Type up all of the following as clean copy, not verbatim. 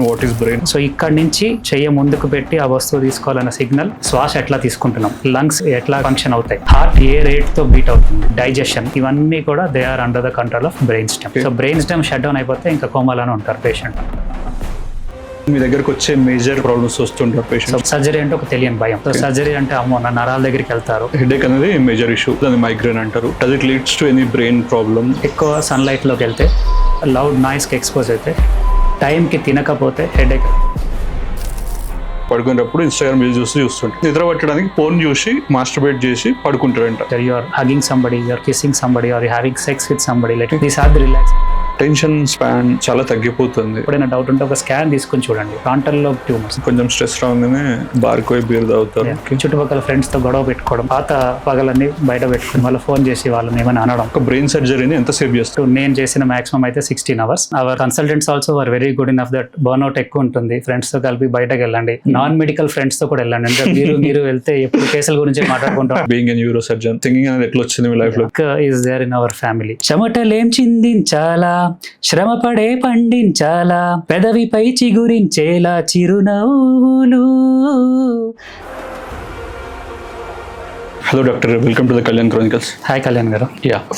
What is brain. So ఇక్కడ నుంచి చెయ్యి ముందుకు పెట్టి ఆ వస్తువు తీసుకోవాలన్న సిగ్నల్, శ్వాస ఎట్లా తీసుకుంటున్నాం, లంగ్స్ ఎట్లా ఫంక్షన్ అవుతాయి, హార్ట్ ఏ రేట్ తో బీట్ అవుతుంది, డైజెషన్, ఇవన్నీ కూడా they are under the control of brain stem. So brain stem shut down అయిపోతే ఇంకా కోమాలోనే ఉంటారు పేషెంట్. మీ దగ్గరకు వచ్చే మేజర్ ప్రాబ్లమ్స్ వస్తుంటారు పేషెంట్. సర్జరీ అంటే ఒక తెలియని భయం. సో సర్జరీ అంటే అమ్మో నా నరాల దగ్గరికి వెళ్తారు. హెడేక్ అనేది మేజర్ ఇష్యూ, దాన్ని మైగ్రేన్ అంటారు. Does it leads to any brain problem? ఎక్కువ సన్లైట్ లోకి వెళ్తే, లౌడ్ నాయిస్ కి ఎక్స్పోజ్ అయితే, టైంకి తినకపోతే హెడేక్. పడుకునేటప్పుడు ఇన్స్టాగ్రామ్ రీల్స్ చూస్తుంటారు. నిద్ర పట్టడానికి ఫోన్ చూసి మాస్టర్బేట్ చేసి పడుకుంటారంట. You are hugging somebody, you are kissing somebody, or you are having sex with somebody. Like these are the relax. Tension span చాలా తగ్గిపోతుంది. ఎప్పుడైనా డౌట్ ఉంటే ఒక స్కాన్ తీసుకొని చూడండి. Frontal lobe tumours. కొంచెం స్ట్రెస్ రాగానే బార్కి పోయి బీర్ తాగుతారు. చుట్టుపక్కల ఫ్రెండ్స్ తో గొడవ పెట్టుకోవడం, పాత పగలన్నీ బయట పెట్టుకుని వాళ్ళ ఫోన్ చేసి వాళ్ళని ఏమైనా అనడం. ఒక బ్రెయిన్ సర్జరీని ఎంత సేవ్ చేస్తారు? నేను చేసిన మాక్సిమం అయితే 16 hours. Our consultants also are very good enough that burnout ఎక్కువ ఉంటుంది. ఫ్రెండ్స్ తో కలిపి బయటకు వెళ్ళండి, నాన్ మెడికల్ ఫ్రెండ్స్ తో కూడా వెళ్ళండి. అంటే మీరు వెళ్తే ఎప్పుడు కేసుల గురించి మాట్లాడుకుంటాం. Being a neuro surgeon, thinking అనేది ఎట్లా వచ్చింది మీ లైఫ్ లో? Is there in our family. చెమటలేం చిందించాలా, శ్రమపడే పండించాలా, పెదవిపై చిగురించేలా చిరునవ్వులు. Hello doctor, welcome to the Kalyan Chronicles. Hi Kalyan garu.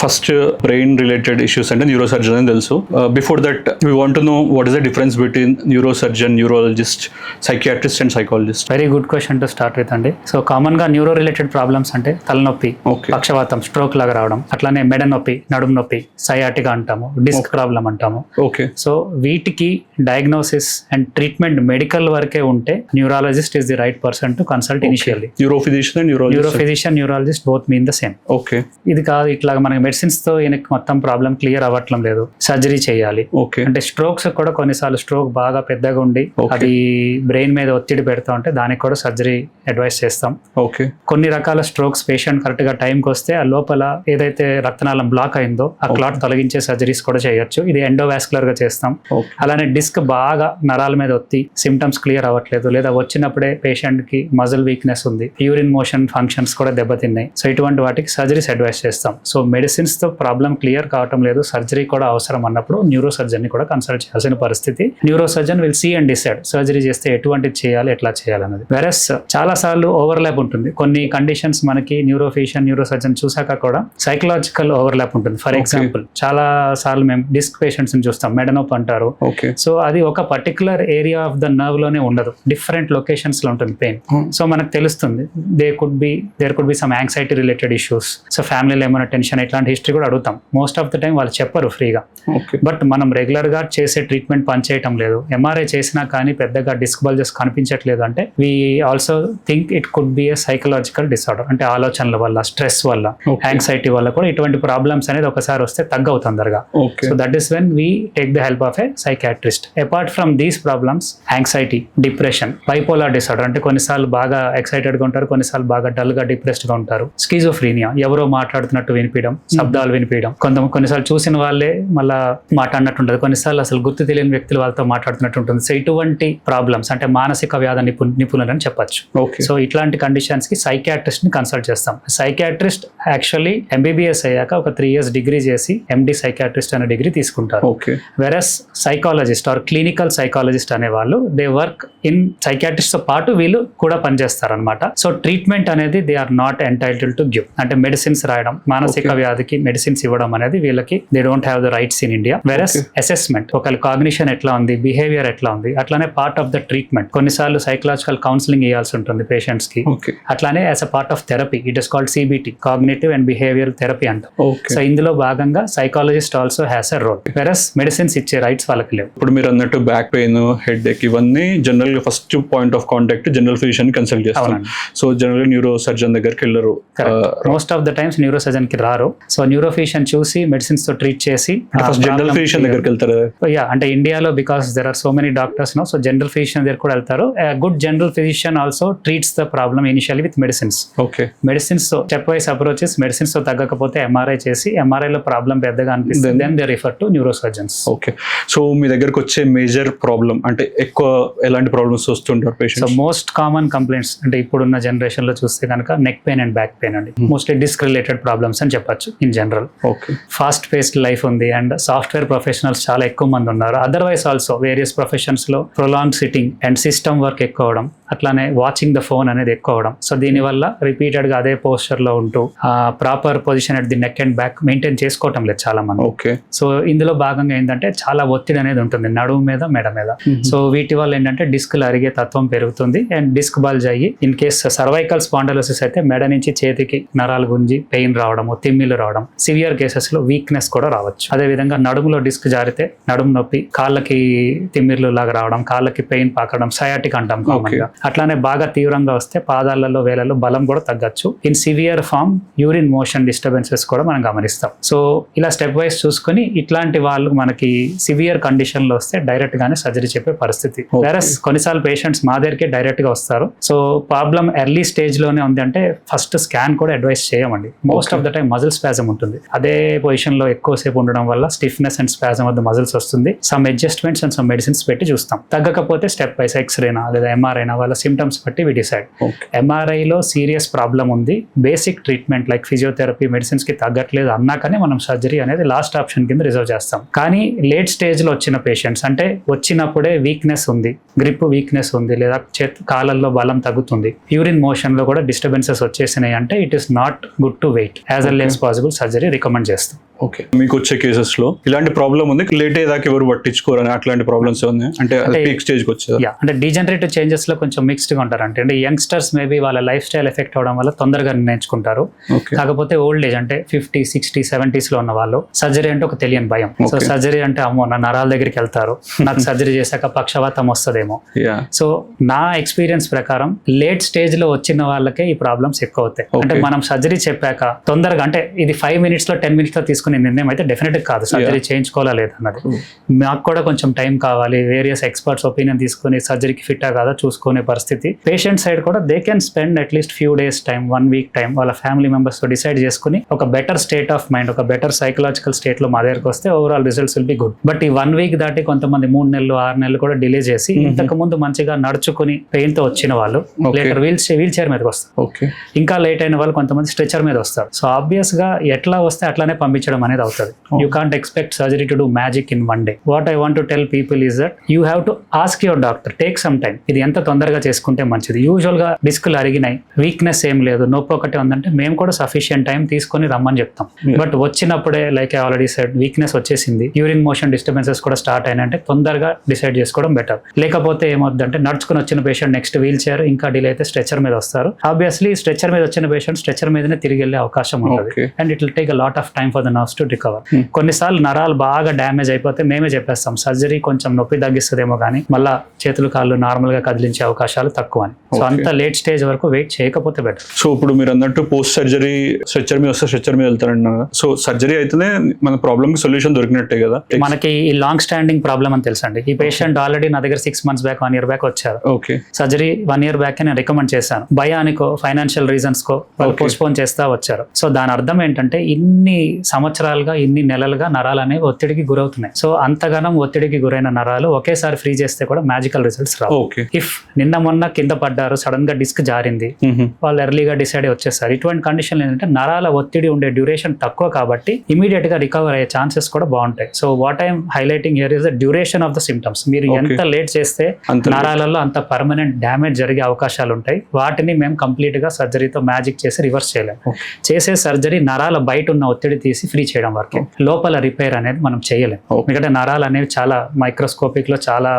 First brain related issues అంటే న్యూరో సర్జన్ అని తెలుసు. Before that we want to know what is the difference between neuro surgeon, neurologist, psychiatrist and psychologist. Very good question to start with అండి. So common గా neuro related problems అంటే తలనొప్పి, పక్షవాతం, stroke లాగా రావడం, అట్లానే మెడ నొప్పి, నడుము నొప్పి, సయాటిగా అంటాము, డిస్క్ ప్రాబ్లం అంటాము. ఓకే. సో వీటికి డయాగ్నోసిస్ అండ్ ట్రీట్మెంట్ మెడికల్ వరకే ఉంటే neurologist is the right person to consult initially. Neurophysician and neurophysician, neurologist both mean the same. Okay. ఇది కాదు ఇట్లా మనకి మెడిసిన్స్ తో ఈయనకి మొత్తం ప్రాబ్లం క్లియర్ అవ్వట్లం లేదు, సర్జరీ చేయాలి. ఓకే. అంటే స్ట్రోక్స్ కూడా కొన్నిసార్లు స్ట్రోక్ బాగా పెద్దగా ఉండి అది బ్రెయిన్ మీద ఒత్తిడి పెడతా ఉంటే దానికి కూడా సర్జరీ అడ్వైస్ చేస్తాం. ఓకే. కొన్ని రకాల స్ట్రోక్స్ పేషెంట్ కరెక్ట్ గా టైంకి వస్తే ఆ లోపల ఏదైతే రక్తనాళం బ్లాక్ అయిందో ఆ క్లాట్ తొలగించే సర్జరీస్ కూడా చేయొచ్చు. ఇది ఎండోవాస్కులర్ గా చేస్తాం. అలానే డిస్క్ బాగా నరాల మీద ఒత్తి సిమ్టమ్స్ క్లియర్ అవ్వట్లేదు, లేదా వచ్చినప్పుడే పేషెంట్ కి మజిల్ వీక్నెస్ ఉంది, యూరిన్ మోషన్ ఫంక్షన్స్ కూడా దెబ్బతిన్నాయి. సో ఇటువంటి వాటికి సర్జరీస్ అడ్వైస్ చేస్తాం. సో మెడిసిన్స్ తో ప్రాబ్లం క్లియర్ కావటం లేదు, సర్జరీ కూడా అవసరం అన్నప్పుడు న్యూరో సర్జన్ ని కూడా కన్సల్ట్ చేయాల్సిన పరిస్థితి. Neuro surgeon will see and decide surgery చేస్తే ఎటువంటిది చేయాలి, ఎట్లా చేయాలన్నది. వెరస్ చాలా సార్లు ఓవర్లాప్ ఉంటుంది. కొన్ని కండిషన్స్ మనకి న్యూరోఫిజిషియన్, న్యూరో సర్జన్ చూసాక కూడా సైకలాజికల్ ఓవర్లాప్ ఉంటుంది. ఫర్ ఎగ్జాంపుల్ చాలా సార్లు మేము డిస్క్ పేషెంట్స్ ని చూస్తాం, మెడనొప్పి అంటారు. సో అది ఒక particular area of the nerve లోనే ఉండదు, డిఫరెంట్ లొకేషన్స్ లో ఉంటుంది పెయిన్. సో మనకు తెలుస్తుంది there could be some anxiety related issues. So ఫ్యామిలీలో ఏమైనా టెన్షన్, ఇట్లాంటి హిస్టరీ కూడా అడుగుతాం. మోస్ట్ ఆఫ్ ద టైం వాళ్ళు చెప్పరు ఫ్రీగా. బట్ మనం రెగ్యులర్ గా చేసే ట్రీట్మెంట్ పనిచేయటం లేదు. ఎంఆర్ఐ చేసినా కానీ పెద్దగా డిస్క్ బల్జెస్ కనిపించట్లేదు అంటే we also think it could be a psychological disorder. అంటే ఆలోచనల వల్ల, స్ట్రెస్ వల్ల, యాంగ్జైటీ వల్ల కూడా ఇటువంటి ప్రాబ్లమ్స్ అనేది ఒకసారి వస్తే తగ్గవు తొందరగా. So that is when we take the help of A psychiatrist. Apart from these problems, anxiety, depression, bipolar disorder అంటే కొన్నిసార్లు బాగా ఎక్సైటెడ్ గా ఉంటారు, కొన్నిసార్లు బాగా డల్ గా డిప్రెస్డ్ గా ఉంటారు. స్కిజోఫ్రీనియా, ఎవరో మాట్లాడుతున్నట్టు వినిపించడం, శబ్దాలు వినిపించడం, కొన్నిసార్లు చూసిన వాళ్ళే మళ్ళా మాట్లాడినట్టు ఉంటుంది, కొన్నిసార్లు అసలు గుర్తు తెలియని వ్యక్తులు వాళ్ళతో మాట్లాడుతున్నట్టు ఉంటుంది. సో ఇటువంటి ప్రాబ్లమ్స్ అంటే మానసిక వ్యాధి నిపుణులు అని చెప్పొచ్చు. సో ఇట్లాంటి కండిషన్స్ కి సైకియాట్రిస్ట్ ని కన్సల్ట్ చేస్తాం. సైకియాట్రిస్ట్ యాక్చువల్లీ ఎంబీబీఎస్ అయ్యాక ఒక 3 years డిగ్రీ చేసి ఎండి సైకియాట్రిస్ట్ అనే డిగ్రీ తీసుకుంటారు. వెరస్ సైకాలజిస్ట్ ఆర్ క్లినికల్ సైకాలజిస్ట్ అనే వాళ్ళు దే వర్క్ ఇన్ సైకియాట్రిస్ట్ తో పాటు వీళ్ళు కూడా పనిచేస్తారు అనమాట. సో ట్రీట్మెంట్ అనేది they are not entitled to give. అంటే మెడిసిన్స్ రాయడం, మానసిక వ్యాధికి మెడిసిన్స్ ఇవ్వడం అనేది వీళ్ళకి they don't have the rights in India. Versus assessment, ఒకళ్ళ కాగ్నిషన్ ఎట్లా ఉంది, బిహేవియర్ ఎట్లా ఉంది, అట్లానే పార్ట్ ఆఫ్ ద ట్రీట్మెంట్. కొన్నిసార్లు సైకలాజికల్ కౌన్సిలింగ్ ఇవ్వాల్సి ఉంటుంది పేషెంట్స్ కి. అట్లానే as a part of therapy, it is called CBT, cognitive and behaviour therapy అంటాం. సో ఇందులో భాగంగా psychologist also has a role. Versus medicines ఇచ్చే రైట్స్ వాళ్ళకి లేవు. ఇప్పుడు మీరు అన్నట్టు బ్యాక్ పెయిన్, హెడ్ ఏక్, ఇవన్నీ జనరల్ గా first point of contact general physician consult చేస్తాం. సో జనరల్ న్యూరో సర్జన్ దగ్గరికి వెళ్ళరు. Most of the times neuro surgeon కి రారు. సో న్యూరో ఫిజిషియన్ చూసి మెడిసిన్స్ తో ట్రీట్ చేసి జనరల్ ఫిజిషియన్ దగ్గరికి వెళ్తారు. అంటే ఇండియాలో because there are so many doctors no, so general physician దగ్గర కూడా వెళ్తారు. Good general physician also treats the problem initially with medicines. Medicines తో స్టెప్ వైస్ అప్రోచెస్, మెడిసిన్స్ తో తగ్గకపోతే ఎంఆర్ఐ చేసి, ఎంఆర్ఐ లో ప్రాబ్లం పెద్దగా అనిపిస్తుంది, then they refer to neuro surgeons. Okay. So మీ దగ్గరకు వచ్చే మేజర్ ప్రాబ్లం అంటే ఎక్కువ ఎలాంటి ప్రాబ్లమ్స్ వస్తుంటారు patients? So most common complaints అంటే ఇప్పుడున్న జనరేషన్ లో చూస్తే కనుక neck pain pain and back pain అండి. మోస్ట్లీ డిస్క్ రిలేటెడ్ ప్రాబ్లమ్స్ అని చెప్పొచ్చు in general. Okay. Fast paced life ఉంది అండ్ సాఫ్ట్వేర్ ప్రొఫెషనల్స్ చాలా ఎక్కువ మంది ఉన్నారు. అదర్వైజ్ ఆల్సో వేరియస్ ప్రొఫెషన్స్ లో prolong sitting and system work ఎక్కువ అవడం, అట్లానే వాచింగ్ ద ఫోన్ అనేది ఎక్కువ అవడం. సో దీనివల్ల రిపీటెడ్ గా అదే పోస్చర్ లో ఉంటూ proper position at the neck and back maintain చేసుకోవటం లేదు చాలా మంది. ఓకే. సో ఇందులో భాగంగా ఏంటంటే చాలా ఒత్తిడి అనేది ఉంటుంది నడుము మీద, మెడ మీద. సో వీటి వల్ల ఏంటంటే డిస్క్లు అరిగే తత్వం పెరుగుతుంది అండ్ డిస్క్ బల్జ్ అయ్యి ఇన్ కేస్ సర్వైకల్ స్పాండలోసిస్ అయితే మెడ నుంచి చేతికి నరాలు గుంజి పెయిన్ రావడం, తిమ్మిలు రావడం, సివియర్ కేసెస్ లో వీక్నెస్ కూడా రావచ్చు. అదే విధంగా నడుములో డిస్క్ జారితే నడుము నొప్పి, కాళ్ళకి తిమ్మిర్లు లాగా రావడం, కాళ్ళకి పెయిన్ పాకడం, సయాటిక్ అంటాం కామన్ గా. అట్లానే బాగా తీవ్రంగా వస్తే పాదాలలో వేలలో బలం కూడా తగ్గచ్చు. In severe form urine motion disturbances కూడా మనం గమనిస్తాం. సో ఇలా స్టెప్ వైజ్ చూసుకుని ఇట్లాంటి వాళ్ళు మనకి సివియర్ కండిషన్ లో వస్తే డైరెక్ట్ గానే సర్జరీ చెప్పే పరిస్థితి. వేరస్ కొన్నిసార్లు పేషెంట్స్ మా దగ్గరికి డైరెక్ట్ గా వస్తారు. సో ప్రాబ్లం ఎర్లీ స్టేజ్ లోనే ఉంది అంటే ఫస్ట్ స్కాన్ కూడా అడ్వైస్ చేయమండి. Most of the time muscle spasm ఉంటుంది. అదే పొజిషన్ లో ఎక్కువసేపు ఉండడం వల్ల stiffness and spasm of the muscles వస్తుంది. Some adjustments and some medicines పెట్టి చూస్తాం. తగ్గకపోతే స్టెప్ వైస్ ఎక్స్రేనా లేదా ఎంఆర్ఐనా వాళ్ళ సిమ్టమ్స్ బట్టి వి డిసైడ్. ఎంఆర్ఐలో సీరియస్ ప్రాబ్లం ఉంది, basic treatment like physiotherapy medicines కి తగ్గట్లేదు అన్నాకనే మనం సర్జరీ అనేది లాస్ట్ ఆప్షన్ కింద రిజర్వ్ చేస్తాం. కానీ లేట్ స్టేజ్ లో వచ్చిన పేషెంట్స్ అంటే వచ్చినప్పుడే వీక్నెస్ ఉంది, గ్రిప్ వీక్నెస్ ఉంది, లేదా కాళ్ళల్లో బలం తగ్గుతుంది, యూరిన్ మోషన్ లో కూడా డిస్టర్బెన్సెస్ వచ్చేసినాయి అంటే it is not good to wait. As early as possible surgery recommend చేస్తాం. ఓకే. మీకు వచ్చే కేసెస్ లో ఇలాంటి ప్రాబ్లం ఉంది, లేట్ అయ్యేదాకా ఎవరు పట్టించుకోరు అని అట్లాంటి ప్రాబ్లమ్స్ ఉన్నాయి అంటే పీక్ స్టేజ్ కి వచ్చేది. అంటే డీజనరేటివ్ చేంజెస్ లో కొంచెం మిక్స్డ్ గా ఉంటారు. అంటే యంగ్స్టర్స్ మేబీ వాళ్ళ లైఫ్ స్టైల్ ఎఫెక్ట్ అవడం వల్ల తొందరగా నిర్ణయించుకుంటారు. కాకపోతే ఓల్డ్ ఏజ్ అంటే 50, 60, 70s లో ఉన్న వాళ్ళు సర్జరీ అంటే ఒక తెలియని భయం. సో సర్జరీ అంటే అమ్మో నా నరాల దగ్గరికి వెళ్తారు, నాకు సర్జరీ చేశాక పక్షవాతం వస్తుందేమో. సో నా ఎక్స్పీరియన్స్ ప్రకారం లేట్ స్టేజ్ లో వచ్చిన వాళ్ళకే ఈ ప్రాబ్లమ్స్ ఎక్కువ అవుతాయి. అంటే మనం సర్జరీ చెప్పాక తొందరగా అంటే ఇది 5 minutes లో 10 minutes లో తీసుకునే నిర్ణయం అయితే డెఫినెట్ కాదు. సర్జరీ చేయించుకోవాలా లేదన్నది మాకు కూడా కొంచెం టైం కావాలి. వేరియస్ ఎక్స్పర్ట్స్ ఒపీనియన్ తీసుకుని సర్జరీకి ఫిట్ కాదా చూసుకునే పరిస్థితి. పేషెంట్ సైడ్ కూడా they can spend at least few days time, 1 week time వాళ్ళ ఫ్యామిలీ మెంబర్స్ తో డిసైడ్ చేసుకుని ఒక బెటర్ స్టేట్ ఆఫ్ మైండ్, ఒక బెటర్ సైకలాజికల్ స్టేట్ లో మా దగ్గరకు వస్తే overall results will be good. But ఈ 1 week దాటి కొంతమంది 3 నెలలు 6 నెలలు కూడా డిలే చేసి ఇంతకు ముందు మంచిగా నడుచుకుని పెయిన్ తో వచ్చిన వాళ్ళు లేటర్ వీల్ చైర్ మీదకి వస్తారు. ఇంకా లేట్ అయిన వాళ్ళు కొంతమంది స్ట్రెచర్ మీద వస్తారు. సో ఆబ్వియస్ గా ఎట్లా వస్తే అట్లానే పంపించడం అనేది అవుతుంది. You can't expect surgery to do magic in 1 day. What I want to tell people is that you have to ask your doctor, take some time. ఇది ఎంత తొందరగా చేసుకుంటే మంచిది. యూజువల్ గా డిస్క్లు అరిగినాయి, వీక్నెస్ ఏం లేదు, నొప్పి ఒకటే ఉందంటే మేము కూడా సఫిషియంట్ టైం తీసుకొని రమ్మని చెప్తాం. బట్ వచ్చినప్పుడే like I already said weakness వచ్చేసింది, యూరిన్ మోషన్ డిస్టర్బెన్సెస్ కూడా స్టార్ట్ అయినంటే తొందరగా డిసైడ్ చేసుకోవడం బెటర్. లేకపోతే ఏమవుతుందంటే నడుచుకుని వచ్చిన పేషెంట్ నెక్స్ట్ వీల్ చైర్, ఇంకా డిలే అయితే స్ట్రెచర్ మీద వస్తారు. ఆబ్వియస్లీ స్ట్రెచర్ మీద వచ్చిన పేషెంట్ స్ట్రెచర్ మీదనే తిరిగి వెళ్ళే అవకాశం ఉంటుంది and it will take a lot of time for the nerves to recover. కొన్నిసార్లు నరాలు బాగా డ్యామేజ్ అయిపోతే మేమే చెప్పేస్తాం సర్జరీ కొంచెం నొప్పి తగ్గిస్తుందేమో కానీ మళ్ళీ చేతులు కాళ్ళు నార్మల్ గా కదిలించే అవకాశాలు తక్కువ అని. సో అంత లేట్ స్టేజ్ వరకు వెయిట్ చేయకపోతే బెటర్. సో ఇప్పుడు మీరు అన్నట్టు పోస్ట్ సర్జరీ స్ట్రెచర్ మీద వస్తే స్ట్రెచర్ మీద వెళ్తారన్నారు. సో సర్జరీ అయితేనే మన ప్రాబ్లమ్ కి సొల్యూషన్ దొరికినట్టే కదా. మనకి ఈ లాంగ్ స్టాండింగ్ ప్రాబ్లమ్ అని తెలుసండి. ఈ పేషెంట్ ఆల్రెడీ నా దగ్గర 6 months బ్యాక్ 1 year బ్యాక్ వచ్చారు. సర్జరీ 1 year బ్యాక్ నేను రికమెండ్ చేశాను. భయానికో ఫైనాన్షియల్ రీజన్స్ కో పోస్ట్పోన్ చేస్తా వచ్చారు. సో దాని అర్థం ఏంటంటే ఇన్ని సంవత్సరాలుగా ఇన్ని నెలలుగా నరాలు అనేవి ఒత్తిడికి గురవుతున్నాయి. సో అంతగానం ఒత్తిడికి గురైన నరాలు ఒకేసారి ఫ్రీ చేస్తే కూడా మ్యాజికల్ రిజల్ట్స్ రావు. ఇఫ్ నిన్న మొన్న కింద పడ్డారు, సడన్ గా డిస్క్ జారింది, వాళ్ళు ఎర్లీగా డిసైడ్ వచ్చేసారు. ఇటువంటి కండిషన్ ఏంటంటే నరాల ఒత్తిడి ఉండే డ్యూరేషన్ తక్కువ కాబట్టి ఇమీడియట్ గా రికవర్ అయ్యే ఛాన్సెస్ కూడా బాగుంటాయి. So what I'm highlighting here is the duration of the symptoms. మీరు ఎంత లేట్ చేస్తే నరాలలో అంత పర్మనెంట్ డ్యామేజ్ జరిగే అవకాశాలు ఉంటాయి. వాటిని మేము కంప్లీట్ గా సర్జరీతో మ్యాజిక్ చేసి రివర్స్ చేయలేము. చేసే సర్జరీ నరాల బయట ఉన్న ఒత్తిడి తీసి ఫ్రీ చేయడం వరకే, లోపల రిపేర్ అనేది మనం చేయలేము. ఎందుకంటే నరాలు అనేవి చాలా మైక్రోస్కోపిక్ లో చాలా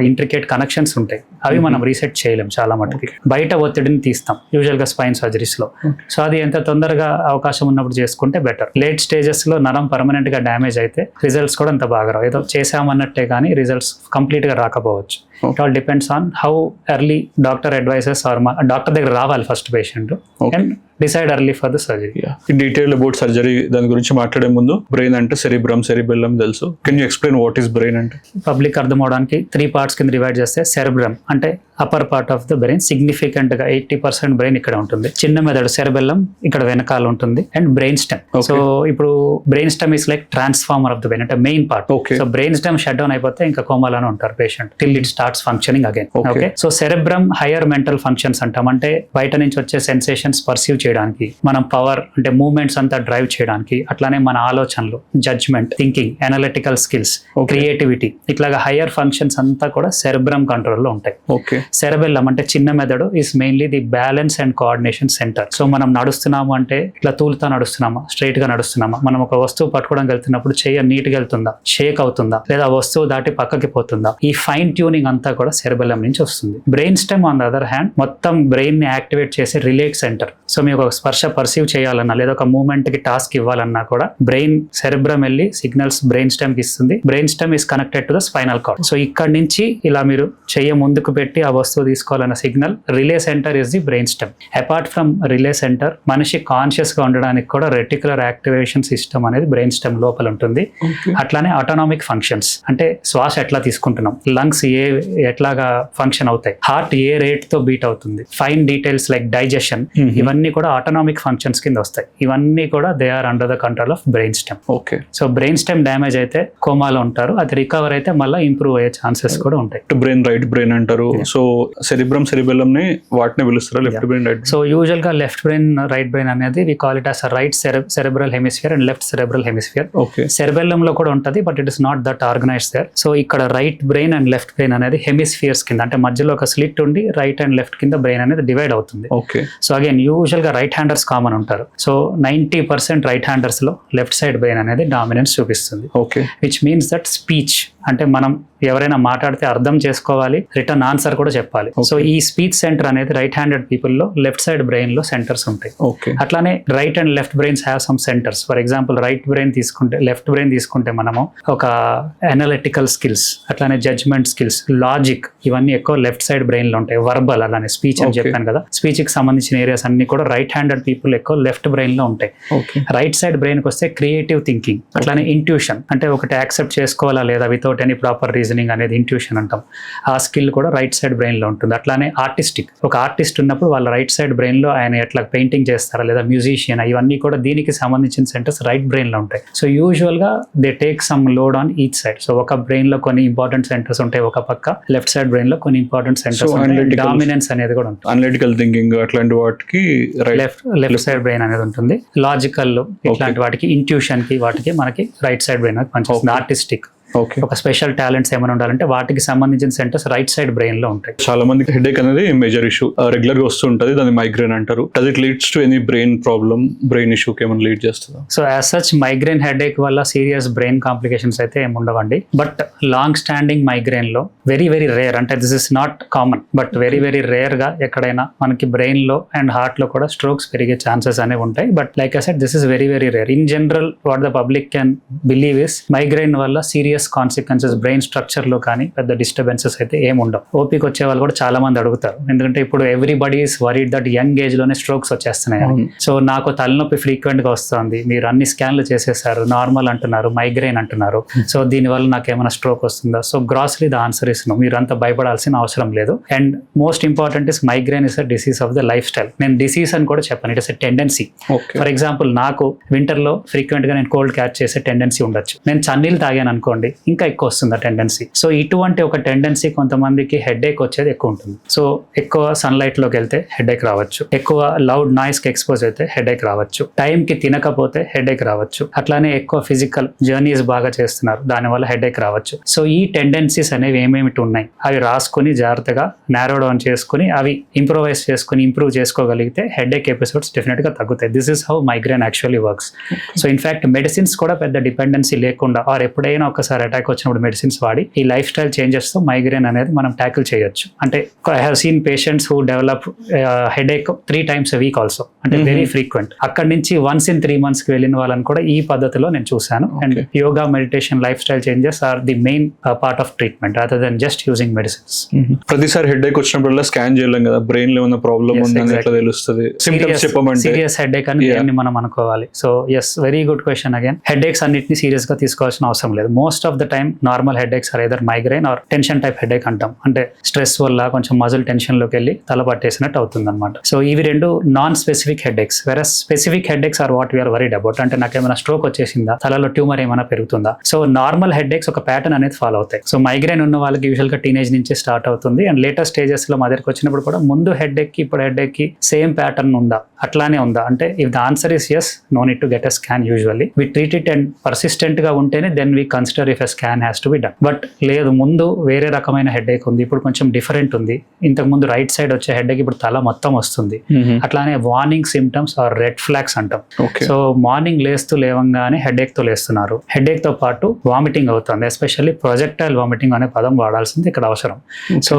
ఇంట్రికేట్ కనెక్షన్స్ ఉంటాయి, అవి మనం రీసెట్ చేయలేం చాలా మటుకి. బయట ఒత్తిడిని తీస్తాం యూజువల్ గా స్పైన్ సర్జరీస్ లో. సో అది ఎంత తొందరగా అవకాశం ఉన్నప్పుడు చేసుకుంటే బెటర్. లేట్ స్టేజెస్ లో నరం పర్మనెంట్ గా డ్యామేజ్ అయితే రిజల్ట్స్ కూడా అంత బాగా రావు. ఏదో చేసామన్నట్టే కానీ రిజల్ట్స్ కంప్లీట్ గా రాకపోవచ్చు. It all depends on how early doctor advises or doctor దగ్గర రావాలి first patient and decide early for the surgery. In detail about surgery దాని గురించి మాట్లాడే ముందు బ్రెయిన్ అంటే సెరిబ్రమ్, సెరిబెల్లమ్ తెలుసు. Can you explain what is brain అంటే? Public అర్థం అవడానికి 3 parts కింద డివైడ్ చేస్తే సెరిబ్రమ్ అంటే upper part of the brain significant గా 80% బ్రెయిన్ ఇక్కడ ఉంటుంది. చిన్న మెదడు సెరబెల్లం ఇక్కడ వెనకాల ఉంటుంది అండ్ బ్రెయిన్ స్టెమ్. సో ఇప్పుడు brain stem is like transformer of the brain, అంటే main part. So brain stem shut down అయిపోతే ఇంకా కోమాలోనే ఉంటారు patient till it starts functioning again. Okay, so cerebrum higher mental functions అంటాం, అంటే బయట నుంచి వచ్చే సెన్సేషన్స్ పర్సీవ్ చేయడానికి, మనం పవర్ అంటే మూవ్మెంట్స్ అంతా డ్రైవ్ చేయడానికి, అట్లానే మన ఆలోచనలు, judgement, thinking, analytical skills, creativity, ఇట్లాగా హైయర్ ఫంక్షన్స్ అంతా కూడా సెరెబ్రమ్ కంట్రోల్లో ఉంటాయి. సెరెబెల్లం అంటే చిన్న మెదడు is mainly the balance and coordination centre. So మనం నడుస్తున్నాము అంటే ఇట్లా తూలుతా నడుస్తున్నామా, స్ట్రైట్ గా నడుస్తున్నామా, మనం ఒక వస్తువు పట్టుకోవడానికి వెళ్తున్నప్పుడు చెయ్యి నీట్ గా వెళ్తుందా, షేక్ అవుతుందా, లేదా వస్తువు దాటి పక్కకి పోతుందా, ఈ ఫైన్ ట్యూనింగ్ అంతా కూడా సెరెబెల్లం నుంచి వస్తుంది. Brain stem on the other hand మొత్తం బ్రెయిన్ ని యాక్టివేట్ చేసే రిలేట్ సెంటర్. సో మీకు ఒక స్పర్శ పర్సీవ్ చేయాలన్నా లేదా ఒక మూవ్మెంట్ కి టాస్క్ ఇవ్వాలన్నా కూడా బ్రెయిన్ సెరెబ్రమ్ వెళ్ళి సిగ్నల్స్ బ్రెయిన్ స్టెమ్ కి ఇస్తుంది. Brain stem is connected to the spinal cord. So ఇక్కడ నుంచి ఇలా మీరు చెయ్యి ముందుకు పెట్టి ఆ వస్తువు తీసుకోవాలన్న signal relay centre is the brain stem. Apart from relay centre మనిషి కాన్షియస్ గా ఉండడానికి కూడా రెటిక్యులర్ యాక్టివేషన్ సిస్టమ్ అనేది బ్రెయిన్ స్టెమ్ లోపల ఉంటుంది. అట్లానే ఆటోనామిక్ ఫంక్షన్స్ అంటే శ్వాస ఎట్లా తీసుకుంటున్నాం, లంగ్స్ ఎట్లాగా ఫంక్షన్ అవుతాయి, హార్ట్ ఏ రేట్ తో బీట్ అవుతుంది, ఫైన్ డీటెయిల్స్ లైక్ డైజెషన్, ఇవన్నీ కూడా ఆటోనామిక్ ఫంక్షన్స్ కింద వస్తాయి. ఇవన్నీ కూడా they are under the control of brain stem. Okay, so brain stem damage అయితే కోమాలో ఉంటారు, అది రికవర్ అయితే మళ్ళీ ఇంప్రూవ్ అయ్యే ఛాన్సెస్ కూడా ఉంటాయి. బ్రెయిన్ రైట్ బ్రెయిన్ అంటారు. సో సెరిబ్రమ్ సెరిబెల్లం ని వాటిని పిలుస్తారా, left brain right? So usual గా లెఫ్ట్ బ్రెయిన్ రైట్ బ్రెయిన్ అనేది we call it as a right cerebral hemisphere and left cerebral hemisphere. Cerebellum లో కూడా ఉంటది, but it is not that organized there. So ఇక్కడ right brain and left brain అనేది hemispheres కింద, అంటే మధ్యలో ఒక స్లిట్ ఉండి రైట్ అండ్ లెఫ్ట్ కింద బ్రెయిన్ అనేది డివైడ్ అవుతుంది. సో అగైన్ యూజువల్ గా రైట్ హ్యాండర్స్ కామన్ ఉంటారు. సో 90% రైట్ హ్యాండర్స్ లో లెఫ్ట్ సైడ్ బ్రెయిన్ అనేది డామినెన్స్ చూపిస్తుంది. విచ్ మీన్స్ దట్ స్పీచ్ అంటే మనం ఎవరైనా మాట్లాడితే అర్థం చేసుకోవాలి, రిటర్న్ ఆన్సర్ కూడా చెప్పాలి. సో ఈ స్పీచ్ సెంటర్ అనేది రైట్ హ్యాండెడ్ పీపుల్ లో లెఫ్ట్ సైడ్ బ్రెయిన్ లో సెంటర్స్ ఉంటాయి. అట్లానే right and left brains have some centres. For example right brain తీసుకుంటే, లెఫ్ట్ బ్రెయిన్ తీసుకుంటే మనము ఒక అనలిటికల్ స్కిల్స్, అట్లానే జడ్జ్మెంట్ స్కిల్స్, లాజిక్, ఇవన్నీ ఎక్కువ లెఫ్ట్ సైడ్ బ్రెయిన్ లో ఉంటాయి. వర్బల్, అలానే స్పీచ్ అని చెప్పాను కదా, స్పీచ్ కి సంబంధించిన ఏరియాస్ అన్ని కూడా రైట్ హ్యాండెడ్ పీపుల్ ఎక్కువ లెఫ్ట్ బ్రెయిన్ లో ఉంటాయి. రైట్ సైడ్ బ్రెయిన్ కి వస్తే క్రియేటివ్ థింకింగ్, అట్లానే ఇంట్యూషన్, అంటే ఒకటి యాక్సెప్ట్ చేసుకోవాలా లేదా వితౌట్ ఎనీ ప్రాపర్ రీజనింగ్ అనేది ఇంట్యూషన్ అంటాం. ఆ స్కిల్ కూడా రైట్ సైడ్ బ్రెయిన్ లో ఉంటుంది. అట్లానే ఆర్టిస్టిక్, ఒక ఆర్టిస్ట్ ఉన్నప్పుడు వాళ్ళ రైట్ సైడ్ బ్రెయిన్ లో ఆయన ఎట్లా పెయింటింగ్ చేస్తారా లేదా మ్యూజిషియన్, ఇవన్నీ కూడా దీనికి సంబంధించిన సెంటర్స్ రైట్ బ్రెయిన్ లో ఉంటాయి. సో యూజువల్ గా they take some load on each side. So ఒక బ్రెయిన్ లో కొన్ని ఇంపార్టెంట్ సెంటర్స్ ఉంటాయి, ఒక పక్క లెఫ్ట్ సైడ్ బ్రెయిన్ లో కొన్ని ఇంపార్టెంట్ సెంటర్స్ ఉంటాయి. డామినెన్స్ అనేది కూడా ఉంటుంది. అనలిటికల్ థింకింగ్ అట్లాంటి వాటికి లెఫ్ట్ సైడ్ బ్రెయిన్ అనేది ఉంటుంది. లాజికల్ ఇట్లాంటి వాటికి, ఇంట్యూషన్ కి, వాటికి మనకి రైట్ సైడ్ బ్రెయిన్ అనేది పనిచేస్తుంది. ఆర్టిస్టిక్, ఒక స్పెషల్ టాలెంట్స్ ఏమైనా ఉండాలంటే వాటికి సంబంధించిన సెంటర్స్ రైట్ సైడ్ బ్రెయిన్ లో ఉంటాయి. చాలా మందికి హెడేక్ అనేది మేజర్ ఇష్యూ, రెగ్యులర్ గా వస్తుంటది, దాన్ని మైగ్రేన్ అంటారు. Does it leads to any brain problem, brain issue కి ఏమైనా లీడ్ చేస్తుందా? So as such migraine headache వల్ల సీరియస్ బ్రెయిన్ కాంప్లికేషన్స్ అయితే ఏమి ఉండవండి. బట్ లాంగ్ స్టాండింగ్ మైగ్రేన్ లో వెరీ వెరీ రేర్, అంటే this is not common, but very very rare గా ఎక్కడైనా మనకి బ్రెయిన్ లో అండ్ హార్ట్ లో కూడా స్ట్రోక్స్ పెరిగే ఛాన్సెస్ అనేవి ఉంటాయి. But like I said, this is very very rare. In general what the public can believe is migraine వల్ల సీరియస్ కాన్సిక్వెన్సెస్ బ్రెయిన్ స్ట్రక్చర్ లో కానీ పెద్ద డిస్టర్బెన్సెస్ అయితే ఏమి ఉండవు. ఓపీకి వచ్చే వాళ్ళు కూడా చాలా మంది అడుగుతారు, ఎందుకంటే ఇప్పుడు everybody is worried that young age లోనే స్ట్రోక్స్ వచ్చేస్తున్నాయి. సో నాకు తలనొప్పి ఫ్రీక్వెంట్ గా వస్తుంది, మీరు అన్ని స్కాన్లు చేసేసారు, నార్మల్ అంటున్నారు, మైగ్రేన్ అంటున్నారు, సో దీనివల్ల నాకు ఏమైనా స్ట్రోక్ వస్తుందా? So grossly the answer is no. మీరు అంత భయపడాల్సిన అవసరం లేదు. And most important is migraine is a disease of the life style. నేను డిసీజ్ అని కూడా చెప్పాను, it is a tendency. For example, నాకు వింటర్ లో ఫ్రీక్వెంట్ గా నేను కోల్డ్ క్యాచ్ చేసే టెండెన్సీ ఉండొచ్చు. నేను చన్నీళ్ళు తాగాను అనుకోండి, ఇంకా ఎక్కువ వస్తుంది ఆ టెండెన్సీ. సో ఇటువంటి ఒక టెండెన్సీ కొంతమందికి హెడేక్ వచ్చేది ఎక్కువ ఉంటుంది. సో ఎక్కువ సన్లైట్ లోకి వెళ్తే హెడేక్ రావచ్చు, ఎక్కువ లౌడ్ నాయిస్ కి ఎక్స్పోజ్ అయితే హెడేక్ రావచ్చు, టైం కి తినకపోతే హెడేక్ రావచ్చు, అట్లానే ఎక్కువ ఫిజికల్ జర్నీస్ బాగా చేస్తున్నారు, దానివల్ల హెడేక్ రావచ్చు. సో ఈ టెండెన్సీస్ అనేవి ఏమేమిటి ఉన్నాయి అవి రాసుకుని జాగ్రత్తగా నారో డౌన్ చేసుకుని అవి ఇంప్రూవైజ్ చేసుకుని ఇంప్రూవ్ చేసుకోగలిగితే హెడేక్ ఎపిసోడ్స్ డెఫినెట్ గా తగ్గుతాయి. This is how migraine actually works. So in fact medicines కూడా పెద్ద డిపెండెన్సీ లేకుండా, ఆర్ ఎప్పుడైనా ఒకసారి అటాక్ వచ్చినప్పుడు మెడిసిన్స్ వాడి ఈ లైఫ్ స్టైల్ చేంజెస్ తో మైగ్రేన్ అనేది మనం ట్యాకిల్ చేయొచ్చు. అంటే I have seen patients who develop headache 3 times a week also, అంటే వెరీ ఫ్రీక్వెంట్. అక్కడి నుంచి వన్స్ ఇన్ 3 months కి వెళ్ళిన వాళ్ళని కూడా ఈ పద్ధతిలో నేను చూశాను. And yoga, meditation, life style changes are the main part of treatment rather than just using medicines. ప్రతిసారి హెడేక్ వచ్చినప్పుడు స్కాన్ చేయలేం కదా, బ్రెయిన్ లో ఉన్న ప్రాబ్లమ్ ఉందని ఎట్లా తెలుస్తుంది? సింప్టమ్స్ చెప్పమంటే సీరియస్ హెడేక్ అని మనం అనుకోవాలి. So yes, very good question again. Headaches అన్నిటిని సీరియస్ గా తీసుకోవాల్సిన అవసరం లేదు. Most of the time normal head X or either migraine or tension type head ache అంటాం. అంటే స్ట్రెస్ వల్ల కొంచెం మజిల్ టెన్షన్ లోకి వెళ్ళి తల పట్టేసినట్టు అవుతుంది అనమాట. సో ఇవి రెండు non specific headaches. Versus specific head X are what we're worried about. అంటే నాకు ఏమైనా స్ట్రోక్ వచ్చేసిందా, తలలో ట్యూమర్ ఏమైనా పెరుగుతుందా. సో నార్మల్ హెడ్ ఏక్స్ ఒక ప్యాటర్న్ అనేది ఫాలో అవుతాయి. సో మైగ్రైన్ ఉన్న వాళ్ళకి యూజువల్ గా టీనేజ్ నుంచి స్టార్ట్ అవుతుంది అండ్ లేటెస్ట్ స్టేజెస్ లో మా దగ్గరికి వచ్చినప్పుడు కూడా ముందు హెడ్ ఏక్ కి ఇప్పుడు హెడ్ ఏక్ కి సేమ్ ప్యాటర్న్ ఉందా, అట్లానే ఉందా అంటే if the answer is yes, no need to get a scan usually. We treat it and persistent గా ఉంటేనే then we consider if a scan has to be done. But లేదు ముందు వేరే రకమైన హెడ్ ఏక్ ఉంది, ఇప్పుడు కొంచెం డిఫరెంట్ ఉంది, ఇంతకు ముందు రైట్ సైడ్ వచ్చే హెడ్ ఏక్ ఇప్పుడు తల మొత్తం వస్తుంది, అట్లానే warning symptoms or red flags అంటాం. సో మార్నింగ్ లేవంగానే హెడ్ ఏక్ తో లేస్తున్నారు, హెడ్ ఏక్ తో పాటు వామిటింగ్ అవుతుంది, ఎస్పెషల్లీ ప్రొజెక్టైల్ వామిటింగ్ అనే పదం వాడాల్సింది ఇక్కడ అవసరం. సో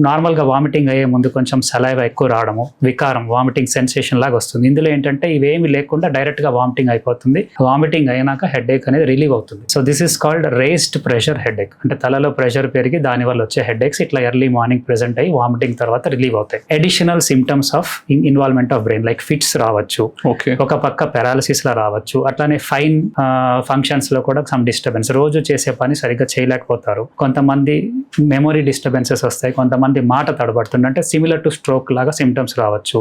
నార్మల్ గా వామిటింగ్ అయ్యే ముందు కొంచెం సలైవా ఎక్కువ రావడము, వికారం, వామిటింగ్ సెన్సేషన్ లాగా వస్తుంది. ఇందులో ఏంటంటే ఇవేమి లేకుండా డైరెక్ట్ గా వామిటింగ్ అయిపోతుంది. వామిటింగ్ అయినాక హెడ్ ఏక్ అనేది రిలీవ్ అవుతుంది. So this is called raised pressure head ache. అంటే తలలో ప్రెషర్ పెరిగి దాని వల్ల వచ్చే హెడ్ ఏక్స్ ఇట్లా ఎర్లీ మార్నింగ్ ప్రెసెంట్ అయ్యి వామిటింగ్ తర్వాత రిలీవ్ అవుతాయి. Additional symptoms of involvement of brain like fits రావచ్చు, ఒక పక్క పెరాలసిస్ లా రావచ్చు, అట్లానే ఫైన్ ఫంక్షన్స్ లో కూడా సమ్ డిస్టర్బెన్స్, రోజు చేసే పని సరిగ్గా చేయలేకపోతారు, కొంతమంది మెమొరీ డిస్టర్బెన్సెస్ వస్తాయి, కొంతమంది మాట తడబడుతుంది, అంటే సిమిలర్ టు స్ట్రోక్ లాగా సిమ్టమ్స్ రావచ్చు.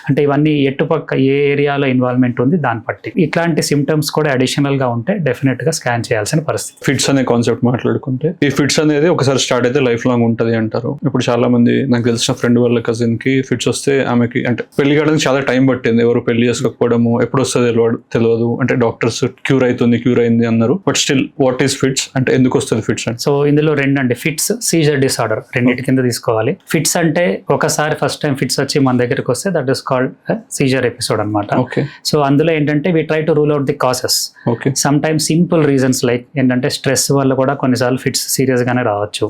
అంటే ఇవన్నీ ఎటుపక్క ఏ ఏరియాలో ఇన్వాల్వ్మెంట్ ఉంది దాన్ని బట్టి. ఇట్లాంటి సిమ్టమ్స్ కూడా అడిషనల్ గా ఉంటే డెఫినెట్ గా స్కాన్ చేయాల్సిన పరిస్థితి. ఫిట్స్ అనే కాన్సెప్ట్ మాట్లాడుకుంటే ఈ ఫిట్స్ అనేది ఒకసారి స్టార్ట్ అయితే లైఫ్ లాంగ్ ఉంటది అంటారు. ఇప్పుడు చాలా మంది నాకు తెలిసిన ఫ్రెండ్ వాళ్ళ కజిన్ కి ఫిట్స్ వస్తే ఆమెకి అంటే పెళ్లి కావడానికి చాలా టైం పట్టింది, ఎవరు పెళ్లి చేసుకోకపోవడము, ఎప్పుడు వస్తుంది తెలియదు, అంటే డాక్టర్స్ క్యూర్ అయింది అన్నారు. But still what is fits అంటే ఎందుకు వస్తుంది ఫిట్స్ అంటే? సో ఇందులో రెండు అండి, ఫిట్స్, సీజర్ డిసార్డర్ రెండింటి కింద తీసుకోవాలి. ఫిట్స్ అంటే ఒకసారి ఫస్ట్ టైం ఫిట్స్ వచ్చి మన దగ్గరికి వస్తే that is called seizure episode అనమాట. సో అందులో ఏంటంటే we try to rule out the causes. Some time simple reasons like ఏంటంటే స్ట్రెస్ వల్ల కూడా కొన్నిసార్లు ఫిట్స్ సీరియస్ గానే రావచ్చు,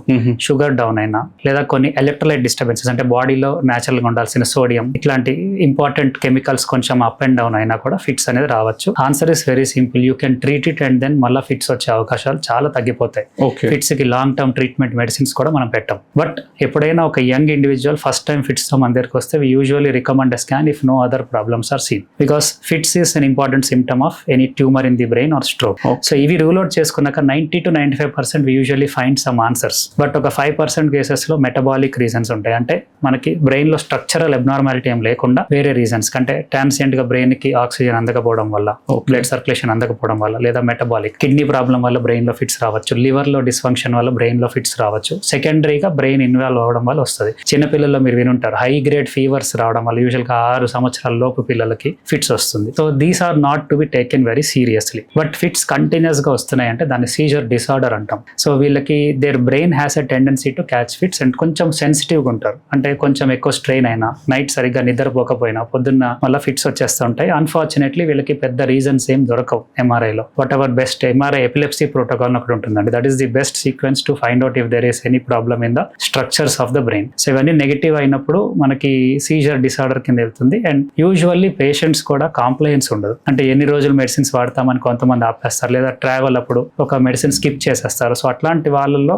షుగర్ డౌన్ అయినా, లేదా కొన్ని ఎలక్ట్రోలైట్ డిస్టర్బెన్సెస్ అంటే బాడీలో న్యాచురల్ గా ఉండాల్సిన సోడియం ఇట్లాంటి ఇంపార్టెంట్ కెమికల్స్ కొంచెం అప్ అండ్ డౌన్ అయినా కూడా ఫిట్స్ అనేది రావచ్చు. Answer is very simple, you can treat it and then మళ్ళీ ఫిట్స్ వచ్చే అవకాశాలు చాలా తగ్గిపోతాయి. ఫిట్స్ కి లాంగ్ టర్మ్ ట్రీట్మెంట్ మెడిసిన్స్ కూడా మనం పెట్టాం. బట్ ఎప్పుడైనా ఒక young individual first time fits తో మన దగ్గరికి వస్తే we usually recommend a scan if no other problems are seen, because fits is an important symptom of any tumor in the brain or stroke. So ఇవి rule out చేసుకున్నాక 90 to 95% we usually find some answers. But ఒక 5% cases లో metabolic reasons ఉంటాయి, అంటే మనకి brain లో structural abnormality ఏం లేకుండా వేరే రీజన్స్ కంటే ట్రాన్సియంట్ గా బ్రెయిన్ కి ఆక్సిజన్ అందకపోవడం వల్ల, బ్లడ్ సర్క్యులేషన్ అందకపోవడం వల్ల, లేదా మెటబాలిక్ కిడ్నీ ప్రాబ్లం వల్ల బ్రెయిన్ లో ఫిట్స్ రావచ్చు, లివర్ లో డిస్ఫంక్షన్ వల్ల బ్రెయిన్ లో ఫిట్స్ రావచ్చు, సెకండరీగా బ్రెయిన్ ఇన్వాల్వ్ అవ్వడం వల్ల వస్తుంది. చిన్నపిల్లల్లో మీరు వినుంటారు హై గ్రేడ్ ఫీవర్స్ రావడం వల్ల యూజువల్ గా 6 సంవత్సరాల లోపు పిల్లలకి ఫిట్స్ వస్తుంది. So these are not to be taken very seriously. But fits continuous గా వస్తున్నాయి అంటే దాన్ని సీజర్ డిసార్డర్ అంటాం. సో వీళ్ళకి their brain has a tendency to catch fits అండ్ కొంచెం సెన్సిటివ్ గా ఉంటారు, అంటే కొంచెం ఎక్కువ స్ట్రెయిన్ అయినా, నైట్ సరిగ్గా నిద్రపోకపోయినా పొద్దున్న మళ్ళీ ఫిట్స్ వచ్చేస్తూ ఉంటాయి. అన్ఫార్చునేట్లీ వీళ్ళకి పెద్ద రీజన్స్ ఏం దొరకవు ఎంఆర్ఐలో. Whatever best MRI epilepsy protocol ఒకటి ఉంటుందండి, that is the best sequence to find out if there is any problem in the structures of the brain. So ఇవన్నీ నెగిటివ్ అయినప్పుడు మనకి సీజర్ డిసార్డర్ కింద వెళ్తుంది. అండ్ యూజువల్లీ పేషెంట్స్ కూడా compliance ఉండదు, అంటే ఎన్ని రోజులు మెడిసిన్స్ వాడతామని కొంతమంది ఆపేస్తారు, లేదా ట్రావెల్ అప్పుడు ఒక మెడిసిన్ స్కిప్ చేసేస్తారు. సో అట్లాంటి వాళ్ళల్లో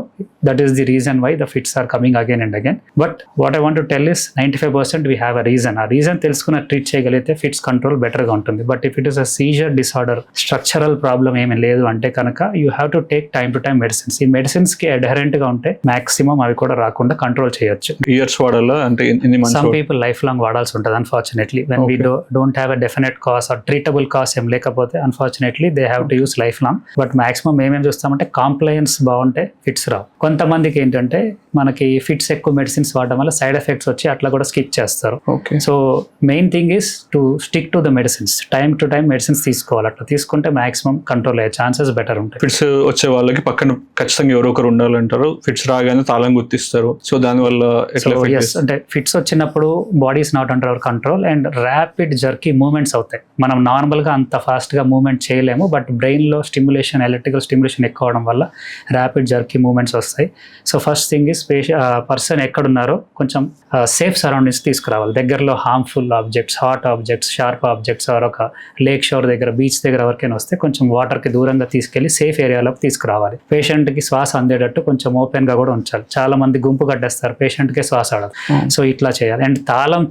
that is the reason why the fits are coming again and again. But what I want to tell is 95% we have a reason. ఆ రీజన్ తెలుసుకున్న ట్రీట్ చేయగలిగితే ఫిట్స్ కంట్రోల్ బెటర్ గా ఉంటుంది. But if it is a seizure disorder, structural problem ఏమీ లేదు అంటే కనుక you have to take time to time medicines. ఈ మెడిసిన్స్ కి అడహరెంట్ గా ఉంటే మాక్సిమం అవి కూడా రాకుండా కంట్రోల్ చేయొచ్చు. ఇయర్స్ వాడాలా అంటే సమ్ పీపుల్ లైఫ్ లాంగ్ వాడాల్సి ఉంటుంది unfortunately. When we don't have a definite cause or treatable cause ఏం లేకపోతే unfortunately they have to use life long. But maximum ఏమేమి చూస్తామంటే కాంప్లయన్స్ బాగుంటే ఫిట్స్ రావు. కొంతమందికి ఏంటంటే మనకి ఫిట్స్ ఎక్కువ మెడిసిన్స్ వాడడం వల్ల సైడ్ ఎఫెక్ట్స్ వచ్చి అట్లా కూడా స్కిప్ చేస్తారు. So main thing is to stick to the medicines, time to time medicines తీసుకోవాలి. అట్లా తీసుకుంటే మాక్సిమం కంట్రోల్ అయ్యే ఛాన్సెస్ బెటర్ ఉంటాయి. ఫిట్స్ వచ్చే వాళ్ళకి పక్కన ఖచ్చితంగా ఎవరో ఒకరు ఉండాలంటారు, ఫిట్స్ రాగానే తాళం గుర్తిస్తారు. సో దానివల్ల అంటే ఫిట్స్ వచ్చినప్పుడు body is not under our control and rapid jerky movements అవుతాయి. మనం నార్మల్ గా అంత ఫాస్ట్ గా మూవ్మెంట్ చేయలేము, బట్ బ్రెయిన్ లో స్టిమ్యులేషన్, ఎలక్ట్రికల్ స్టిమ్యులేషన్ ఎక్కువ అవడం వల్ల ర్యాపిడ్ జర్కీ మూవ్మెంట్స్ వస్తాయి. So first thing is person ఎక్కడున్నారో కొంచెం సేఫ్ సరౌండింగ్స్ తీసుకురావాలి. దగ్గరలో harmful objects, hot objects, sharp objects ఒక లేక్ షోర్ దగ్గర, బీచ్ దగ్గర ఎవరికైనా వస్తే కొంచెం వాటర్ కి దూరంగా తీసుకెళ్లి సేఫ్ ఏరియాలోకి తీసుకురావాలి. పేషెంట్ కి శ్వాస అందేటట్టు కొంచెం ఓపెన్ గా కూడా ఉంచాలి. చాలా మంది గుంపు కట్టేస్తారు, పేషెంట్ కే శ్వాస ఆడదు. సో ఇట్లా చేయాలి. అండ్ తాళం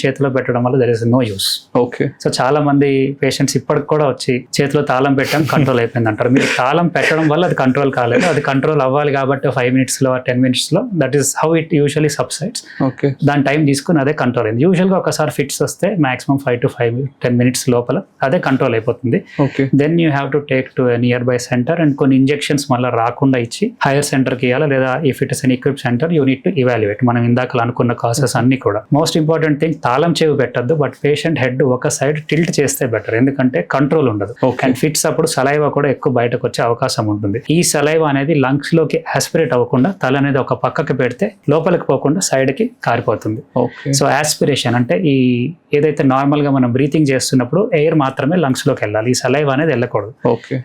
చేతిలో పెట్టడం వల్ల there is no use. Okay. So చాలా మంది పేషెంట్స్ ఇప్పటికి కూడా వచ్చి చేతిలో తాళం పెట్టాం కంట్రోల్ అయిపోయింది అంటారు. మీరు తాళం పెట్టడం వల్ల అది కంట్రోల్ కాలేదు. అది కంట్రోల్ అవ్వాలి కాబట్టి 5 minutes లో 10 minutes లో that is how it usually subsides. Okay. దాని టైం తీసుకుని అదే కంట్రోల్ అయింది. యూజువల్గా ఒకసారి ఫిట్స్ వస్తే మాక్సిమం 5 to 10 minutes లోపల అదే కంట్రోల్ అయిపోతుంది. Okay. Then you have to take to nearby centre and కొన్ని ఇంజెక్షన్స్ మళ్ళీ రాకుండా ఇచ్చి హైయర్ సెంటర్కి ఇవ్వాలి, లేదా if it is un equipped centre you need to evaluate. మనం ఇందాక అనుకున్న కాసెస్ అన్ని కూడా. మోస్ట్ ఇంపార్టెంట్ థింగ్ తాళం చెవి పెట్టద్దు, బట్ పేషెంట్ హెడ్ ఒక సైడ్ టిల్ట్ చేస్తే బెటర్, ఎందుకంటే కంట్రోల్ ఉండదు. అండ్ ఫిట్స్ అప్పుడు సలైవా కూడా ఎక్కువ బయటకు వచ్చే అవకాశం ఉంటుంది. ఈ సలైవా అనేది లంగ్స్ లోకి ఆస్పిరేట్ అవ్వకుండా తల అనేది ఒక పక్కకి పెడితే లోపలికి పోకుండా సైడ్ కి కారిపోతుంది. సో ఆస్పిరేషన్ అంటే ఈ ఏదైతే నార్మల్ గా మనం బ్రీతింగ్ చేస్తున్నప్పుడు ఎయిర్ మాత్రమే లంగ్స్ లోకి వెళ్ళాలి, ఈ సలైవా అనేది వెళ్ళకూడదు.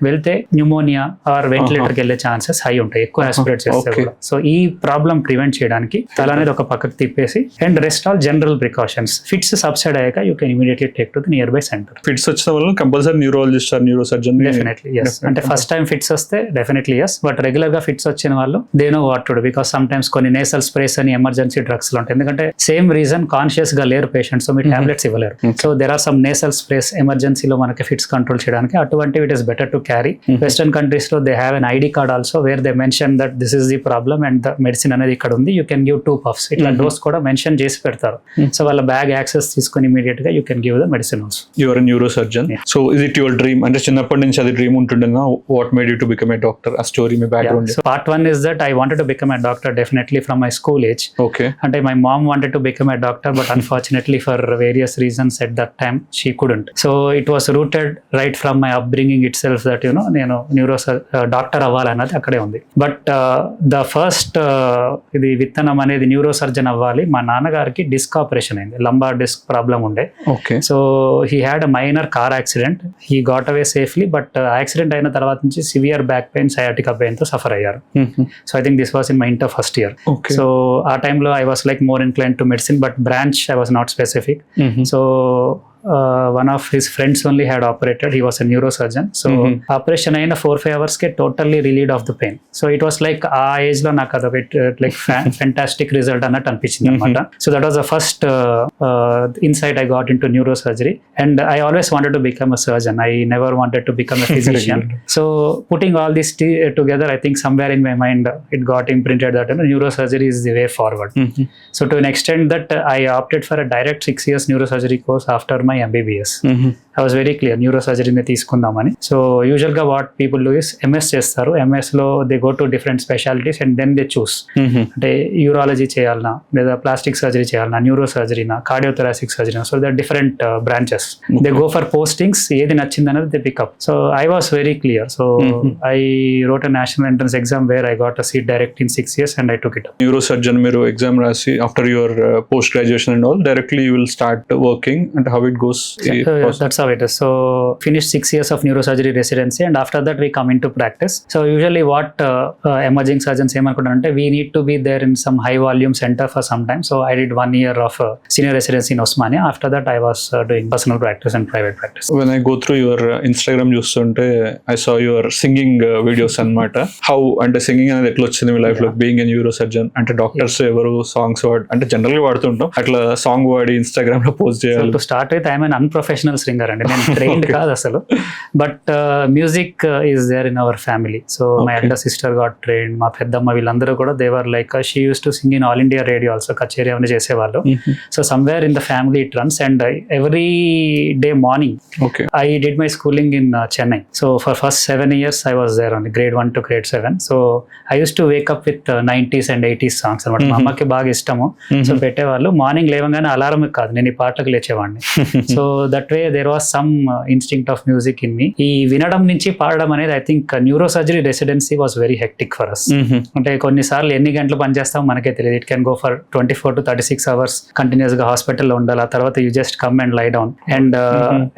వెళ్తే న్యూమోనియా ఆర్ వెంటిలేటర్కి వెళ్ళే ఛాన్సెస్ హై ఉంటాయి ఎక్కువ ఆస్పిరేట్ చేస్తే కూడా. సో ఈ ప్రాబ్లం ప్రివెంట్ చేయడానికి తల అనేది ఒక పక్కకి తిప్పేసి and rest all general precautions. Fits subside అయ్యాక you can immediately take to the nearby center. Fits వచ్చిన వల్ల compulsory neurologist or neuro surgeon. Definitely yes. అంటే ఫస్ట్ టైం ఫిట్స్ వస్తే డెఫినెట్లీ ఎస్, బట్ రెగ్యులర్ గా fits వచ్చిన వాళ్ళు they know what to do, because sometimes కొన్ని nasal sprays అని emergency drugs లో ఉంటాయి. ఎందుకంటే సేమ్ రీజన్ కాన్షియస్ గా లేరు పేషెంట్స్, సో మీరు టాబ్లెట్స్ ఇవ్వలేరు. So there are some nasal sprays ఎమర్జెన్సీలో మనకి ఫిట్స్ కంట్రోల్ చేయడానికి. అటువంటివి it is better to carry. Western countries లో they have an ID card also where they mention that this is the problem and the medicine అనేది ఇక్కడ ఉంది, you can give 2 puffs. ఇట్లా dose కూడా mention చేసి పెడతారు. సో వాళ్ళ bag access తీసుకుని ఇమీడియట్ గా you can give the medicine also. Your neuro surgeon. So is it your dream? అంటే చిన్నప్పటి నుంచి అది డ్రీమ్ ఉంటుండేనా? What made you to become a doctor? ఆ స్టోరీ మీ background. So part 1 is that I wanted to become a doctor definitely from my school age. Okay. And my mom wanted to become a doctor, but unfortunately for various reasons at that time she couldn't. So it was rooted right from my upbringing itself that నేను neuro doctor అవ్వాలన్నది అక్కడే ఉంది. But the first ఇది విత్తనం అనేది neuro surgeon అవ్వాలి. మా నాన్నగారికి disc operation అయింది, లంబార్ డిస్క్ ప్రాబ్లం ఉండే. Okay. So he had a minor car accident. He got away safely, but accident అయిన తర్వాత నుంచి severe back pain, sciatica pain తో సఫర్ అయ్యారు. So I think this was in my inter first year. So ఆ టైంలో I was like more inclined to medicine, but branch I was not specific. So one of his friends only had operated. He was a neurosurgeon. So operation అయిన 4-5 hours K totally relieved of the pain. So it was like ఆ age లో నాకు అదొక like fantastic result అన్నట్టు అనిపించింది అనమాట. So that was the first insight I got into neurosurgery, and I always wanted to become a surgeon. I never wanted to become a physician. So putting all this together, I think somewhere in my mind it got imprinted that neurosurgery is the way forward. So to an extent that I opted for a direct 6 years neurosurgery course after my MBBS. I was very clear న్యూరోసర్జరీని తీసుకుందామని. So usual గా what people do is MS చేస్తారు. MS లో they go to different specialities and then they choose. అంటే urology చేయాలన్నా, లేదా plastic surgery చేయాలన్నా, neuro సర్జరీనా, కార్డియోథొరాసిక్ సర్జరీనా, so their different branches. They go for postings, ఏది నచ్చింది అనేది they pick up. So I was very clear. So I wrote a national entrance exam where I got a seat direct in 6 years and I took it up. Neuro surgeon మీరు exam రాసి after your post graduation and all directly you will start working, and how it goes? That's how it is. So finished 6 years of neurosurgery residency, and after that we come into practice. So usually what emerging surgeons ఏమనుకుంటారంటే we need to be there in some high volume center for some time. So I did 1 year of senior residency in Osmania. After that I was doing personal practice and private practice. When I go through your Instagram చూస్తుంటే I saw your singing videos అన్నమాట. How అంటే singing అనేది ఎట్లా వచ్చింది మీ life లో? Being a neuro surgeon అంటే doctors ఎవరు సాంగ్స్ అంటే జనరల్ గా వాడుతుంటాం, అట్లా సాంగ్ వాడి ఇన్స్టాగ్రామ్ లో పోస్ట్ చేయాలి. To start with, I am an unprofessional singer అండి, నేను ట్రైన్డ్ కాదు అసలు. But music is there in our family. So my elder sister got trained, మా పెద్దమ్మ వీళ్ళందరూ కూడా they were like she use to sing in All India Radio also, కచేరీ అవన్నీ చేసేవాళ్ళు. So somewhere in the family it runs, and every day morning I did my schooling in Chennai. So for first 7 years I was there only, grade 1 to grade 7. So I used to wake up with 90s and 80s songs అనమాట. మా అమ్మకి బాగా ఇష్టము. So పెట్టేవాళ్ళు. Morning లేవగానే alarm కాదు, నేను ఈ పాటలకు లేచేవాడిని. So that way there was some instinct of music in me. ఈ వినడం నుంచి పాడడం అనేది I think neuro surgery residency was very hectic for us. అంటే కొన్నిసార్లు ఎన్ని గంటలు పనిచేస్తాం మనకే తెలియదు. It can go for 24 to 36 hours continuous గా హాస్పిటల్లో ఉండాలి. ఆ తర్వాత you just come and lie down. And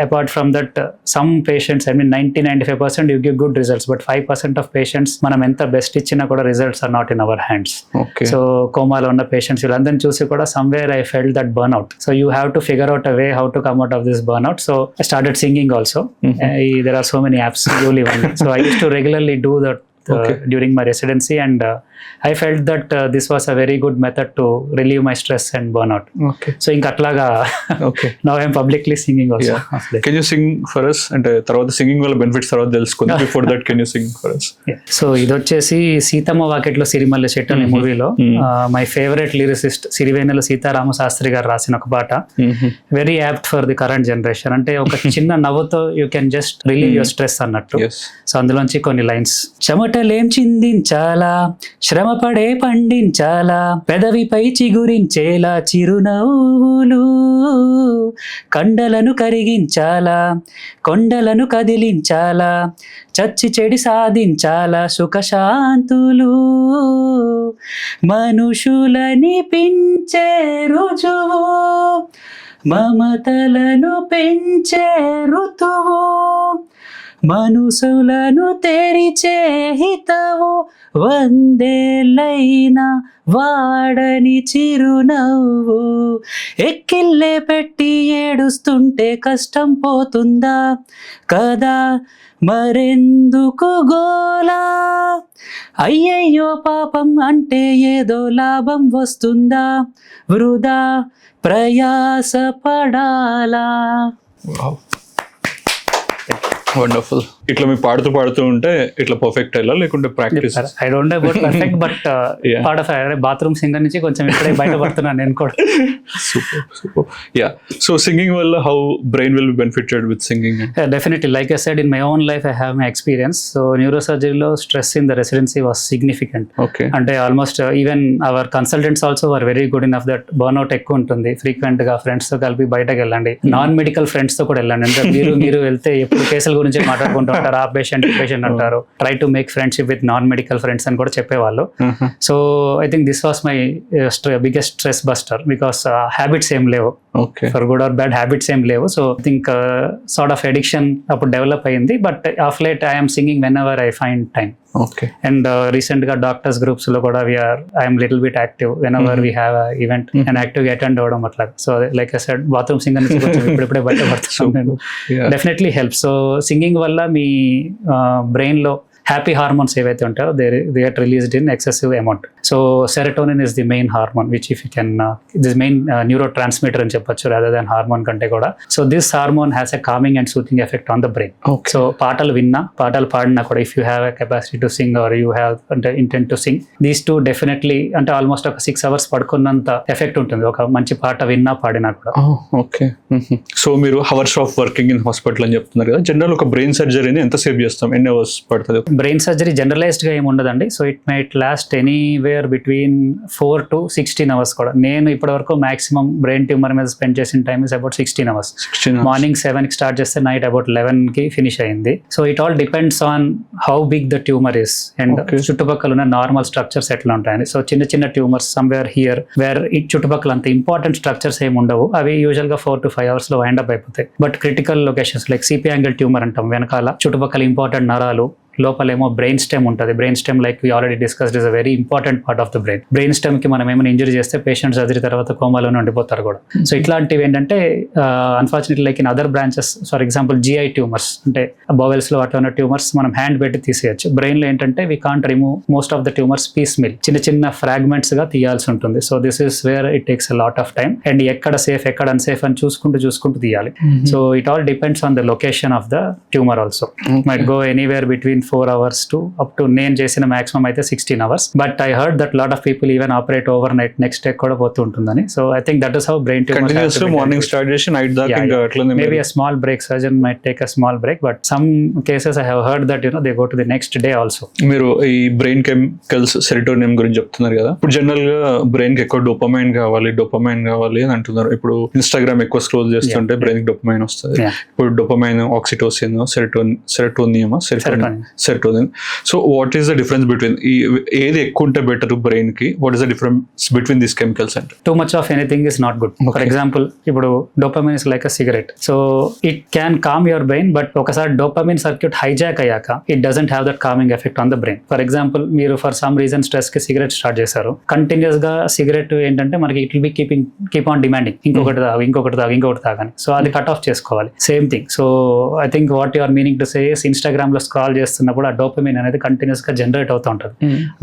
apart from that some patients, I mean 90-95% you give good results, but 5% of patients మనం ఎంత బెస్ట్ ఇచ్చినా కూడా results are not in our hands. So కోమాలో ఉన్న పేషెంట్స్ వీళ్ళందరినీ చూసి కూడా somewhere I felt that burn out. So you have to figure out a way how to come out of this burnout. So I started singing also. There are so many apps you live on. So I used to regularly do the during my residency, and I felt that this was a very good method to relieve my stress and burnout. Okay So ఇంక అట్లాగా okay now I'm publicly singing also. Can you sing for us? అంటే తర్వాత singing వల్ల benefits తర్వాత తెలుసుకుంది. Before that can you sing for us? So ఇది వచ్చేసి సీతమ్మ వాకిట్లో సిరిమల్లె చెట్టు అనే మూవీలో my favourite lyricist Sirivennela Seetharama Sastry గారు రాసిన ఒక పాట, very apt for the current generation. అంటే ఒక చిన్న నవ్వుతో you can just relieve your stress అన్నట్టు. సో అందులోంచి కొన్ని లైన్స్: చెమటలేం చిందించాలా, శ్రమపడే పండించాలా, పెదవిపై చిగురించేలా చిరునవ్వులు, కండలను కరిగించాలా, కొండలను కదిలించాలా, చచ్చి చెడి సాధించాలా సుఖశాంతులు, మనుషులని పెంచే రుజువు, మమతలను పెంచే ఋతువు, మనసులను తెరిచే హితవు, వందేళ్ళైనా వాడని చిరునవ్వు, ఎక్కిల్లే పెట్టి ఏడుస్తుంటే కష్టం పోతుందా కదా, మరెందుకు గోలా, అయ్యయ్యో పాపం అంటే ఏదో లాభం వస్తుందా, వృధా ప్రయాస పడాలా. వండర్ఫుల్. ఇట్లా మీరు పాడుతూ పాడుతూ ఉంటే ఇట్లా పర్ఫెక్ట్ అయ్యాలా లేకుంటే practice? I don't know about perfect, but part of bathroom singer నుంచి కొంచెం ఇప్పుడే బయటపడుతున్నాను నేను కూడా. Super super. Ya, so singing వల్ల how brain will be benefited with singing? Definitely, like I said, in my own life I have my experience. So neurosurgery stress in the residency was significant. Okay. అంటే almost even hour consultants also were very good enough that burnout ఎక్కువ ఉంటుంది. Frequent గా friends తో కలిపి బయటకు వెళ్ళండి, non medical friends తో కూడా వెళ్ళండి. అంటే మీరు వెళ్తే ఎప్పుడు కేసుల గురించి మాట్లాడుకుంటూ ఉంటారు, ఆ పేషెంట్ అంటారు. Try to make friendship with non medical friends అని కూడా చెప్పేవాళ్ళు. So I think this was my biggest stress buster, because habits ఏం లేవు, for good or bad habits ఏం లేవు. So I think sort of addiction అప్పుడు develop అయింది. But of late I'm singing when ever I find time. Okay. And recent గా doctors groups లో కూడా I'm little bit active when ever we have event and active attend అవ్వడం అట్లా. So like I said, bathroom singer నుంచి కొంచెం ఇప్పుడే బయటపడుతున్నాను. Definitely help. So singing వల్ల మీ బ్రెయిన్ లో హ్యాపీ హార్మోన్స్ ఏవైతే ఉంటాయో they get released in excessive amount. So serotonin is the main hormone which if you can this main neuro transmitter అని చెప్పొచ్చు రాదర్ దాన్ హార్మోన్ కంటే కూడా. So this hormone has a calming and soothing effect on the brain. So పాటలు విన్నా, పాటలు పాడినా కూడా if you have a capacity to sing or you have అంటే intent to sing, these two definitely అంటే almost ఒక 6 hours పడుకున్నంత ఎఫెక్ట్ ఉంటుంది ఒక మంచి పాట విన్నా పాడినా కూడా. ఓకే. సో మీరు hours of working in hospital అని చెప్తున్నారు కదా, జనరల్ ఒక బ్రెయిన్ సర్జరీని ఎంత సేవ్ చేస్తాం, ఎన్ని అవర్స్ పడుతుంది? బ్రెయిన్ సర్జరీ జనరలైజ్డ్ గా ఏమి ఉండదండి. So it might last anywhere between 4 to 16 hours కూడా. నేను ఇప్పటి వరకు మాక్సిమం బ్రెయిన్ ట్యూమర్ మీద స్పెండ్ చేసిన time is about 16 hours. Morning 7 కి స్టార్ట్ చేస్తే నైట్ అబౌట్ 11 కి ఫినిష్ అయింది. So it all depends on how big the tumour is and చుట్టుపక్కల ఉన్న నార్మల్ స్ట్రక్చర్స్ ఎట్లా ఉంటాయని. సో చిన్న చిన్న ట్యూమర్స్ సమ్వేర్ హియర్ వేర్ ఈ చుట్టుపక్కల అంత ఇంపార్టెంట్ స్ట్రక్చర్స్ ఏమి ఉండవు, అవి యూజువల్ గా 4 to 5 hours లో వైండ్ అప్ అయిపోతాయి. But critical locations like CP angle tumour అంటాం, వెనకాల చుట్టుపక్కల ఇంపార్టెంట్ నరాలు, లోపలేమో బ్రెయిన్ స్టెమ్ ఉంటుంది. Brain stem like we already discussed is a very important part of the brain. Brain stem కి మనం ఏమైనా ఇంజరీ చేస్తే పేషెంట్ సర్జరీ తర్వాత కోమాలోనే ఉండిపోతారు కూడా. సో ఇట్లాంటివి ఏంటంటే unfortunately like in other branches, for example GI tumours అంటే బోవెల్స్ లో అట్లా ఉన్న ట్యూమర్స్ మనం హ్యాండ్ పెట్టి తీసేయచ్చు. బ్రెయిన్ లో ఏంటంటే we can't remove most of the tumours piecemeal, చిన్న చిన్న ఫ్రాగ్మెంట్స్ గా తీయాల్సి ఉంటుంది. So this is where it takes a lot of time and ఎక్కడ సేఫ్ ఎక్కడ అన్సేఫ్ అని చూసుకుంటూ తీయాలి. So it all depends on the location of the tumour also. Might go anywhere between 4 hours to up to నేను చేసిన maximum అయితే 16 hours. But I heard that lot of people even operate over night, next day కూడా పోతూ ఉంటుందని. So I think that is how brain tumour morning start చేసి night దాకా ఇంకా అట్లనే maybe a small break, surgeon might take a small break, but some cases I have heard that they go to the next day also. మీరు ఈ brain chemicals serotonin గురించి చెప్తున్నారు కదా, ఇప్పుడు జనరల్ గా బ్రెయిన్ కి ఎక్కువ డోపమైన్ కావాలి అని అంటున్నారు. ఇప్పుడు ఇన్స్టాగ్రామ్ ఎక్కువ స్క్రోల్ చేస్తుంటే బ్రెయిన్ కి డోపమైన్ వస్తుంది. ఇప్పుడు dopamine, oxytocin, serotonin. So what is the difference between ఏది ఎక్కువ ఉంటే బెటర్ బ్రెయిన్ కి? What is the difference between these chemicals? అంటే too much of anything is not good. For example ఇప్పుడు dopamine is like a cigarette. So it can calm your brain, but ఒకసారి dopamine circuit hijack అయ్యాక it doesn't have that calming effect on the brain. For example మీరు for some reason stress కి cigarette start చేశారు, continuous గా cigarette ఏంటంటే మనకి it will be keep on demanding ఇంకొకటి తాగని. సో అది కట్ ఆఫ్ చేసుకోవాలి. Same thing. So I think what you are meaning to say is Instagram లో స్క్రాల్ చేస్తున్నారు చేస్తున్నప్పుడు ఆ డోపమిన్ అనేది కంటిన్యూస్ గా జనరేట్ అవుతూ ఉంటుంది.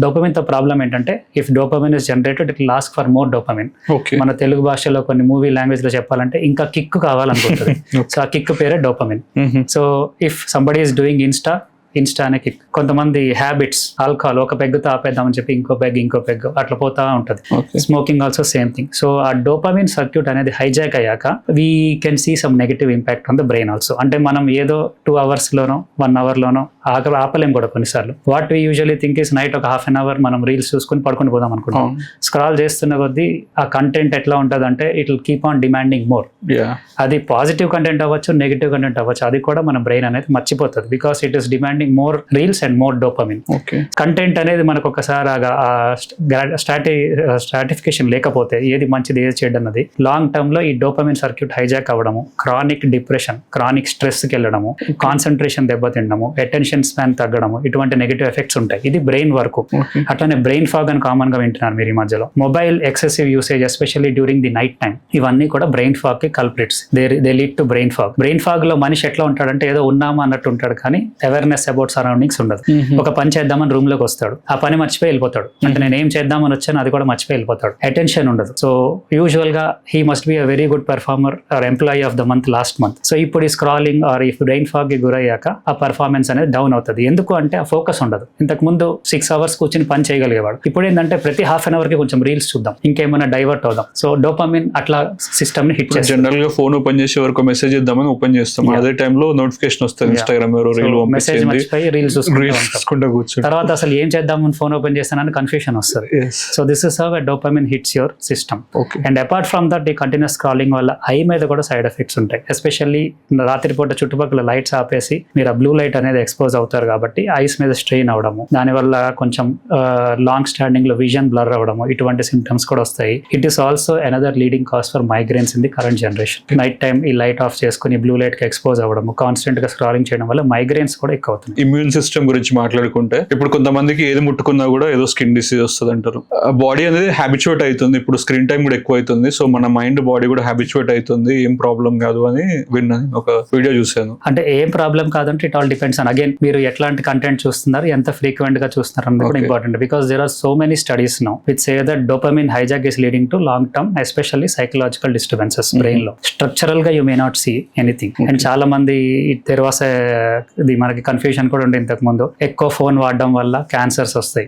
డోపమిన్ తో ప్రాబ్లం ఏంటంటే if dopamine is generated it will ask for more dopamine. Okay. మన తెలుగు భాషలో కొన్ని మూవీ లాంగ్వేజ్ లో చెప్పాలంటే ఇంకా కిక్ కావాలనుకుంటుంది. సో ఆ కిక్ పేరే dopamine. So if somebody is doing Insta అనే కిక్. కొంతమంది హ్యాబిట్స్, ఆల్కహాల్ ఒక పెగ్గుతో ఆపేద్దామని చెప్పి ఇంకో పెగ్ అట్లా పోతా ఉంటుంది. Smoking also same thing. So ఆ డోపమిన్ సర్క్యూట్ అనేది హైజాక్ అయ్యాక we can see some negative impact on the brain also. అంటే మనం ఏదో 2 hours లోనో 1 hour లోనో ఆపలేం కూడా కొన్నిసార్లు. What we usually think is night ఒక 1/2 hour మనం రీల్స్ చూసుకుని పడుకొని పోదాం అనుకుంటాం. స్క్రాల్ చేస్తున్న కొద్దీ ఆ కంటెంట్ ఎట్లా ఉంటుంది అంటే it will keep on demanding more. అది పాజిటివ్ కంటెంట్ అవ్వచ్చు, నెగిటివ్ కంటెంట్ అవ్వచ్చు, అది కూడా మన బ్రెయిన్ అనేది మర్చిపోతుంది. Because it is demanding more reels and more dopamine. Content అనేది మనకు ఒకసారి స్ట్రాటిఫికేషన్ లేకపోతే ఏది మంచిది ఏది చెడ్డ అన్నది లాంగ్ టర్మ్ లో ఈ డోపమిన్ సర్క్యూట్ హైజాక్ అవ్వడము, క్రానిక్ డిప్రెషన్, క్రానిక్ స్ట్రెస్ కి వెళ్ళడము, కాన్సన్ట్రేషన్ దెబ్బతిండము, అటెన్షన్ స్పాన్ తగ్గడము, ఇటువంటి నెగిటివ్ ఎఫెక్ట్స్ ఉంటాయి. ఇది బ్రెయిన్ వర్క్. అట్లానే బ్రెయిన్ ఫాగ్ అని కామన్ గా వింటున్నారు మీరు ఈ మధ్యలో. Mobile excessive usage especially during the night time, ఇవన్నీ కూడా బ్రెయిన్ ఫాగ్ కి culprits. They lead to brain fog. Brain fog లో మనిషి ఎట్లా ఉంటాడంటే ఏదో ఉన్నామా అన్నట్టు ఉంటాడు, కానీ అవేర్నెస్ అబౌట్ సరౌండింగ్స్ ఉండదు. ఒక పని చేద్దామని రూమ్ లోకి వస్తాడు, ఆ పని మర్చిపోయి వెళ్ళిపోతాడు. అంటే నేను ఏం చేద్దామని వచ్చాను అది కూడా మర్చిపోయి వెళ్ళిపోతాడు. అటెన్షన్ ఉండదు. సో యూజువల్ గా he must be a very good performer or employee of the month last month. So ఇప్పుడు ఈ స్క్రాలింగ్ ఆర్ ఈ బ్రెయిన్ ఫాగ్ కి గురయ్యాక ఆ పర్ఫార్మెన్స్ అనేది డౌన్ అవుతుంది. ఎందుకు అంటే ఆ ఫోకస్ ఉండదు. ఇంతకు ముందు 6 hours కూర్చొని పని చేయగలిగేవాడు. ఇప్పుడు ఏంటంటే ప్రతి 1/2 hour కి కొంచెం రీల్స్ చూద్దాం, ఇంకేమైనా డైవర్ట్ అవుదాం. సో డోపమిన్ అట్లా సిస్టమ్ ని హిట్ చేస్తుంది. జనరల్ గా ఫోన్ ఓపెన్ చేసే వరకు మెసేజ్ ఇద్దామని ఓపెన్ చేస్తాం, అదే టైంలో నోటిఫికేషన్ వస్తుంది, ఇన్స్టాగ్రామ్ మెసేజ్ మర్చిపోయి రీల్స్ తర్వాత అసలు ఏం చేద్దామని ఫోన్ ఓపెన్ చేస్తానని కన్ఫ్యూషన్ వస్తుంది. So this is how dopamine hits your system. And apart from that ఈ కంటిన్యూస్ స్క్రాలింగ్ వల్ల ఐ మీద కూడా సైడ్ ఎఫెక్ట్స్ ఉంటాయి. ఎస్పెషల్లీ రాత్రిపూట చుట్టుపక్కల లైట్స్ ఆపేసి మీరు ఆ బ్లూ లైట్ అనేది ఎక్స్పోజ్ అవుతారు కాబట్టి ఐస్ మీద స్ట్రెయిన్ అవడము, దానివల్ల కొంచెం లాంగ్ స్టాండింగ్ లో విజన్ బ్లర్ అవడము, ఇటువంటి సిమ్టమ్స్ కూడా వస్తాయి. It is also another leading cause for migrants in the current generation. Night time ఈ లైట్ ఆఫ్ చేసుకుని బ్లూ లైట్ కి ఎక్స్పోజ్ అవ్వడము, కాన్స్టెంట్ గా స్క్రాలింగ్ చేయడం వల్ల మైగ్రేన్స్ కూడా ఎక్కువ అవుతుంది. ఇమ్యూన్ సిస్టమ్ గురించి మాట్లాడుకుంటే ఇప్పుడు కొంతమందికి ఏది ముట్టుకున్నా కూడా ఏదో స్కిన్ డిసీజ్ వస్తుంది అంటారు. బాడీ అనేది హ్యాబిచువేట్ అవుతుంది. ఇప్పుడు స్క్రీన్ టైం కూడా ఎక్కువ అవుతుంది. సో మన మైండ్ బాడీ కూడా హ్యాబిచువేట్ అవుతుంది, ఏం ప్రాబ్లం కాదు అని విన్నాను, ఒక వీడియో చూసాను. అంటే ఏం ప్రాబ్లం కాదంటే it all depends on again మీరు ఎట్లాంటి కంటెంట్ చూస్తున్నారు, ఎంత ఫ్రీక్వెంట్ గా చూస్తున్నారు అనేది కూడా important. Because there are so many studies now which say that dopamine hijack is leading to long term especially psychological disturbances brain లో. స్ట్రక్చరల్ గా you may not see anything. And చాలా మంది ఇది మనకి కన్ఫ్యూజన్ కూడా ఉండే ఇంతకు ముందు, ఎక్కువ ఫోన్ వాడడం వల్ల క్యాన్సర్స్ వస్తాయి.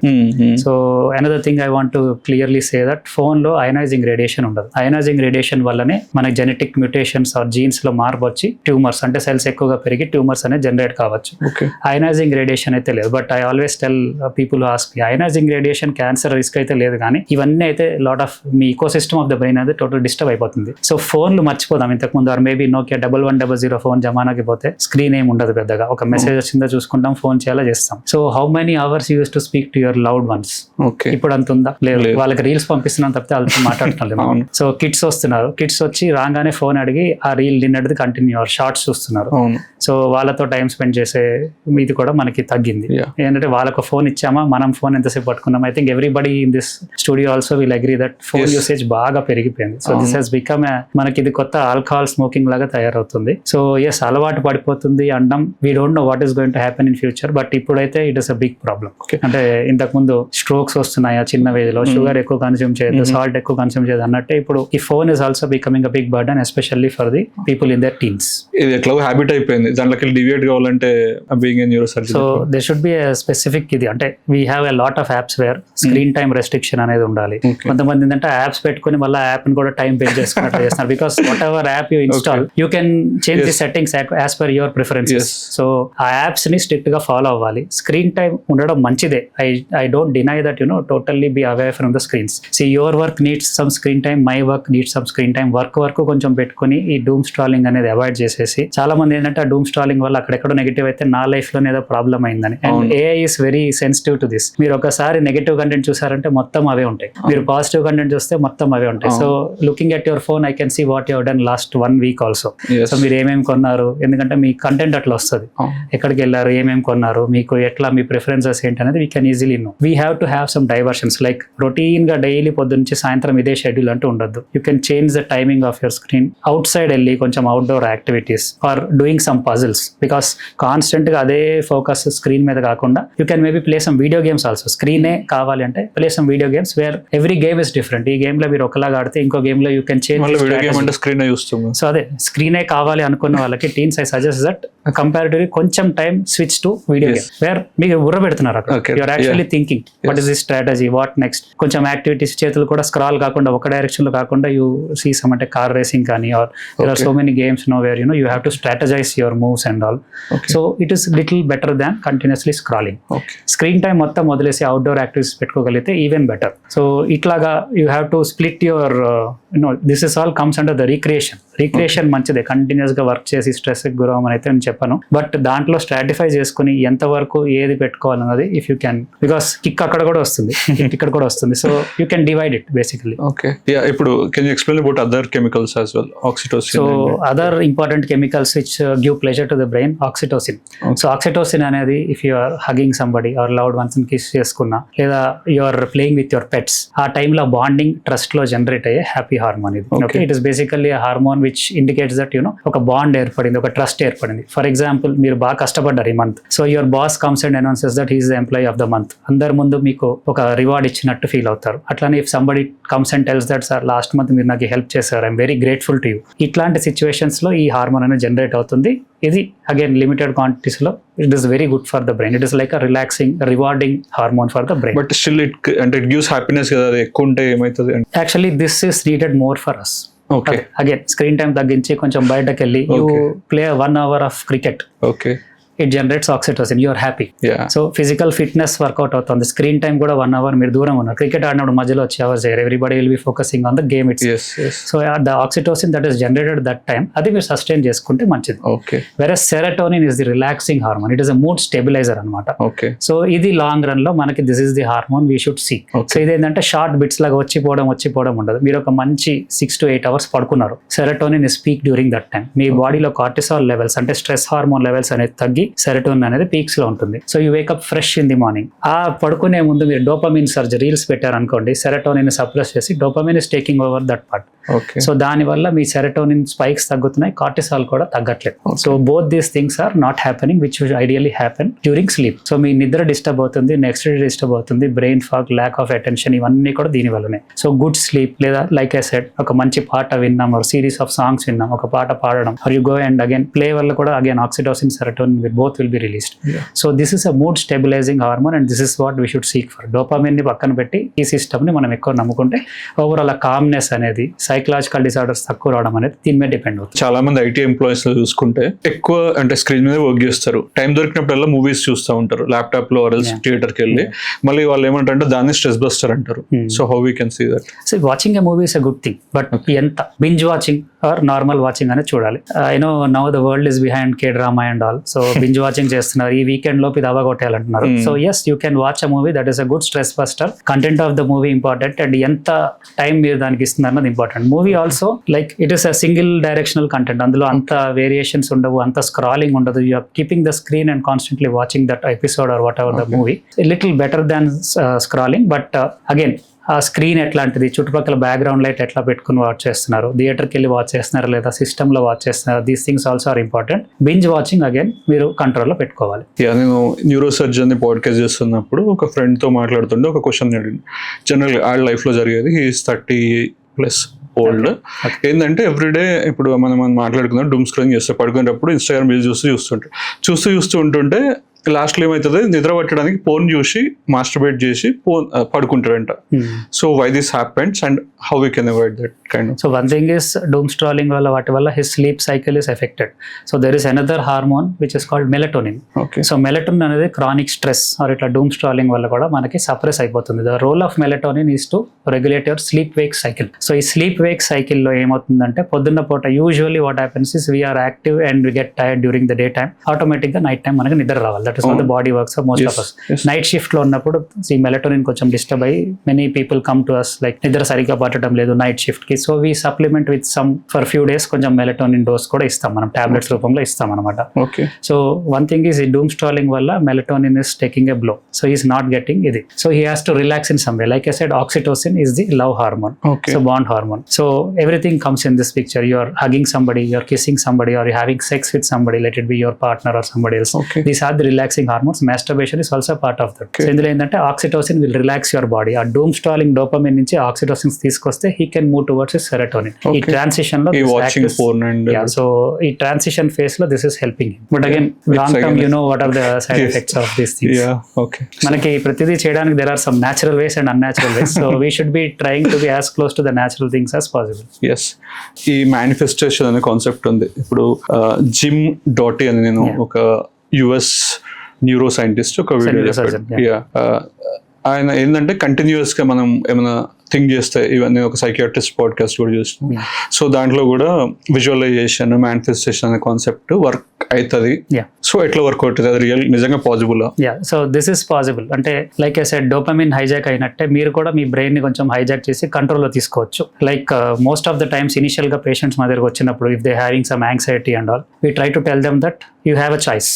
So another thing I want to clearly say that phone లో అయనైజింగ్ రేడియేషన్ ఉండదు. అయనైజింగ్ రేడియేషన్ వల్లనే మనకి జెనెటిక్ మ్యూటేషన్స్ ఆర్ జీన్స్ లో మార్పు వచ్చి ట్యూమర్స్ అంటే సెల్స్ ఎక్కువగా పెరిగి ట్యూమర్స్ అనేది జనరేట్ కావచ్చు. అయనైజింగ్ రేడియేషన్ అయితే లేదు. But I always tell people ask me ionising radiation cancer risk అయితే లేదు, కానీ ఇవన్నీ అయితే లాట్ ఆఫ్ మీ ecosystem of the brain అనేది టోటల్ డిస్టర్బ్ అయిపోతుంది. సో ఫోన్లు మర్చిపోదాం. ఇంతకు ముందు ఆర్ మేబీ నోకియా 1100 ఫోన్ జమానాకి పోతే స్క్రీన్ ఏమి ఉండదు పెద్దగా, ఒక మెసేజ్ వచ్చిందో చూసుకుంటాం, ఫోన్ చేయాలా చేస్తాం. So how many hours use to speak to your loved ones? ఇప్పుడు అంత ఉందా? లేదు. వాళ్ళకి రీల్స్ పంపిస్తున్నాం తప్పితే వాళ్ళతో మాట్లాడటం లేదు. సో కిడ్స్ వస్తున్నారు, కిడ్స్ వచ్చి రాగానే ఫోన్ అడిగి ఆ రీల్ నిన్నటిది కంటిన్యూ షార్ట్స్ చూస్తున్నారు. సో వాళ్ళతో టైం స్పెండ్ చేసే ఇది కూడా మనకి తగ్గింది. ఏంటంటే వాళ్ళకు ఫోన్ ఇచ్చామా, మనం ఫోన్ ఎంతసేపు పట్టుకున్నాం. I think everybody in this studio also will agree that phone usage బాగా పెరిగిపోయింది. సో దిస్ హెస్ బికమ్ మనకి ఇది కొత్త ఆల్కహాల్ స్మోకింగ్ లాగా తయారవుతుంది. సో ఎస్ అలవాటు పడిపోతుంది అనడం, we don't know what is going to happen in future. But ఇప్పుడైతే it is a big problem. అంటే ఇంతకు ముందు స్ట్రోక్స్ వస్తున్నాయా చిన్న ఏజ్ లో, షుగర్ ఎక్కువ కన్స్యూమ్ చేయదు, సాల్ట్ ఎక్కువ కన్స్యూమ్ చేయదు అన్నట్టే ఇప్పుడు ఈ phone is also becoming a big burden especially for the people in their teens. ఇది ఎట్లా హ్యాబిట్ అయిపోయింది, దాంట్లోకి డివియేట్ కావాలంటే being a neurosurgeon. So they should be specific ఇది. అంటే we have a lot of apps where screen time restriction అనేది ఉండాలి. కొంతమంది ఏంటంటే యాప్స్ పెట్టుకుని మళ్ళీ యాప్ ని కూడా టైం పే చేసుకున్నట్టు చేస్తున్నారు. Because whatever app you install you can change the settings as per your preferences. So ఆ యాప్స్ ని స్ట్రిక్ట్ గా ఫాలో అవ్వాలి. స్క్రీన్ టైం ఉండడం మంచిదే. I don't deny that you know totally be away from the screens. See your work needs some screen time, my work needs some screen time. Work కొంచెం పెట్టుకుని ఈ డూమ్ స్ట్రాలింగ్ అనేది avoid చేసేసి, చాలా మంది ఏంటంటే ఆ డూమ్ స్ట్రాలింగ్ వల్ల అక్కడెక్కడో నెగిటివ్ అయితే నా లైఫ్ లో ఏదో ప్రాబ్లం అయిందని. And AI is very sensitive to this. మీరు ఒకసారి నెగిటివ్ కంటెంట్ చూసారంటే మొత్తం అవే ఉంటాయి, మీరు పాజిటివ్ కంటెంట్ చూస్తే మొత్తం అవే ఉంటాయి. So looking at your phone I can see what you have done last 1 week also. So మీరు ఏమేమి కొన్నారు, ఎందుకంటే మీ కంటెంట్ అట్లా వస్తుంది, ఎక్కడికి వెళ్ళారు, ఏమేమి కొన్నారు, మీకు ఎట్లా మీ ప్రిఫరెన్సెస్ ఏంటి అనేది we can easily know. We have to have some diversions. Like routine గా డైలీ పొద్దు నుంచి సాయంత్రం ఇదే షెడ్యూల్ అంటూ ఉండద్దు. You can change the timing of your screen. Outside వెళ్ళి కొంచెం outdoor activities or doing some puzzles. Because constant గా అదే అదే ఫోకస్ స్క్రీన్ మీద కాకుండా you can maybe play some video games also. స్క్రీనే కావాలి అంటే play some video games where every game is different. ఈ గేమ్ లో మీరు ఒకలాగా ఆడితే ఇంకో గేమ్ లో యూ కెన్ వీడియో గేమ్ అంటే చేంజ్. స్క్రీన్ చూస్తాము. సో అదే స్క్రీనే కావాలి అనుకున్న వాళ్ళకి teens I suggest that comparatively కొంచెం time switch to video game where మీకు బుర్ర పెడుతున్నారు అక్కడ. Okay. You're actually thinking what is the strategy, what next. కొంచెం యాక్టివిటీస్ చేతులు కూడా స్క్రాల్ కాకుండా ఒక డైరెక్షన్ లో కాకుండా యూ సీ సమ్ అంటే కార్ రేసింగ్ కానీ or there are so many games no where you know you have to strategize your moves and all. So it is little better than continuously scrolling. Screen time మొత్తం వదిలేసి outdoor activities పెట్టుకోగలిగితే even better. So ఇట్లాగా you have to split your this is all comes under the recreation మంచిదే. Continuous గా work చేసి stress కి గురవమని అయితే నేను చెప్పాను, బట్ దాంట్లో స్ట్రాటిఫై చేసుకుని ఎంతవరకు ఏది పెట్టుకోవాలన్నది if you can, because kick అక్కడ కూడా వస్తుంది, ఇక్కడ కూడా వస్తుంది. So you can divide it basically. Okay, yeah. ఇప్పుడు can you explain about other chemicals as well? Oxytocin. So other important chemicals which give pleasure to the brain, oxytocin. So oxytocin అనేది if you are hugging somebody or loved ones ని kiss చేసుకున్నా, లేదా you are playing with your pets, ఆ టైంలో bonding trust లో generate అయ్యే happy hormone ఇది. Okay, it is basically hormone which indicates that you know ఒక బాండ్ ఏర్పడింది, ఒక ట్రస్ట్ ఏర్పడింది. ఫర్ ఎగ్జాంపుల్ మీరు బాగా కష్టపడ్డారు ఈ month, so your boss comes and announces that he's the employee of the month. అందరి ముందు మీకు ఒక రివార్డ్ ఇచ్చినట్టు ఫీల్ అవుతారు. అట్లానే if somebody comes and tells that sir last month మీరు నాకు హెల్ప్ చేశారు, I'm very grateful to you. ఇట్లాంటి సిచ్యువేషన్స్ లో ఈ హార్మోన్ అనేది జనరేట్ అవుతుంది. ఇది అగైన్ లిమిటెడ్ క్వాంటిటీస్ లో it is very good for the brain. It is like a relaxing rewarding hormone for the brain. But still it gives happiness కదా, అది ఎక్కువ ఉంటే ఏమవుతుంది? Actually this is needed more for us. Okay, again screen time తగ్గించి కొంచెం బయటకు వెళ్ళి you play 1 hour of cricket, okay, it generates oxytocin, you're happy. Yeah. So physical fitness workout అవుతుంది. స్క్రీన్ టైం కూడా 1 hour మీరు దూరం ఉన్నారు. క్రికెట్ ఆడినప్పుడు మధ్యలో వచ్చి అవర్స్ చేయరు, everybody will be focusing on the game it's. yes yes so the oxytocin that is generated that time, అది మీరు సస్టైన్ చేసుకుంటే మంచిది. ఓకే, వేరే serotonin is the relaxing hormone, it is a mood stabiliser అనమాట. Okay. So ఇది long run లో మనకి this is the hormone we should see. So ఇదేంటంటే షార్ట్ బిట్స్ లాగా వచ్చిపోవడం ఉండదు. మీరు ఒక మంచి 6 to 8 hours పడుకున్నారు, serotonin is peak during that time. మీ బాడీలో కార్టిసాల్ లెవెల్స్ అంటే స్ట్రెస్ హార్మోన్ లెవెల్స్ అనేది తగ్గి సెరటోనిన్ అనేది పీక్స్ లో ఉంటుంది. So you wake up fresh in the morning. ఆ పడుకునే ముందు మీరు డోపమిన్ సర్జ్ రీల్స్ పెట్టారు అనుకోండి, సెరటోనిన్ సప్రెస్ చేసి dopamine is taking over that part. Okay, so దాని వల్ల మీ సెరటోనిన్ స్పైక్స్ తగ్గుతున్నాయి, కార్టిసాల్ కూడా తగ్గట్లేదు. So both these things are not happening which ideally happen during sleep. So మీ నిద్ర డిస్టర్బ్ అవుతుంది, నెక్స్ట్ డే డిస్టర్బ్ అవుతుంది, brain fog, lack of attention, ఇవన్నీ కూడా దీని వల్లనే. సో గుడ్ స్లీప్, లేదా లైక్ ఐ సెడ్ ఒక మంచి పాట విన్నాం, ఒక సిరీస్ ఆఫ్ సాంగ్స్ విన్నాం, ఒక పాట పాడడం, or you go and again play వల్ల కూడా again oxytocin, serotonin both will be released. So this is a mood stabilising hormone and this is what we should seek for. Dopamine ని పక్కన పెట్టి ఈ సిస్టమ్ ని మనం ఎక్కువ నమ్ముకుంటే ఓవరాల్ కామ్నెస్ అనేది, సైకలాజికల్ డిసార్డర్స్ తక్కువ రావడం అనేది దీని మీద డిపెండ్ అవుతుంది. చాలా మంది ఐటీ ఎంప్లాయీస్ చూసుకుంటే ఎక్కువ అంటే స్క్రీన్ మీద వర్క్ చేస్తారు, టైం దొరికినప్పుడల్లా మూవీస్ చూస్తూ ఉంటారు ల్యాప్టాప్ లో ఆర్ థియేటర్కి వెళ్ళి. మళ్ళీ వాళ్ళు ఏమంటారంటే దాన్ని స్ట్రెస్ బస్టర్ అంటారు. So how we can see that? So watching a movie is a good thing, but ఎంత binge watching or normal watching అనేది చూడాలి. I know now the world is behind K drama and all. So binge watching చేస్తున్నారు, ఈ weekend లోపు ఇది అవగొట్టాలంటున్నారు. So yes, you can watch a movie, that is a good stress buster. Content of the movie important and ఎంత time మీరు దానికి ఇస్తున్నారు అన్నది important. Movie also like it is a single directional content, అందులో అంత వేరియేషన్స్ ఉండవు, అంత scrolling ఉండదు. You are keeping the screen and constantly watching that episode or whatever the movie. Little better than scrolling, but again ఆ screen ఎట్లాంటిది, చుట్టుపక్కల background light ఎట్లా పెట్టుకుని వాచ్ చేస్తున్నారు, థియేటర్కి వెళ్ళి వాచ్ చేస్తున్నారు లేదా సిస్టంలో వాచ్ చేస్తున్నారు, these things also are important. Binge watching again మీరు కంట్రోల్లో పెట్టుకోవాలి. నేను న్యూరో సర్జన్ పాడ్కాస్ట్ చేస్తున్నప్పుడు ఒక ఫ్రెండ్ తో మాట్లాడుతుంటే ఒక క్వశ్చన్ అడిగింది. జనరల్ ఆ లైఫ్ లో జరిగేది, హీఈస్ 30+ ఓల్డ్. ఏంటంటే ఎవ్రీడే ఇప్పుడు మనం మాట్లాడుకుందాం, డూమ్ స్క్రోలింగ్ చేస్తే పడుకునేటప్పుడు ఇన్స్టాగ్రామ్ రీల్స్ చూస్తూ ఉంటుంటే లాస్ట్లో ఏమవుతుంది, నిద్ర పట్టడానికి ఫోన్ చూసి మాస్టర్బేట్ చేసి పడుకుంటారంట. So why this happens and how we can avoid that kind of? So one thing is doom scrolling వల్ల వాటి వల్ల his sleep cycle is affected. So there is another hormone which is called melatonin. So melatonin అనేది chronic stress or ఇట్లా doom scrolling వల్ల కూడా మనకి suppress అయిపోతుంది. The role of melatonin is to regulate your sleep wake cycle. So ఈ sleep wake సైకిల్లో ఏమవుతుందంటే పొద్దున్న పూట usually what happens is we're active and we get tired during the day time, ఆటోమేటిక్గా నైట్ టైం మనకి నిద్ర రావాలి. That is not the body works of most of us. Night shift లో ఉన్నప్పుడు ఈ మెలటోనిన్ కొంచెం డిస్టర్బ్ అయ్యి many people come to us like నిద్ర సరిగ్గా పట్టడం లేదు నైట్ షిఫ్ట్ కి. So we supplement with some for few days కొంచెం మెలటోనిన్ డోస్ కూడా ఇస్తాం మనం, టాబ్లెట్స్ రూపంలో ఇస్తాం అనమాట. సో వన్ థింగ్ ఈస్ ఈ డూమ్ స్టాలింగ్ వల్ల melatonin is taking a blow, so is not getting ఇది. So he has to relax in some way. Like I said, oxytocin is the love hormone, so bond hormone. So everything comes in this picture. You are hugging somebody, you are kissing somebody, or you are having sex with somebody, let it be your partner or somebody else. These are the relaxing hormones. Masturbation is also part of that. So ఇందులో ఏంటంటే oxytocin will relax your body. ఆ డూమ్ stalling dopamine నుంచి ఆక్సిటోసిన్స్ తీసుకొస్తే he can move towards serotonin. ఈ transition లో so ఈ transition face లో this is helping him. But again, long term you know what are the side effects of these things. మనకి ప్రతిదీ చేయడానికి there are some natural ways and unnatural ways. So we should be trying to be as close to the natural things as possible. Yes. ఈ manifestation అనే concept ఉంది. ఇప్పుడు gym Dottie అని నేను ఒక యుఎస్ న్యూరో సైంటిస్ట్ ఒక video ఆయన ఏంటంటే కంటిన్యూస్ గా మనం ఏమైనా థింక్ చేస్తే, ఇవన్నీ ఒక సైకియాట్రిస్ట్ పాడ్కాస్ట్ కూడా చూస్తున్నాం. సో దాంట్లో కూడా విజువలైజేషన్, మేనిఫెస్టేషన్ అనే కాన్సెప్ట్ వర్క్ అవుతుంది. సో ఎట్లా వర్క్ అవుతుంది, అది రియల్ నిజంగా possible? So this is possible. అంటే like I said, dopamine hijack అయినట్టే మీరు కూడా మీ బ్రెయిన్ ని కొంచెం హైజాక్ చేసి కంట్రోల్లో తీసుకోవచ్చు. Like most of the times initial గా పేషెంట్స్ మా దగ్గరకు వచ్చినప్పుడు if they having some anxiety and all, we try to tell them that you have a choice,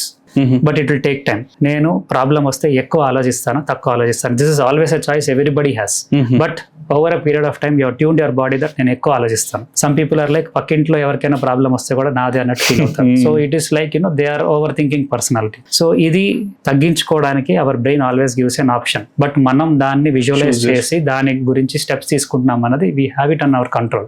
but it will take time. నేను ప్రాబ్లం వస్తే ఎక్కువ ఆలోచిస్తాను, తక్కువ ఆలోచిస్తాను. This is always a choice everybody has. But over a period of time your tuned your body that నేను ఎక్కువ ఆలోచిస్తాను. Some people are like పక్కింట్లో ఎవరికైనా ప్రాబ్లం వస్తే కూడా నాదే అన్నట్టు ఫీల్ అవుతారు. So it is like they are overthinking personality. So ఇది తగ్గించుకోవడానికి our brain always gives an option. But మనం దాన్ని విజువలైజ్ చేసి దాని గురించి స్టెప్స్ తీసుకుంటున్నాం అన్నది we have it in our control.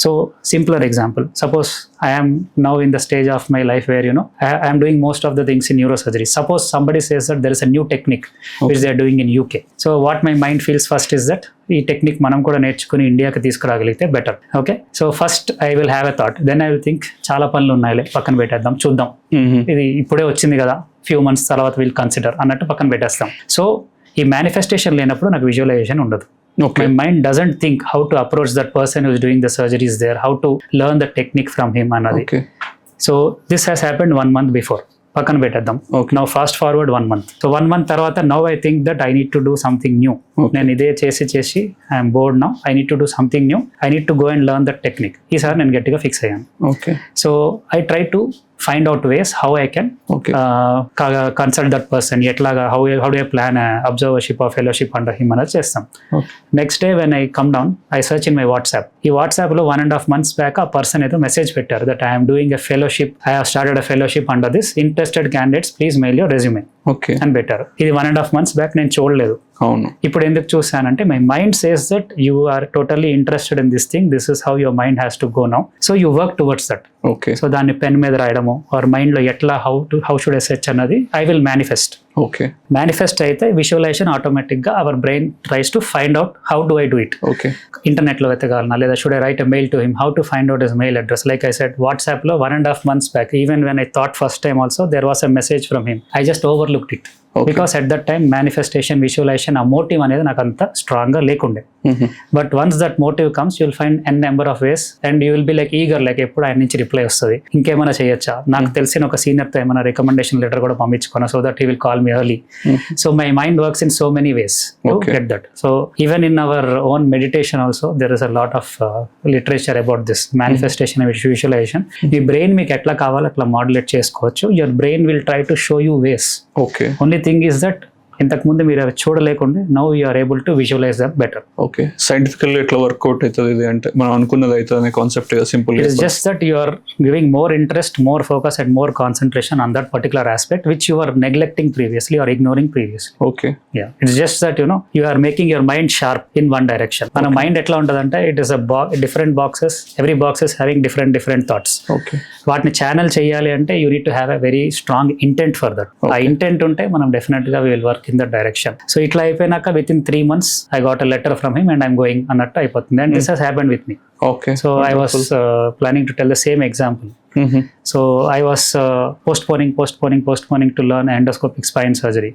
So simpler example, suppose I am now in the stage of my life where I am doing most of the things in neurosurgery. Suppose somebody says that there is a new technique which they are doing in UK. So what my mind feels first is that ఈ technique మనం కూడా నేర్చుకుని ఇండియాకి తీసుకురాగలిగితే better. Okay, so first I will have a thought, then I will think చాలా పనులు ఉన్నాయిలే పక్కన పెట్టేద్దాం, చూద్దాం, ఇది ఇప్పుడే వచ్చింది కదా, ఫ్యూ మంత్స్ తర్వాత విల్ కన్సిడర్ అన్నట్టు పక్కన పెట్టేస్తాం. సో ఈ మేనిఫెస్టేషన్ లేనప్పుడు నాకు విజువలైజేషన్ ఉండదు. My mind doesn't think how to approach that person who is doing the surgeries there, how to learn the technique from him another. So this has happened 1 month before. పక్కన పెట్టేద్దాం. Now fast forward 1 month. So 1 month తర్వాత now I think that I need to do something new. నేను ఇదే చేసి I'm board now, I need to do something new, I need to go and learn that technique. ఈసారి నేను గట్టిగా fix అయ్యాను. So I try to find out ways how I can consult that person. ఎట్లాగా how do I plan a observership or fellowship under him అనేది చేస్తాం. Next day when I come down, I search in my WhatsApp. ఈ WhatsApp లో 1.5 months back ఆ person ఏదో message పెట్టారు that I'm doing a fellowship, I have started a fellowship under this, interested candidates please mail your resume అని పెట్టారు. ఇది 1.5 months back నేను చూడలేదు. ఇప్పుడు ఎందుకు చూసానంటే my mind says that you are totally interested in this thing, this is how your mind has to go now, so you work towards that. So దాన్ని pen మీద రాయడము ఆర్ మైండ్ లో ఎట్లా హౌ షుడ్ ఐ సెర్చ్ అన్నది I will manifest. Manifest అయితే visualization automatic గా our brain tries to find out how do I do it. Internet లో వెతకాలన్నా లేదా should I right a mail to him, how to find out his mail address. Like I said, WhatsApp లో 1.5 months back, even when I thought first time also there was a message from him, I just overlooked it. Because at that time manifestation, visualisation, ఆ motive అనేది నాకు అంత strong గా లేకుండే. But once that motive comes you will find n number of ways and you will be like eager, like ఎప్పుడు ఆయన నుంచి reply వస్తుంది, ఇంకేమైనా చేయొచ్చా, నాకు తెలిసిన ఒక సీనియర్ తో ఏమైనా రికమెండేషన్ లెటర్ కూడా పంపించుకున్నా so that he will call me early. So my mind works in so many ways to get that. So even in our own meditation also there is a lot of literature about this manifestation and visualization. మీ brain మీకు ఎట్లా కావాలో అట్లా modulate చేసుకోవచ్చు. Your brain will try to show you ways. Only thing is that ఇంతకుముందు మీరు అవి చూడలేకుండా now you are able to visualize that better. Okay, scientifically ఎట్లా వర్కౌట్ అవుతుంది ఇది అంటే మనం అనుకున్నది అవుతుంది అనే concept simple. It is just that you are giving more interest, more focus and more concentration on that particular aspect which you are neglecting previously or ignoring previously. Okay, yeah, it's just that you are making your mind sharp in one direction. మన mind ఎట్లా ఉంటుందంటే it is different boxes, every box is having different thoughts. Okay, వాటిని channel చేయాలి అంటే you need to have a very strong intent for that. ఆ intent ఉంటే మనం definite గా will work in that direction. So ఇట్లా అయిపోయినాక within 3 months I got a letter from him and I'm going అన్నట్టు అయిపోతుంది. And this has happened with me. Okay. So I was planning to tell the same example. So I was postponing to learn endoscopic spine surgery.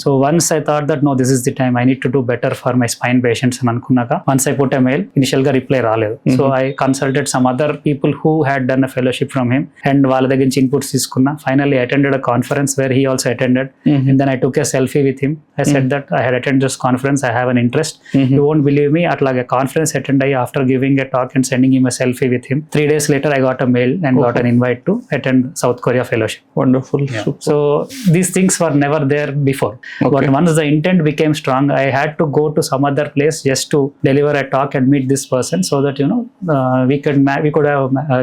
So once I thought that no, this is the time I need to do better for my spine patients అని అనుకున్నాక once I put a mail, initial గా reply రాలేదు. So I consulted some other people who had done a fellowship from him and వాళ్ళ దగ్గర నుంచి inputs తీసుకున్నా. Finally I attended a conference where he also attended, and then I took a selfie with him. I said that I had attended this conference, I have an interest. You won't believe me, అట్లాగే conference attend అయ్యి after giving a talk and sending him a selfie with him, 3 days later I got a mail and got an invite to attend South Korea fellowship. Wonderful. Yeah. Super. So these things were never there before. Okay. But once the intent became strong, I had to go to some other place just to deliver a talk and meet this person, so that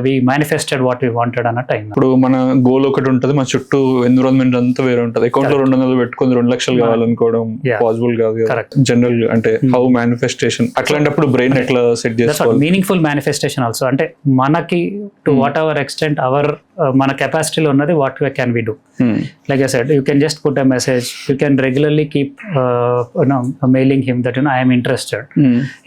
we manifested what we wanted on a time. ఇప్పుడు మన goal ఒకటి ఉంటుంది, మన చుట్టూ environment అంతా వేరే ఉంటుంది. Account లో 200 పెట్టుకొని 2 లక్షలు కావాలనుకోవడం పాసిబుల్ కాదు. Correct. జనరల్ అంటే హౌ మేనిఫెస్టేషన్, అట్లాంటప్పుడు బ్రెయిన్ ఎట్లా సెట్ That's what చేసుకోవాలి? meaningful manifestation also. అంటే మనకి to whatever extent our మన కెపాసిటీలో ఉన్నది what can we do. Like I said, you can just put a message, you can regularly keep mailing him that I am interested.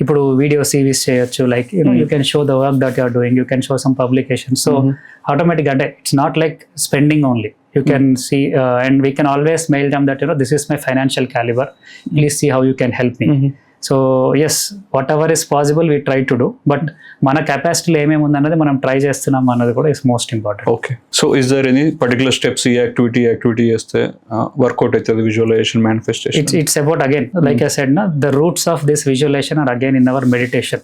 ఇప్పుడు video series చేయొచ్చు, like you can show the work that you are doing, you can show some publications. So automatic అంటే it's not like spending only. You can see and we can always mail them that this is my financial caliber, please see how you can help me. So yes, whatever is possible we try to do, but మన కెపాసిటీలో ఏమేమి ఉందన్నది మనం try చేస్తున్నాం అన్నది కూడా is most important. Okay. So is there any particular steps ఈ activity చేస్తే వర్కౌట్ అవుతుంది visualisation manifestation? It's about, again, like I said, the roots of this visualization are again in our meditation.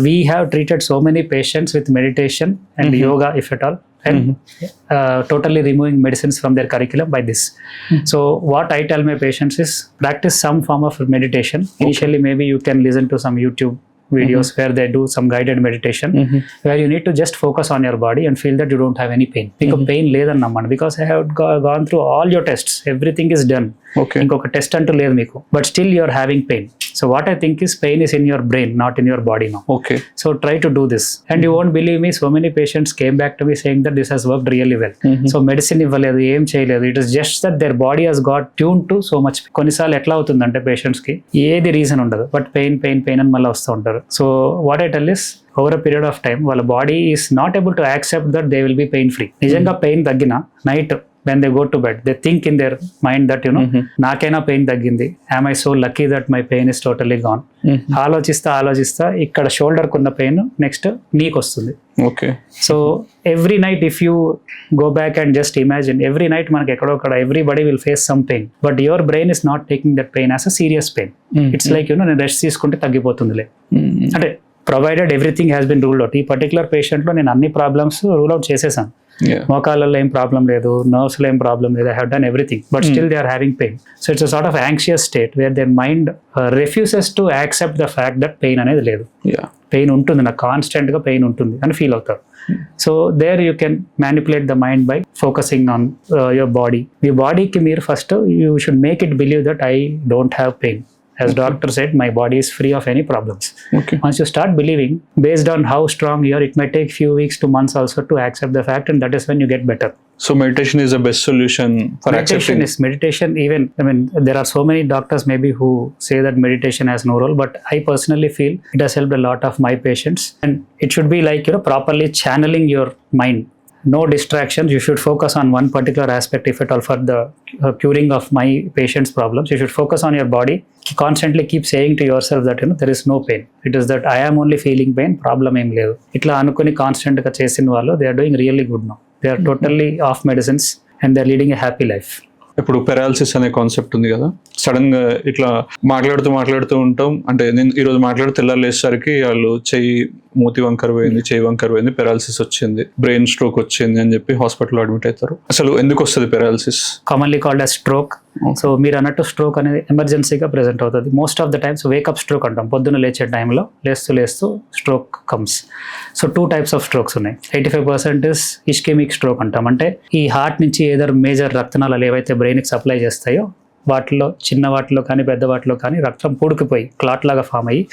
We have treated so many patients with meditation and yoga, if at all, and totally removing medicines from their curriculum by this. So what I tell my patients is practice some form of meditation. Initially maybe you can listen to some YouTube videos where they do some guided meditation, where you need to just focus on your body and feel that you don't have any pain. Because pain ledanna, because I have gone through all your tests, everything is done. Okay. ఇంకొక test అంటూ లేదు మీకు, but still you are having pain. So what I think is pain is in your brain, not in your body now. Okay. So try to do this and you won't believe me, so many patients came back to me saying that this has worked really well. So medicine ఇవ్వలేదు, ఏం చేయలేదు, it is just that their body has got tune to so much. కొన్నిసార్లు ఎట్లా అవుతుందంటే patients కి ఏది reason ఉండదు, but pain pain pain అని మళ్ళీ వస్తూ ఉంటారు. So what I tell is, over a period of time వాళ్ళ body is not able to accept that they will be pain free. నిజంగా పెయిన్ తగ్గిన night when they go to bed, they think in their mind that నాకైనా pain తగ్గింది, am I so lucky that my pain is totally gone. ఆలోచిస్తా ఇక్కడ shoulder కున్న pain next నీకు వస్తుంది. Okay. So every night if you go back and just imagine, every night మనకి ఎక్కడొక్కడ everybody will face some pain, but your brain is not taking that pain as a serious pain. It's like నేను rest తీసుకుంటే తగ్గిపోతుందిలే అంటే, provided everything has been ruled out. ఈ పర్టికులర్ పేషెంట్లో నేను అన్ని ప్రాబ్లమ్స్ రూల్ అవుట్ చేసేసాను. మోకాళ్ళలో ఏం ప్రాబ్లం లేదు, నర్వ్స్లో ఏం ప్రాబ్లం లేదు, I have done everything, but still they are having pain. So it's a sort of anxious state where their mind refuses to accept the fact that pain అనేది లేదు. Pain ఉంటుంది, నాకు constant గా pain ఉంటుంది అని feel అవుతారు. So there you can manipulate the mind by focusing on your body. మీ బాడీకి మీరు first you should make it believe that I don't have pain. As doctor said, my body is free of any problems. Okay. Once you start believing, based on how strong you are, it may take few weeks to months also to accept the fact, and that is when you get better. So meditation is the best solution for accepting. Meditation even, I mean, there are so many doctors maybe who say that meditation has no role, but I personally feel it has helped a lot of my patients, and it should be like properly channeling your mind. No distractions. You should focus on one particular aspect, if at all, for the curing of my patient's problems. You should focus on your body. Constantly keep saying to yourself that there is no pain. It is that I am only feeling pain. Problem em ledu. Itla anukoni constant ga chesin vallu, they are doing really good now. They are totally off medicines and they are leading a happy life. ఇప్పుడు paralysis అనే concept ఉంది కదా, sudden గా ఇట్లా మాట్లాడుతూ ఉంటాం. అంటే నేను ఈరోజు మాట్లాడుతూ తెల్లారేసరికి వాళ్ళు మూతి వంకర పోయింది, చెయ్యి వంకర పోయింది, పెరాలసిస్ వచ్చింది, బ్రెయిన్ స్ట్రోక్ వచ్చింది అని చెప్పి హాస్పిటల్లో అడ్మిట్ అవుతారు. అసలు ఎందుకు వస్తుంది paralysis? Commonly called as stroke. So మీరు అన్నట్టు స్ట్రోక్ అనేది ఎమర్జెన్సీగా ప్రెజెంట్ అవుతుంది. Most of the times wake up stroke అంటాం. పొద్దున్న లేచే టైంలో లేస్తూ stroke comes. So 2 types of strokes ఉన్నాయి. 85% ఇస్ ఇస్కెమిక్ స్ట్రోక్ అంటాం. అంటే ఈ హార్ట్ నుంచి ఏదైనా మేజర్ రక్తనాళాలు ఏవైతే బ్రెయిన్కి సప్లై చేస్తాయో వాటిలో, చిన్న వాటిలో కానీ పెద్ద వాటిలో కానీ రక్తం పూడుకుపోయి క్లాట్ లాగా ఫామ్ అయ్యి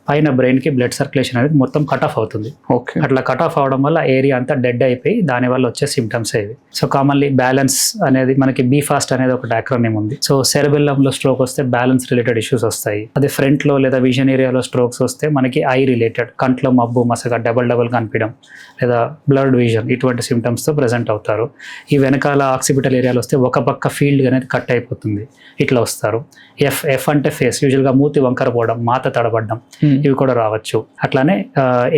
పైన బ్రెయిన్ కి బ్లడ్ సర్క్యులేషన్ అనేది మొత్తం కట్ ఆఫ్ అవుతుంది. ఓకే. అట్లా కట్ ఆఫ్ అవడం వల్ల ఏరియా అంతా డెడ్ అయిపోయి దాని వల్ల వచ్చే సిమ్టమ్స్ ఇవి. సో కామన్లీ బ్యాలెన్స్ అనేది మనకి బీఫాస్ట్ అనేది ఒక యాక్రోనిమ్ ఉంది. సో సెరెబెల్లమ్ లో స్ట్రోక్ వస్తే బ్యాలెన్స్ రిలేటెడ్ ఇష్యూస్ వస్తాయి. అదే ఫ్రంట్ లో లేదా విజన్ ఏరియాలో స్ట్రోక్స్ వస్తే మనకి ఐ రిలేటెడ్, కంట్లో మబ్బు మసగా డబల్ కనిపించడం లేదా బ్లడ్ విజన్ ఇటువంటి సిమ్టమ్స్ తో ప్రెజెంట్ అవుతారు. ఈ వెనకాల ఆక్సిపిటల్ ఏరియాలో వస్తే ఒక పక్క ఫీల్డ్ అనేది కట్ అయిపోతుంది, ఇట్లా వస్తారు. ఎఫ్ అంటే ఫేస్, యూజువల్ గా మూతి వంకర పోవడం, మాత తడబడడం, ఇవి కూడా రావచ్చు. అట్లానే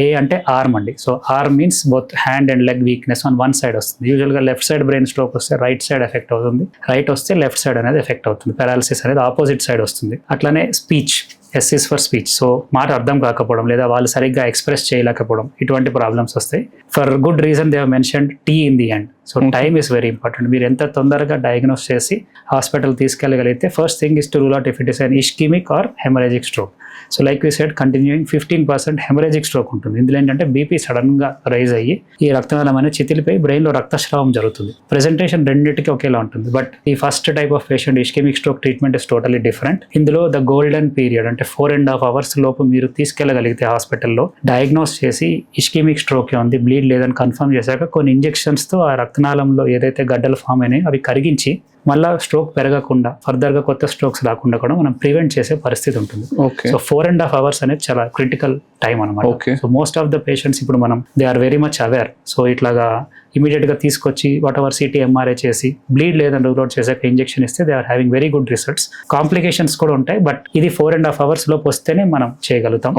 ఏ అంటే ఆర్మ్ అండి. So arm means both hand and leg weakness on one side వస్తుంది. యూజువల్ గా లెఫ్ట్ సైడ్ బ్రెయిన్ స్ట్రోక్ వస్తే రైట్ సైడ్ ఎఫెక్ట్ అవుతుంది, రైట్ వస్తే లెఫ్ట్ సైడ్ అనేది ఎఫెక్ట్ అవుతుంది. పారాలిసిస్ అనేది ఆపోజిట్ సైడ్ వస్తుంది. అట్లానే speech, S is for speech. So మాట అర్థం కాకపోవడం లేదా వాళ్ళు సరిగ్గా ఎక్స్ప్రెస్ చేయలేకపోవడం, ఇటువంటి ప్రాబ్లమ్స్ వస్తాయి. For good reason they have mentioned it in the end. So time is very important. మీరు ఎంత తొందరగా డయాగ్నోస్ చేసి హాస్పిటల్ తీసుకెళ్ళగలిగితే first thing is to rule out if it is an ischemic or hemorrhagic stroke. So like we said continuing 15% hemorrhagic stroke ఉంటుంది. ఇందులో ఏంటంటే BP sudden గా rise అయ్యి ఈ రక్తనాళం అనేది చితిలిపోయి బ్రెయిన్ లో రక్తస్రావం జరుగుతుంది. ప్రెజెంటేషన్ రెండింటికి ఒకేలా ఉంటుంది. బట్ ఈ first type of patient ischaemic stroke treatment is totally different. ఇందులో ద గోల్డెన్ పీరియడ్ అంటే 4.5 hours లోపు మీరు తీసుకెళ్ళగలిగితే హాస్పిటల్లో డయాగ్నోస్ చేసి ఇష్కిమిక్ స్ట్రోక్ ఉంది, బ్లీడ్ లేదని కన్ఫర్మ్ చేశాక కొన్ని ఇంజెక్షన్స్ తో ఆ రక్తనాళంలో ఏదైతే గడ్డలు ఫామ్ అయినాయో అవి కరిగించి మళ్ళీ స్ట్రోక్ పెరగకుండా ఫర్దర్ గా కొత్త స్ట్రోక్స్ రాకుండా కూడా మనం ప్రివెంట్ చేసే పరిస్థితి ఉంటుంది. సో 4.5 hours అనేది చాలా క్రిటికల్ టైం అనమాట. So most of the patients ఇప్పుడు మనం they are very much aware. So ఇట్లాగా ఇమీడియట్ గా తీసుకొచ్చి వాట్ ఎవర్ సిటీ ఎంఆర్ఐ చేసి బ్లీడ్ లేదని రూల్ అవుట్ చేసాక ఇంజెక్షన్ ఇస్తే they are having very good results. Complications కూడా ఉంటాయి, బట్ ఇది 4.5 hours లోపు వస్తేనే మనం చేయగలుగుతాం.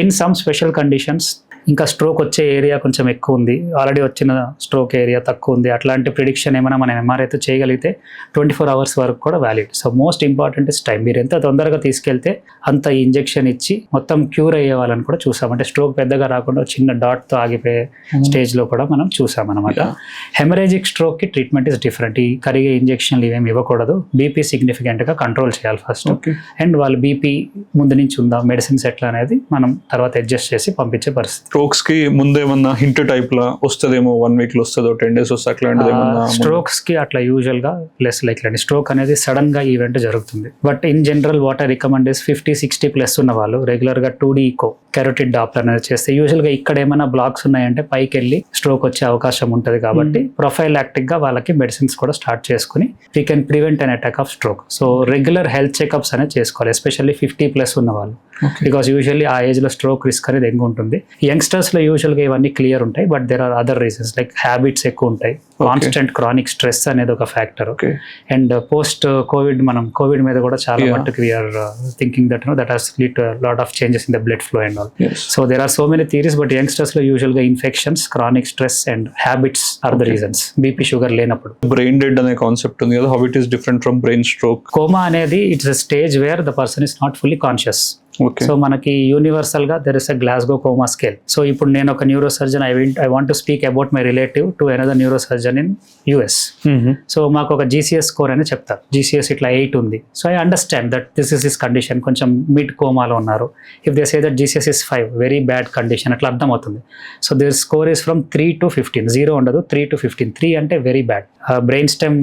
ఇన్ సమ్ స్పెషల్ కండిషన్స్ ఇంకా స్ట్రోక్ వచ్చే ఏరియా కొంచెం ఎక్కువ ఉంది, ఆల్రెడీ వచ్చిన స్ట్రోక్ ఏరియా తక్కువ ఉంది, అట్లాంటి ప్రిడిక్షన్ ఏమైనా మనం ఎంఆర్ఐతో చేయగలిగితే 24 hours వరకు కూడా valid. So most important is time. మీరు ఎంత తొందరగా తీసుకెళ్తే అంత ఇంజెక్షన్ ఇచ్చి మొత్తం క్యూర్ అయ్యే వాళ్ళని కూడా చూసాం. అంటే స్ట్రోక్ పెద్దగా రాకుండా చిన్న డాట్తో ఆగిపోయే స్టేజ్ లో కూడా మనం చూసాం అనమాట. హెమరేజిక్ స్ట్రోక్ కి ట్రీట్మెంట్ ఇస్ డిఫరెంట్. ఈ కరిగే ఇంజెక్షన్లు ఇవేమి ఇవ్వకూడదు. బీపీ సిగ్నిఫికెంట్ గా కంట్రోల్ చేయాలి ఫస్ట్. అండ్ వాళ్ళు బీపీ ముందు నుంచి ఉందా, మెడిసిన్స్ ఎట్లా అనేది మనం తర్వాత అడ్జస్ట్ చేసి పంపించే పరిస్థితి. స్ట్రోక్స్ కి ముందేమన్నా హింట్ టైప్ లా వస్తుందేమో, 1 week లో వస్తుందో 10 days వస్తుంది అట్లాంటిది ఏమన్నా? స్ట్రోక్స్ కి అట్లా యూజువల్ గా లెస్ లైక్ అండి. స్ట్రోక్ అనేది సడన్ గా ఈవెంట్ జరుగుతుంది. But in general what I recommend is 50-60+ ఉన్న వాళ్ళు రెగ్యులర్ గా 2D ఈకో కెరోటిడ్ డాప్లర్ అనేది చేస్తే యూజువల్ గా ఇక్కడ ఏమైనా బ్లాక్స్ ఉన్నాయంటే పైకి వెళ్ళి స్ట్రోక్ వచ్చే అవకాశం ఉంటుంది. కాబట్టి ప్రొఫైలాక్టిక్ గా వాళ్ళకి మెడిసిన్స్ కూడా స్టార్ట్ చేసుకుని we can prevent an attack of stroke. So regular health checkups అనేది చేసుకోవాలి, ఎస్పెషల్లీ 50+ ఉన్న వాళ్ళు. బికాస్ యూజువల్లీ ఆ ఏజ్ లో స్ట్రోక్ రిస్క్ అనేది ఎక్కువ ఉంటుంది. యంగ్స్టర్స్ లో యూజువల్ గా ఇవన్నీ క్లియర్ ఉంటాయి, but there are other reasons like habits ఎక్కువ ఉంటాయి, కాన్స్టెంట్ క్రానిక్ స్ట్రెస్ అనేది ఒక ఫ్యాక్టర్. అండ్ పోస్ట్ కోవిడ్ మనం కోవిడ్ మీద కూడా చాలా మట్టుకు we're thinking that that has lead to lot of changes in the blood flow and all. So there are so many theories, but youngsters లో usual గా infections, chronic stress and habits are the reasons. BP sugar లేనప్పుడు. Brain dead అనే concept ఉంది కదా, how it is different from brain stroke? Coma అనేది it's a stage where the person is not fully conscious. So మనకి universal గా there is a Glasgow coma scale. So ఇప్పుడు నేను ఒక neuro surgeon, I want to speak about my relative to another neuro surgeon in US. So మాకు ఒక GCS score అని చెప్తారు. GCS ఇట్లా 8 ఉంది. So I understand that this is condition, కొంచెం మిడ్ కోమాలో ఉన్నారు. If they say that GCS is 5, very bad condition, అట్లా అర్థమవుతుంది. So this score is from 3 to 15. 0 ఉండదు, 3 to 15. 3 అంటే very bad. Brain stem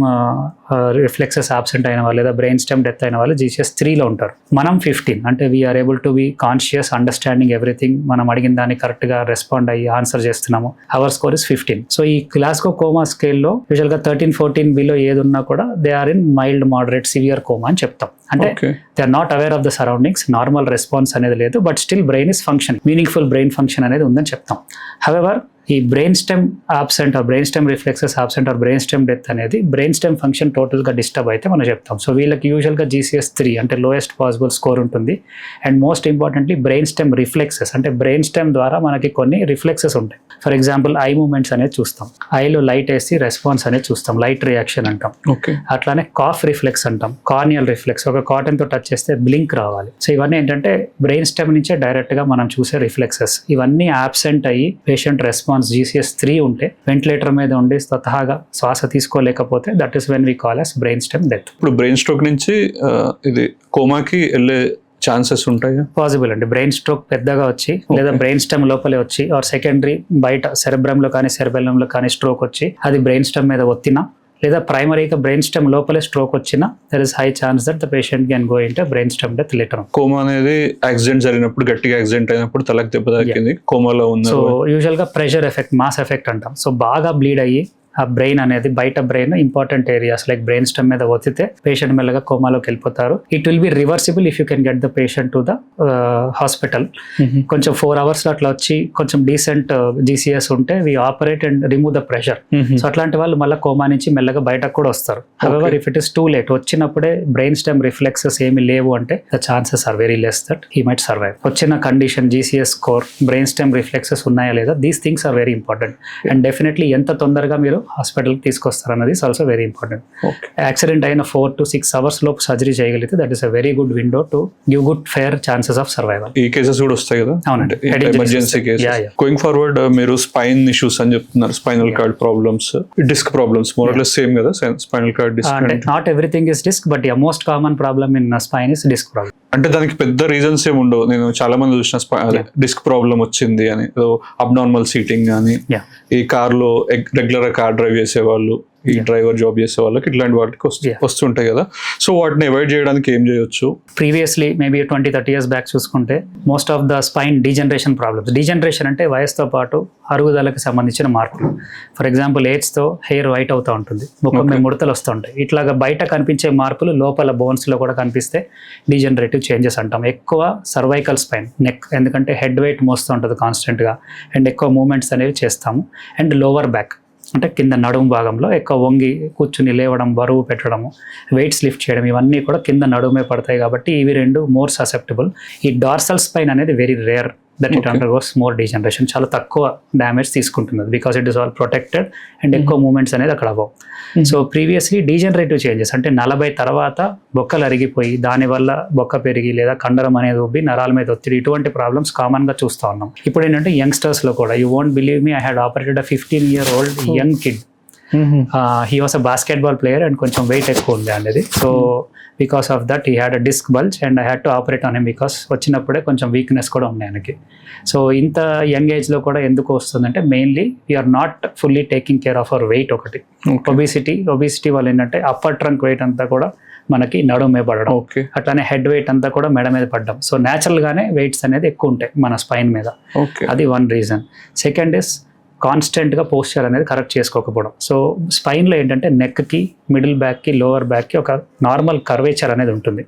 reflexes absent అయిన వాళ్ళు లేదా బ్రెయిన్ స్టెమ్ డెత్ అయిన వాళ్ళు GCS 3లో ఉంటారు. మనం 15 అంటే we're able to be conscious, understanding everything, మనం అడిగిన దాన్ని కరెక్ట్ గా రెస్పాండ్ అయ్యి ఆన్సర్ చేస్తున్నాము. Our score is 15. సో ఈ గ్లాస్గో కోమా స్కేల్లో యూజువల్ గా 13-14 బిలో ఏది ఉన్నా కూడా they are in mild, moderate, severe coma అని చెప్తాం. అంటే they are not aware of the surroundings, normal response అనేది లేదు, but still brain is function, meaningful brain function అనేది ఉందని చెప్తాం. హవెవర్ ఈ brain stem absent or brain stem reflexes absent or brain stem death అనేది బ్రెయిన్ స్టెమ్ ఫంక్షన్ టోటల్ గా disturb అయితే మనం చెప్తాం. సో వీళ్ళకి యూజువల్ గా GCS 3 అంటే లోయెస్ట్ పాసిబుల్ స్కోర్ ఉంటుంది. And most importantly brain stem reflexes అంటే బ్రెయిన్ స్టెమ్ ద్వారా మనకి కొన్ని రిఫ్లెక్సెస్ ఉంటాయి. ఫర్ ఎగ్జాంపుల్ ఐ మూవ్మెంట్స్ అనేది చూస్తాం, ఐలో లైట్ వేసి రెస్పాన్స్ అనేది చూస్తాం, లైట్ రియాక్షన్ అంటాం. అట్లానే కాఫ్ రిఫ్లెక్స్ అంటాం, కార్నియల్ రిఫ్లెక్స్, ఒక కాటన్ తో టచ్ చేస్తే బ్లింక్ రావాలి. సో ఇవన్నీ ఏంటంటే బ్రెయిన్ స్టెమ్ నుంచే డైరెక్ట్ గా మనం చూసే రిఫ్లెక్సెస్. ఇవన్నీ ఆబ్సెంట్ అయ్యి పేషెంట్ రెస్పాన్స్ GCS 3 ఉంటే, వెంటిలేటర్ మీద ఉండి స్వతహాగా శ్వాస తీసుకోలేకపోతే, that is when we call as brain stem death. ఇప్పుడు బ్రెయిన్ స్ట్రోక్ నుంచి ఇది కోమాకి వెళ్ళే ఛాన్సెస్ ఉంటాయి? పాసిబుల్ అండి. బ్రెయిన్ స్ట్రోక్ పెద్దగా వచ్చి లేదా బ్రెయిన్ స్టెమ్ లోపలే వచ్చి ఆర్ సెకండరీ బయట సెరెబ్రమ్ లో కానీ సెరెబెల్లం లో కానీ స్ట్రోక్ వచ్చి అది బ్రెయిన్ స్టెమ్ మీద ఒత్తినా లేదా ప్రైమరీగా బ్రెయిన్ స్టెమ్ లోపలే స్ట్రోక్ వచ్చినా there is high chance that the patient can go into brain stem death later. Coma అనేది యాక్సిడెంట్ జరిగినప్పుడు, గట్టిగా యాక్సిడెంట్ అయినప్పుడు తలకు దెబ్బ తాకింది, కోమాలో ఉంది. సో యూజువల్ గా ప్రెషర్ ఎఫెక్ట్, మాస్ ఎఫెక్ట్ అంటాం. సో బాగా బ్లీడ్ అయ్యి ఆ బ్రెయిన్ అనేది బయట brain important areas like brain stem మీద ఒత్తితే పేషెంట్ మెల్లగా కోమాలోకి వెళ్ళిపోతారు. It will be reversible if you can get the patient to the hospital. కొంచెం 4 hours లో అట్లా వచ్చి కొంచెం డీసెంట్ GCS ఉంటే we operate and remove the pressure. So అట్లాంటి వాళ్ళు మళ్ళీ కోమా నుంచి మెల్లగా బయటకు కూడా వస్తారు. However if it is too late, వచ్చినప్పుడే బ్రెయిన్ స్టెమ్ రిఫ్లెక్సెస్ ఏమి లేవు అంటే the chances are very less that he might survive. వచ్చిన condition GCS score, brain stem reflexes ఉన్నాయా లేదా, these things are very important. And definitely ఎంత తొందరగా మీరు హాస్పిటల్కి తీసుకొస్తారు అన్నది is also very important. Accident అయిన 4 to 6 hours లోపు సర్జరీ చేయగలిగితే that is a very good window to give good fair chances of survival. ఈ కేసెస్ కూడా వస్తాయి కదా. అవునండి, ఎమర్జెన్సీ కేసెస్. గోయింగ్ ఫార్వర్డ్ మీరు స్పైన్ ఇష్యూస్ అని చెప్తున్నారు, spinal cord problems, disc problems, more or less same కదా, స్పైనల్ కార్డ్ డిస్క్. అంటే not everything is disc, but most common problem in spine is disc problem. అంటే దానికి పెద్ద reasons ఏమి ఉండవు. నేను చాలా మంది చూసిన డిస్క్ ప్రాబ్లం వచ్చింది అని, అబ్నార్మల్ సీటింగ్ కానీ, ఈ కార్లో రెగ్యులర్ కార్ డ్రైవ్ చేసే వాళ్ళు, ఈ డ్రైవర్ జాబ్ చేసే వాళ్ళకి ఇట్లాంటి వాటికి వస్తుంటాయి కదా. సో వాటిని అవాయిడ్ చేయడానికి ఏం చేయొచ్చు? ప్రీవియస్లీ మేబీ 20-30 years బ్యాక్ చూసుకుంటే most of the spine degeneration problems. Degeneration అంటే వయసుతో పాటు అరుగుదలకు సంబంధించిన మార్పులు. ఫర్ ఎగ్జాంపుల్ ఏజ్తో హెయిర్ వైట్ అవుతూ ఉంటుంది, ముఖం మీద ముడతలు వస్తూ ఉంటాయి. ఇట్లాగా బయట కనిపించే మార్పులు లోపల బోన్స్లో కూడా కనిపిస్తే డీజనరేటివ్ చేంజెస్ అంటాం. ఎక్కువ సర్వైకల్ స్పైన్, నెక్, ఎందుకంటే హెడ్ వెయిట్ మోస్తూ ఉంటుంది కాన్స్టెంట్గా అండ్ ఎక్కువ మూమెంట్స్ అనేవి చేస్తాము. అండ్ లోవర్ బ్యాక్ అంటే కింద నడుము భాగంలో ఎక్కువ వంగి కూర్చుని లేవడం, బరువు పెట్టడము, వెయిట్స్ లిఫ్ట్ చేయడం, ఇవన్నీ కూడా కింద నడుమే పడతాయి. కాబట్టి ఇవి రెండు మోర్ ససెప్టబుల్. ఈ డార్సల్ స్పైన్ అనేది very rare that it undergoes more degeneration. చాలా తక్కువ డ్యామేజ్ తీసుకుంటుంది because it is all protected and ఎక్కువ మూమెంట్స్ అనేది అక్కడ అవ్వవు. సో ప్రీవియస్లీ డీజనరేటివ్ చేంజెస్ అంటే 40 తర్వాత బొక్కలు అరిగిపోయి దానివల్ల బొక్క పెరిగి లేదా కండరం అనేది ఉబ్బి నరాల మీద ఒత్తిడి, ఇటువంటి ప్రాబ్లమ్స్ కామన్గా చూస్తూ ఉన్నాం. ఇప్పుడు ఏంటంటే యంగ్స్టర్స్లో కూడా, you won't believe me, I had operated 15-year-old young kid. He was a basketball player and కొంచెం వెయిట్ ఎక్కువ ఉంది అనేది. So because of that he had a disc bulge and I had to operate on him because వచ్చినప్పుడే కొంచెం weakness కూడా ఉంది ఆయనకి. So ఇంత యంగ్ ఏజ్లో కూడా ఎందుకు వస్తుందంటే mainly we're not fully taking care of our weight. ఒకటి ఒబిసిటీ వల్ల ఏంటంటే అప్పర్ ట్రంక్ వెయిట్ అంతా కూడా మనకి నడుము మీద పడడం, అట్లానే హెడ్ వెయిట్ అంతా కూడా మెడ మీద పడడం. సో న్యాచురల్గానే వెయిట్స్ అనేది ఎక్కువ ఉంటాయి మన స్పైన్ మీద. అది వన్ రీజన్. సెకండ్ ఇస్ కాన్స్టెంట్గా పోస్చర్ అనేది కరెక్ట్ చేసుకోకపోవడం. సో స్పైన్లో ఏంటంటే నెక్కి, మిడిల్ బ్యాక్కి, లోవర్ బ్యాక్కి ఒక నార్మల్ కర్వేచర్ అనేది ఉంటుంది.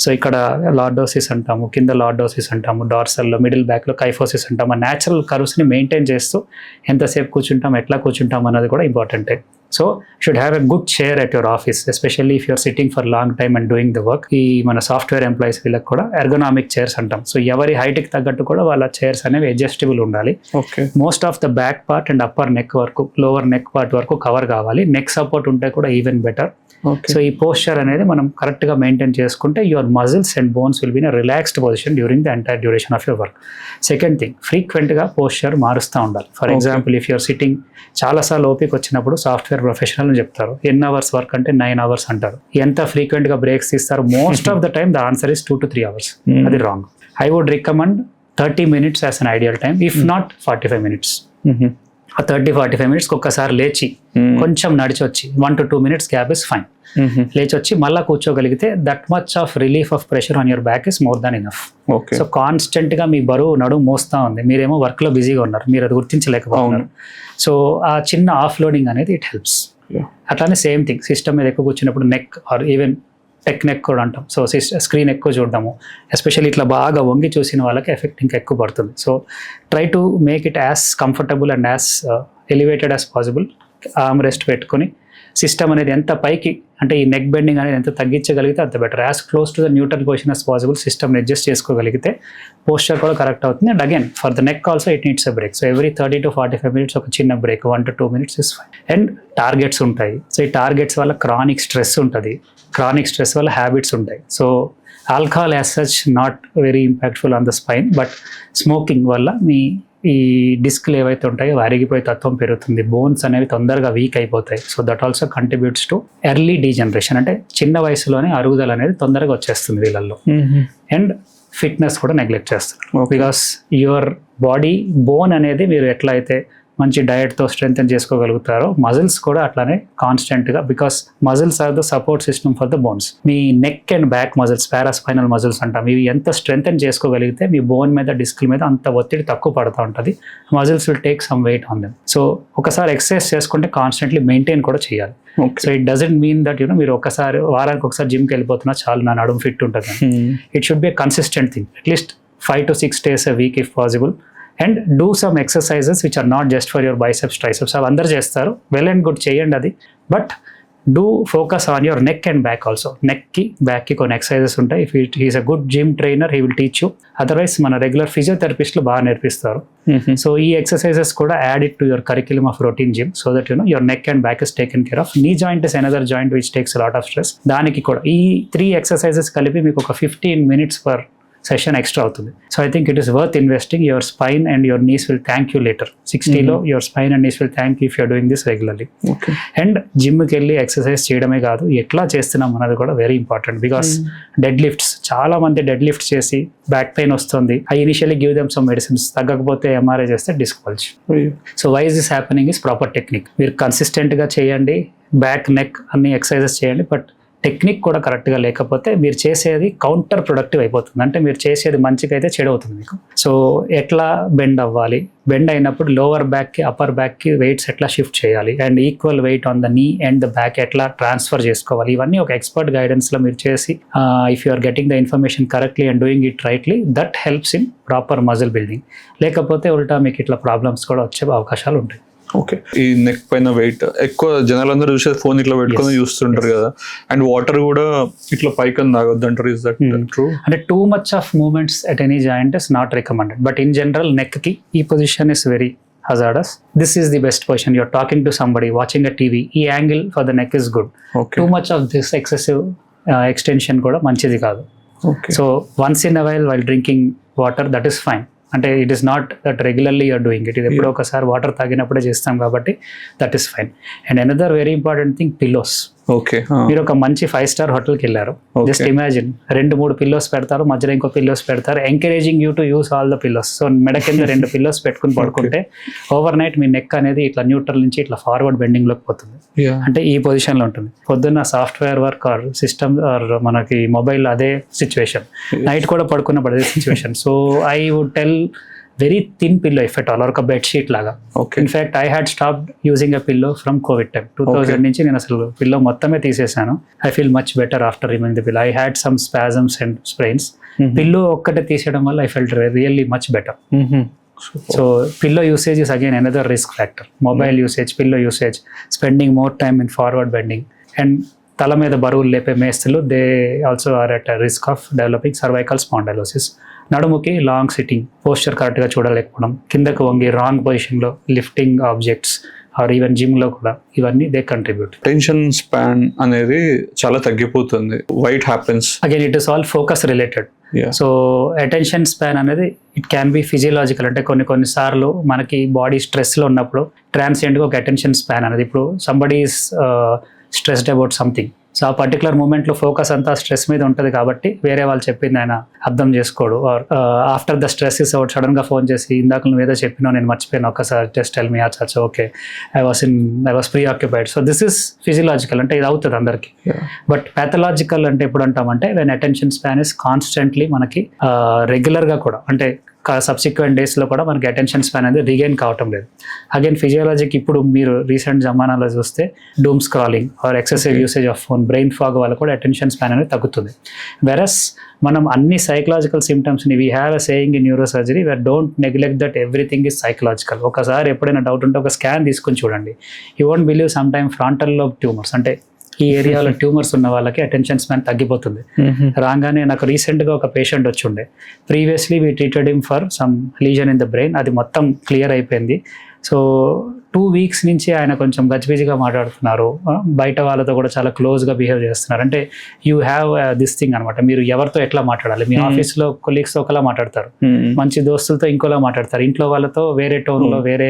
సో ఇక్కడ లార్డోసిస్ అంటాము, కింద లార్డోసిస్ అంటాము, డార్సల్లో, మిడిల్ బ్యాక్లో కైఫోసిస్ అంటాము. ఆ న్యాచురల్ కర్వ్స్ని మెయింటైన్ చేస్తూ ఎంతసేపు కూర్చుంటాం, ఎట్లా కూర్చుంటాం అన్నది కూడా ఇంపార్టెంటే. So should have a good chair at your office, especially if you're sitting for long time and doing the work. ఈ మన సాఫ్ట్వేర్ ఎంప్లాయీస్ వీళ్ళకి కూడా ఎర్గనామిక్ చైర్స్ అంటాం. సో ఎవరి హైట్కి తగ్గట్టు కూడా వాళ్ళ చైర్స్ అనేవి అడ్జస్టబుల్ ఉండాలి. Most of the back part and upper neck వరకు, లోవర్ నెక్ పార్ట్ వరకు కవర్ కావాలి. నెక్ సపోర్ట్ ఉంటే కూడా ఈవెన్ బెటర్. సో ఈ పోస్చర్ అనేది మనం కరెక్ట్గా మెయింటైన్ చేసుకుంటే your muscles and bones will be in relaxed position during the entire duration of your work. Second thing, ఫ్రీక్వెంట్గా పోస్చర్ మారుస్తూ ఉండాలి. For example if you're sitting, చాలాసార్లు ఓపిక వచ్చినప్పుడు సాఫ్ట్వేర్ ప్రొఫెషనల్ అని చెప్తారు ఎన్ని అవర్స్ వర్క్ అంటే 9 hours అంటారు. ఎంత ఫ్రీక్వెంట్గా బ్రేక్స్ తీస్తారు? Most of the time the answer is 2 to 3 hours. అది wrong. I would recommend 30 minutes as an ideal time, if not 45 minutes. ఆ 30-45 minutes ఒక్కసారి లేచి కొంచెం నడిచి వచ్చి 1 to 2 minutes gap is fine. లేచి వచ్చి మళ్ళీ కూర్చోగలిగితే that much of relief of pressure on your back is more than enough. So constant గా మీ బరువు నడుము మోస్తా ఉంది, మీరేమో వర్క్ లో బిజీగా ఉన్నారు, మీరు అది గుర్తించలేకపోతున్నారు. సో ఆ చిన్న ఆఫ్ లోడింగ్ అనేది ఇట్ హెల్ప్స్. అట్లానే సేమ్ థింగ్, సిస్టమ్ మీద ఎక్కువ కూర్చున్నప్పుడు neck are even tech neck కూడా అంటాం. సో స్క్రీన్ ఎక్కువ చూడడము, ఎస్పెషల్లీ ఇట్లా బాగా వంగి చూసిన వాళ్ళకి ఎఫెక్ట్ ఇంకా ఎక్కువ పడుతుంది. So try to make it as comfortable and as elevated as possible. Arm rest పెట్టుకొని సిస్టమ్ అనేది ఎంత పైకి, అంటే ఈ నెక్ బెండింగ్ అనేది ఎంత తగ్గించగలిగితే అంత better. As close to the neutral position as possible సిస్టమ్ని అడ్జస్ట్ చేసుకోగలిగితే పోస్చర్ కూడా కరెక్ట్ అవుతుంది. And again for the neck also it needs a break. So every 30 to 45 minutes ఒక చిన్న break, 1 to 2 minutes is fine. And targets ఉంటాయి. So ఈ targets వల్ల chronic stress ఉంటుంది, క్రానిక్ స్ట్రెస్ వల్ల హ్యాబిట్స్ ఉంటాయి. So alcohol as such not very impactful on the spine, but smoking వల్ల మీ ఈ డిస్క్లు ఏవైతే ఉంటాయో అరిగిపోయే తత్వం పెరుగుతుంది, బోన్స్ అనేవి తొందరగా వీక్ అయిపోతాయి. So that also contributes to early degeneration, అంటే చిన్న వయసులోనే అరుగుదల అనేది తొందరగా వచ్చేస్తుంది వీళ్ళల్లో. అండ్ ఫిట్నెస్ కూడా నెగ్లెక్ట్ చేస్తారు బికాస్ యువర్ బాడీ బోన్ అనేది మీరు ఎట్లా అయితే మంచి డయట్తో స్ట్రెంగ్తన్ చేసుకోగలుగుతారో మజిల్స్ కూడా అట్లానే కాన్స్టెంట్గా, because muscles are the support system for the bones. మీ neck and back muscles, paraspinal muscles అంటాం, ఇవి ఎంత స్ట్రెంగ్తన్ చేసుకోగలిగితే మీ బోన్ మీద, డిస్క్ల మీద అంత ఒత్తిడి తక్కువ పడుతూ ఉంటుంది. Muscles will take some weight on them. So ఒకసారి ఎక్సర్సైజ్ చేసుకుంటే కాన్స్టెంట్లీ మెయింటైన్ కూడా చేయాలి. So it doesn't mean that మీరు ఒకసారి వారానికి ఒకసారి జిమ్కి వెళ్ళిపోతున్నా చాలు నా నడుము ఫిట్ ఉంటుంది. It should be a consistent thing, at least 5 to 6 days a week if possible, and do some exercises which are not just for your biceps, triceps. అవి అందరు చేస్తారు, వెల్ అండ్ గుడ్, చేయండి అది, but do focus on your neck and back also. నెక్కి బ్యాక్కి కొన్ని exercises ఉంటాయి. If he's a good gym trainer he will teach you, otherwise మన రెగ్యులర్ ఫిజియోథెరపిస్ట్లు బాగా నేర్పిస్తారు. సో ఈ ఎక్సర్సైజెస్ కూడా add it to your curriculum of routine gym, so that your neck and back is taken care of. Knee joint is another joint which takes lot of stress. దానికి కూడా ఈ 3 exercises కలిపి మీకు ఒక 15 minutes per session extra అవుతుంది. So I think it is worth investing. Your spine and your knees will thank you later. 60లో your spine and knees will thank you if you're doing this regularly. And జిమ్కి వెళ్ళి exercise చేయడమే కాదు, ఎట్లా చేస్తున్నాం అన్నది కూడా very important. Because dead lifts, చాలా మంది డెడ్ లిఫ్ట్ చేసి బ్యాక్ పెయిన్ వస్తుంది. I initially give them some medicines, తగ్గకపోతే ఎంఆర్ఐ చేస్తే disc పల్చ్. So why is this happening is proper technique. మీరు కన్సిస్టెంట్గా చేయండి, బ్యాక్ నెక్ అన్ని ఎక్సర్సైజెస్ చేయండి, బట్ టెక్నిక్ కూడా కరెక్ట్గా లేకపోతే మీరు చేసేది కౌంటర్ ప్రొడక్టివ్ అయిపోతుంది. అంటే మీరు చేసేది మంచిగా అయితే చెడు అవుతుంది మీకు. సో ఎట్లా బెండ్ అవ్వాలి, బెండ్ అయినప్పుడు లోవర్ బ్యాక్కి అప్పర్ బ్యాక్కి వెయిట్స్ ఎట్లా షిఫ్ట్ చేయాలి, and equal weight on the knee and the back ఎట్లా ట్రాన్స్ఫర్ చేసుకోవాలి, ఇవన్నీ ఒక ఎక్స్పర్ట్ గైడెన్స్లో మీరు చేసి if you are getting the information correctly and doing it rightly, that helps in proper muscle building. లేకపోతే ఉల్టా మీకు ఇట్లా ప్రాబ్లమ్స్ కూడా వచ్చే అవకాశాలు ఉంటాయి. ఓకే, ఈ నెక్ పైన వెయిట్ ఎక్కువ జనాలందరూ చూసేది ఫోన్ ఇట్లా పెట్టుకొని చూస్తుంటారు కదా, అండ్ వాటర్ కూడా ఇట్లా పైకి తాగొద్దు అంటారు. Is that true? అంటే too much of movements at any joint is not recommended, but in general neck కి ఈ position is very hazardous. This is the best position. You're talking to somebody, watching a TV. ఈ angle for the neck is good. Too much of this excessive extension కూడా మంచిది కాదు. So once in a while drinking water, that is fine. అంటే it is not that regularly you're doing it. ఇది ఎప్పుడో ఒకసారి water తాగినప్పుడే చేస్తాం కాబట్టి that is fine. And another very important thing, pillows. Okay, మీరు ఒక మంచి 5-star హోటల్కి వెళ్ళారు, జస్ట్ ఇమాజిన్ 2-3 పిల్లోస్ పెడతారు, మధ్యలో ఇంకో పిల్లోస్ పెడతారు, encouraging you to use all the pillows. So మెడ కింద 2 పిల్లోస్ పెట్టుకుని పడుకుంటే ఓవర్ నైట్ మీ నెక్ అనేది ఇట్లా న్యూట్రల్ నుంచి ఇట్లా ఫార్వర్డ్ బెండింగ్ లోకి పోతుంది. అంటే ఈ పొజిషన్ లో ఉంటుంది. పొద్దున్న software work or system or మనకి మొబైల్ అదే సిచ్యువేషన్, నైట్ కూడా పడుకున్నప్పుడు అదే situation. So I would tell very thin pillow if at all, ఒక బెడ్ షీట్ లాగా. In fact I had stopped using a pillow from Covid time. 2000 నుంచి నేను అసలు పిల్లో మొత్తమే తీసేసాను. I feel much better after removing the pillow. I had some spasms and sprains. Pillow ఒక్కటే తీసేయడం వల్ల I felt really much better. So pillow usage is again another risk factor. Mobile usage, pillow usage, spending more time in forward bending, and తల మీద బరువులు లేపే మేస్తులు, they also are at risk of developing cervical spondylosis. నడుముకి long sitting posture కరెక్ట్గా చూడలేకపోవడం, కిందకు వంగి రాంగ్ పొజిషన్లో లిఫ్టింగ్ ఆబ్జెక్ట్స్ ఆర్ ఈవెన్ జిమ్లో కూడా, ఇవన్నీ దే కంట్రిబ్యూట్. అటెన్షన్ స్పాన్ అనేది చాలా తగ్గిపోతుంది. Why it happens? Again it is all focus related. So attention span అనేది ఇట్ క్యాన్ బి ఫిజియలాజికల్. అంటే కొన్నిసార్లు మనకి బాడీ స్ట్రెస్లో ఉన్నప్పుడు ట్రాన్సియెంట్గా ఒక అటెన్షన్ స్పాన్ అనేది, ఇప్పుడు somebody is stressed about something, so ఆ పర్టికులర్ మూమెంట్లో ఫోకస్ అంతా స్ట్రెస్ మీద ఉంటుంది కాబట్టి వేరే వాళ్ళు చెప్పింది ఆయన అర్థం చేసుకోడు. Or after the stress is out సడన్గా ఫోన్ చేసి, ఇందాక నువ్వు ఏదో చెప్పినావు నేను మర్చిపోయాను, ఒక్కసారి జస్ట్ టెల్ మీ. అచ్చా okay, I was preoccupied. So this is physiological, అంటే ఇది అవుతుంది అందరికీ. బట్ ప్యాథలాజికల్ అంటే ఎప్పుడు అంటామంటే when attention span is constantly మనకి రెగ్యులర్గా కూడా, అంటే సబ్సిక్వెంట్ డేస్లో కూడా మనకి అటెన్షన్ స్పాన్ అనేది రీగైన్ కావటం లేదు. అగైన్ ఫిజియాలజీకి ఇప్పుడు మీరు రీసెంట్ జమానాలో చూస్తే doom scrolling or excessive usage of phone, brain fog వల్ల కూడా అటెన్షన్ స్పాన్ అనేది తగ్గుతుంది. వెరస్ మనం అన్ని సైకలాజికల్ సిమ్టమ్స్ని, we have a saying in neuro surgery where don't neglect that everything is psychological. ఒకసారి ఎప్పుడైనా డౌట్ ఉంటే ఒక స్కాన్ తీసుకుని చూడండి. You won't believe some time frontal lobe tumours, అంటే ఈ ఏరియాలో ట్యూమర్స్ ఉన్న వాళ్ళకి అటెన్షన్ స్పాన్ తగ్గిపోతుంది. రాగానే నాకు రీసెంట్గా ఒక పేషెంట్ వచ్చి ఉండే, previously we treated him for some lesion in the brain, అది మొత్తం క్లియర్ అయిపోయింది. సో 2 weeks నుంచి ఆయన కొంచెం గజిబిజిగా మాట్లాడుతున్నారు, బయట వాళ్ళతో కూడా చాలా క్లోజ్గా బిహేవ్ చేస్తున్నారు. అంటే యూ హ్యావ్ దిస్ థింగ్ అనమాట, మీరు ఎవరితో ఎట్లా మాట్లాడాలి. మీ ఆఫీస్లో కొలీగ్స్తో ఒకలా మాట్లాడతారు, మంచి దోస్తులతో ఇంకోలా మాట్లాడతారు, ఇంట్లో వాళ్ళతో వేరే టోన్లో వేరే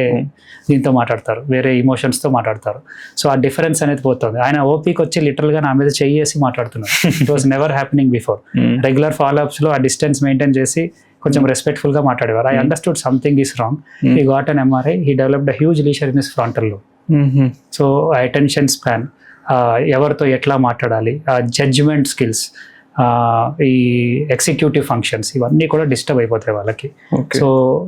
దీంతో మాట్లాడతారు, వేరే ఇమోషన్స్తో మాట్లాడతారు. సో ఆ డిఫరెన్స్ అనేది పోతుంది. ఆయన ఓపీకి వచ్చి లిటరల్గా నా మీద చెయ్యేసి మాట్లాడుతున్నారు. It was never happening before. Regular ఫాలోఅప్స్లో ఆ డిస్టెన్స్ మెయింటైన్ చేసి కొంచెం రెస్పెక్ట్ఫుల్ గా మాట్లాడేవారు. I understood something is wrong. He got an MRI, he developed a huge lesion in his frontal lobe. So attention span, ఎవరితో ఎట్లా మాట్లాడాలి, జడ్జిమెంట్ స్కిల్స్, ఈ ఎగ్జిక్యూటివ్ ఫంక్షన్స్, ఇవన్నీ కూడా డిస్టర్బ్ అయిపోతాయి వాళ్ళకి. So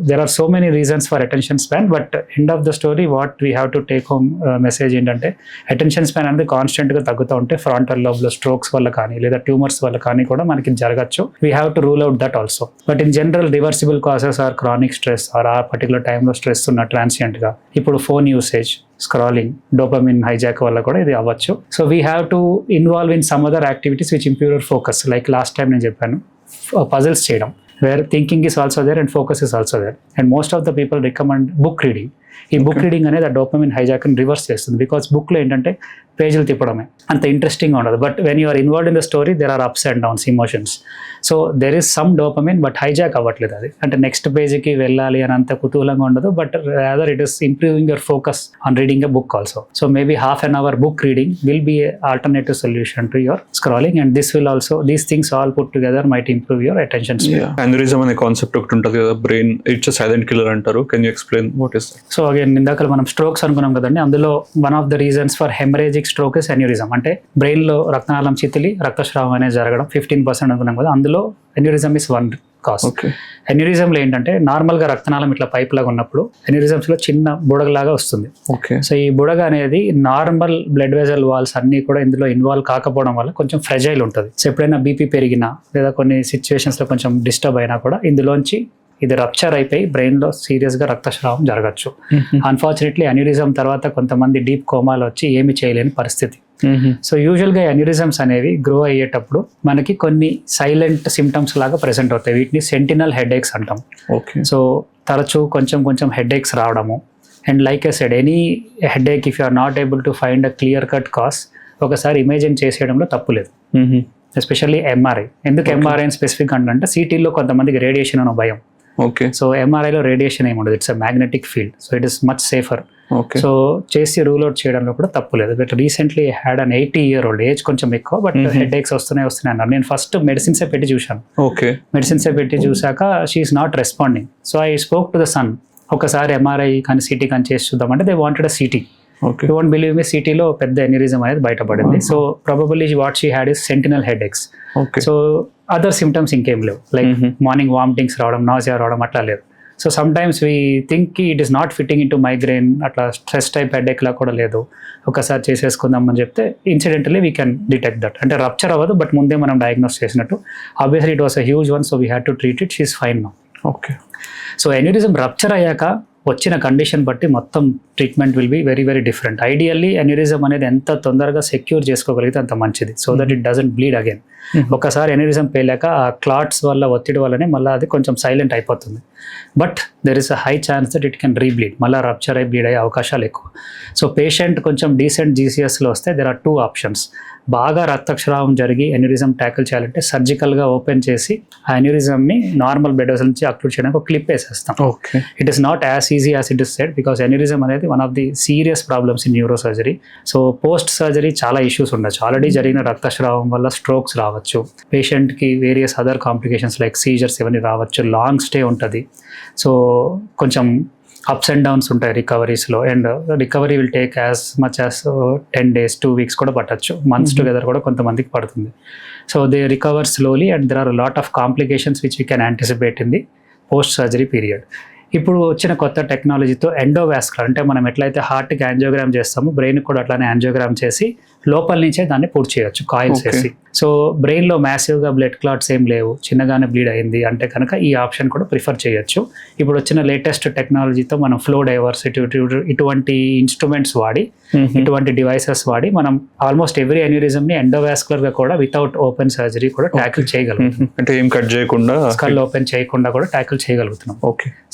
there are so many reasons for attention span. But end of the story what we have to take home message ఏంటంటే, attention span అనేది కాన్స్టెంట్గా తగ్గుతూ ఉంటే ఫ్రంటల్ లోబ్లో స్ట్రోక్స్ వల్ల కానీ లేదా ట్యూమర్స్ వల్ల కానీ కూడా మనకి జరగచ్చు. We have to rule out that also. But in general reversible cases or chronic stress or ఆ పర్టికులర్ టైంలో స్ట్రెస్ ఉన్న ట్రాన్సియంట్గా, ఇప్పుడు phone usage, scrolling, dopamine hijack వల్ల కూడా ఇది అవ్వచ్చు. So we have to involve in some other activities which improve your focus. Like last time నేను చెప్పాను, పజిల్స్ చేయడం, where thinking is also there and focus is also there. And most of the people recommend book reading. ఈ book reading అనేది ఆ dopamine హైజాక్ని reverse చేస్తుంది. Because బుక్లో ఏంటంటే పేజీలు తిప్పడమే, అంత ఇంట్రెస్టింగ్గా ఉండదు. But when you are involved in the story there are ups and downs, emotions. So there is some dopamine, but hijack అవ్వట్లేదు అది. అంటే నెక్స్ట్ పేజీకి వెళ్ళాలి అని అంత కుతూహలంగా ఉండదు. But rather it is improving your focus on reading a book also. So maybe half an hour book reading will be alternative solution to your scrolling. And this will also, these things all put together might improve your attention span. Aneurysm అనే concept ఒకటి ఉంటుంది కదా, brain it's silent killer అంటారు. Can you explain what is that? So again ఇందాక మనం strokes అనుకున్నాం కదండి, అందులో one of the reasons for haemorrhagic stroke is aneurysm. అంటే బ్రెయిన్ లో రక్తనాళం చితిలి రక్తస్రావం అనేది జరగడం 15% అనుకున్నాం కదా, అందులో అన్యూరిజం ఇస్ వన్ కాజ్. అన్యూరిజంలో ఏంటంటే నార్మల్ గా రక్తనాళం ఇట్లా పైప్ లాగా ఉన్నప్పుడు అన్యూరిజమ్స్ లో చిన్న బుడగలాగా వస్తుంది. సో ఈ బుడగ అనేది నార్మల్ బ్లడ్ వెజల్ వాల్స్ అన్ని కూడా ఇందులో ఇన్వాల్వ్ కాకపోవడం వల్ల కొంచెం ఫ్రెజైల్ ఉంటుంది. సో ఎప్పుడైనా బీపీ పెరిగినా లేదా కొన్ని సిచ్యువేషన్స్ లో కొంచెం డిస్టర్బ్ అయినా కూడా ఇందులోంచి ఇది రప్చర్ అయిపోయి బ్రెయిన్లో సీరియస్గా రక్తస్రావం జరగచ్చు. అన్ఫార్చునేట్లీ అన్యూరిజం తర్వాత కొంతమంది డీప్ కోమాలో వచ్చి ఏమి చేయలేని పరిస్థితి. సో యూజువల్గా అన్యూరిజమ్స్ అనేవి గ్రో అయ్యేటప్పుడు మనకి కొన్ని సైలెంట్ సిమ్టమ్స్ లాగా ప్రెసెంట్ అవుతాయి. వీటిని సెంటినల్ హెడేక్స్ అంటాం. సో తరచూ కొంచెం హెడేక్స్ రావడము. And like I said, any headache if you are not able to find a clear cut cause, ఒకసారి ఇమేజిన్ చేసేయడంలో తప్పులేదు. Especially MRI. ఎందుకు ఎంఆర్ఐ అని స్పెసిఫిక్ అంటే, సిటీలో కొంతమందికి రేడియేషన్ అనే భయం. సో ఎంఆర్ఐలో రేడియేషన్ ఏమి ఉండదు, it's a magnetic field. So it is much safer. So చేసి రూల్ అవుట్ చేయడంలో కూడా తప్పులేదు. But recently had an 80-year-old, age కొంచెం ఎక్కువ, బట్ హెడేక్స్ వస్తున్నాయి అన్నారు. నేను ఫస్ట్ మెడిసిన్సే పెట్టి చూశాను. మెడిసిన్సే పెట్టి చూసాక she is not responding. So I spoke to the son, ఒకసారి ఎంఆర్ఐ కానీ సిటీ కానీ చేసి చూద్దామంటే they wanted a CT. You won't believe me, సిటీలో పెద్ద ఎన్యూరిజం అనేది బయటపడింది. So probably what she had is sentinel headaches. So other symptoms ఇంకేం లేవు, లైక్ మార్నింగ్ వామిటింగ్స్ రావడం, నాసియా రావడం అట్లా లేదు. So some times we think it is not fitting in to migraine, అట్లా స్ట్రెస్ టైప్ హెడేక్ లా కూడా లేదు, ఒకసారి చేసేసుకుందాం అని చెప్తే incidentally we can detect that. అంటే రప్చర్ అవ్వదు, బట్ ముందే మనం డయాగ్నోస్ చేసినట్టు. Obviously it was a huge one, so we had to treat it. She's fine now. So aneurysm rupture అయ్యాక వచ్చిన కండిషన్ బట్టి మొత్తం treatment will be very very different. Ideally aneurysm అనేది ఎంత తొందరగా సెక్యూర్ చేసుకోగలిగితే అంత మంచిది, so that it doesn't bleed again. ఒకసారి అన్యూరిజం పేలాక ఆ క్లాట్స్ వల్ల, ఒత్తిడి వల్లనే మళ్ళీ అది కొంచెం సైలెంట్ అయిపోతుంది. But there is a high chance that it can rebleed, మళ్ళీ రప్చర్ అయి బ్లీడ్ అయ్యే అవకాశాలు ఎక్కువ. సో పేషెంట్ కొంచెం డీసెంట్ జీసీఎస్లో వస్తే దెర్ ఆర్ 2 ఆప్షన్స్. బాగా రక్తస్రావం జరిగి అన్యూరిజం ట్యాకిల్ చేయాలంటే సర్జికల్గా ఓపెన్ చేసి ఆ అన్యూరిజంని నార్మల్ బ్లడ్ వెసల్ నుంచి అక్లూడ్ చేయడానికి ఒక క్లిప్ వేసేస్తాం. It is not as easy as it is said, because aneurysm అనేది one of the serious problems in neuro surgery. So post surgery చాలా ఇష్యూస్ ఉండొచ్చు. ఆల్రెడీ జరిగిన రక్తస్రావం వల్ల స్ట్రోక్స్ రావచ్చు, పేషెంట్కి various other complications like seizures ఇవన్నీ రావచ్చు, లాంగ్ స్టే ఉంటుంది. సో కొంచెం అప్స్ అండ్ డౌన్స్ ఉంటాయి రికవరీస్లో, and recovery will take as much as 10 days 2 weeks కూడా పట్టచ్చు, మంత్స్ టుగెదర్ కూడా కొంతమందికి పడుతుంది. So they recover slowly and there are lot of complications which we can anticipate in the post surgery period. ఇప్పుడు వచ్చిన కొత్త టెక్నాలజీతో ఎండోవాస్కులర్, అంటే మనం ఎట్లయితే హార్ట్కి యాంజియోగ్రామ్ చేస్తామో బ్రెయిన్కి కూడా అట్లానే యాంజియోగ్రామ్ చేసి లోపల నుంచే దాన్ని పూర్తి చేయొచ్చు కాయిల్స్ వేసి. సో బ్రెయిన్లో మ్యాసివ్గా బ్లడ్ క్లాట్స్ ఏం లేవు, చిన్నగానే బ్లీడ్ అయింది అంటే కనుక ఈ ఆప్షన్ కూడా ప్రిఫర్ చేయొచ్చు. ఇప్పుడు వచ్చిన లేటెస్ట్ టెక్నాలజీతో మనం ఫ్లో డైవర్స్ ఇటువంటి ఇన్స్ట్రుమెంట్స్ వాడి, ఇటువంటి డివైసెస్ వాడి మనం ఆల్మోస్ట్ ఎవ్రీ అన్యూరిజంని ఎండోవాస్కులర్గా కూడా వితౌట్ ఓపెన్ సర్జరీ కూడా ట్యాకిల్ చేయగలుగుతున్నాం. అంటే ఏం కట్ చేయకుండా, స్కల్ ఓపెన్ చేయకుండా కూడా ట్యాకిల్ చేయగలుగుతున్నాం.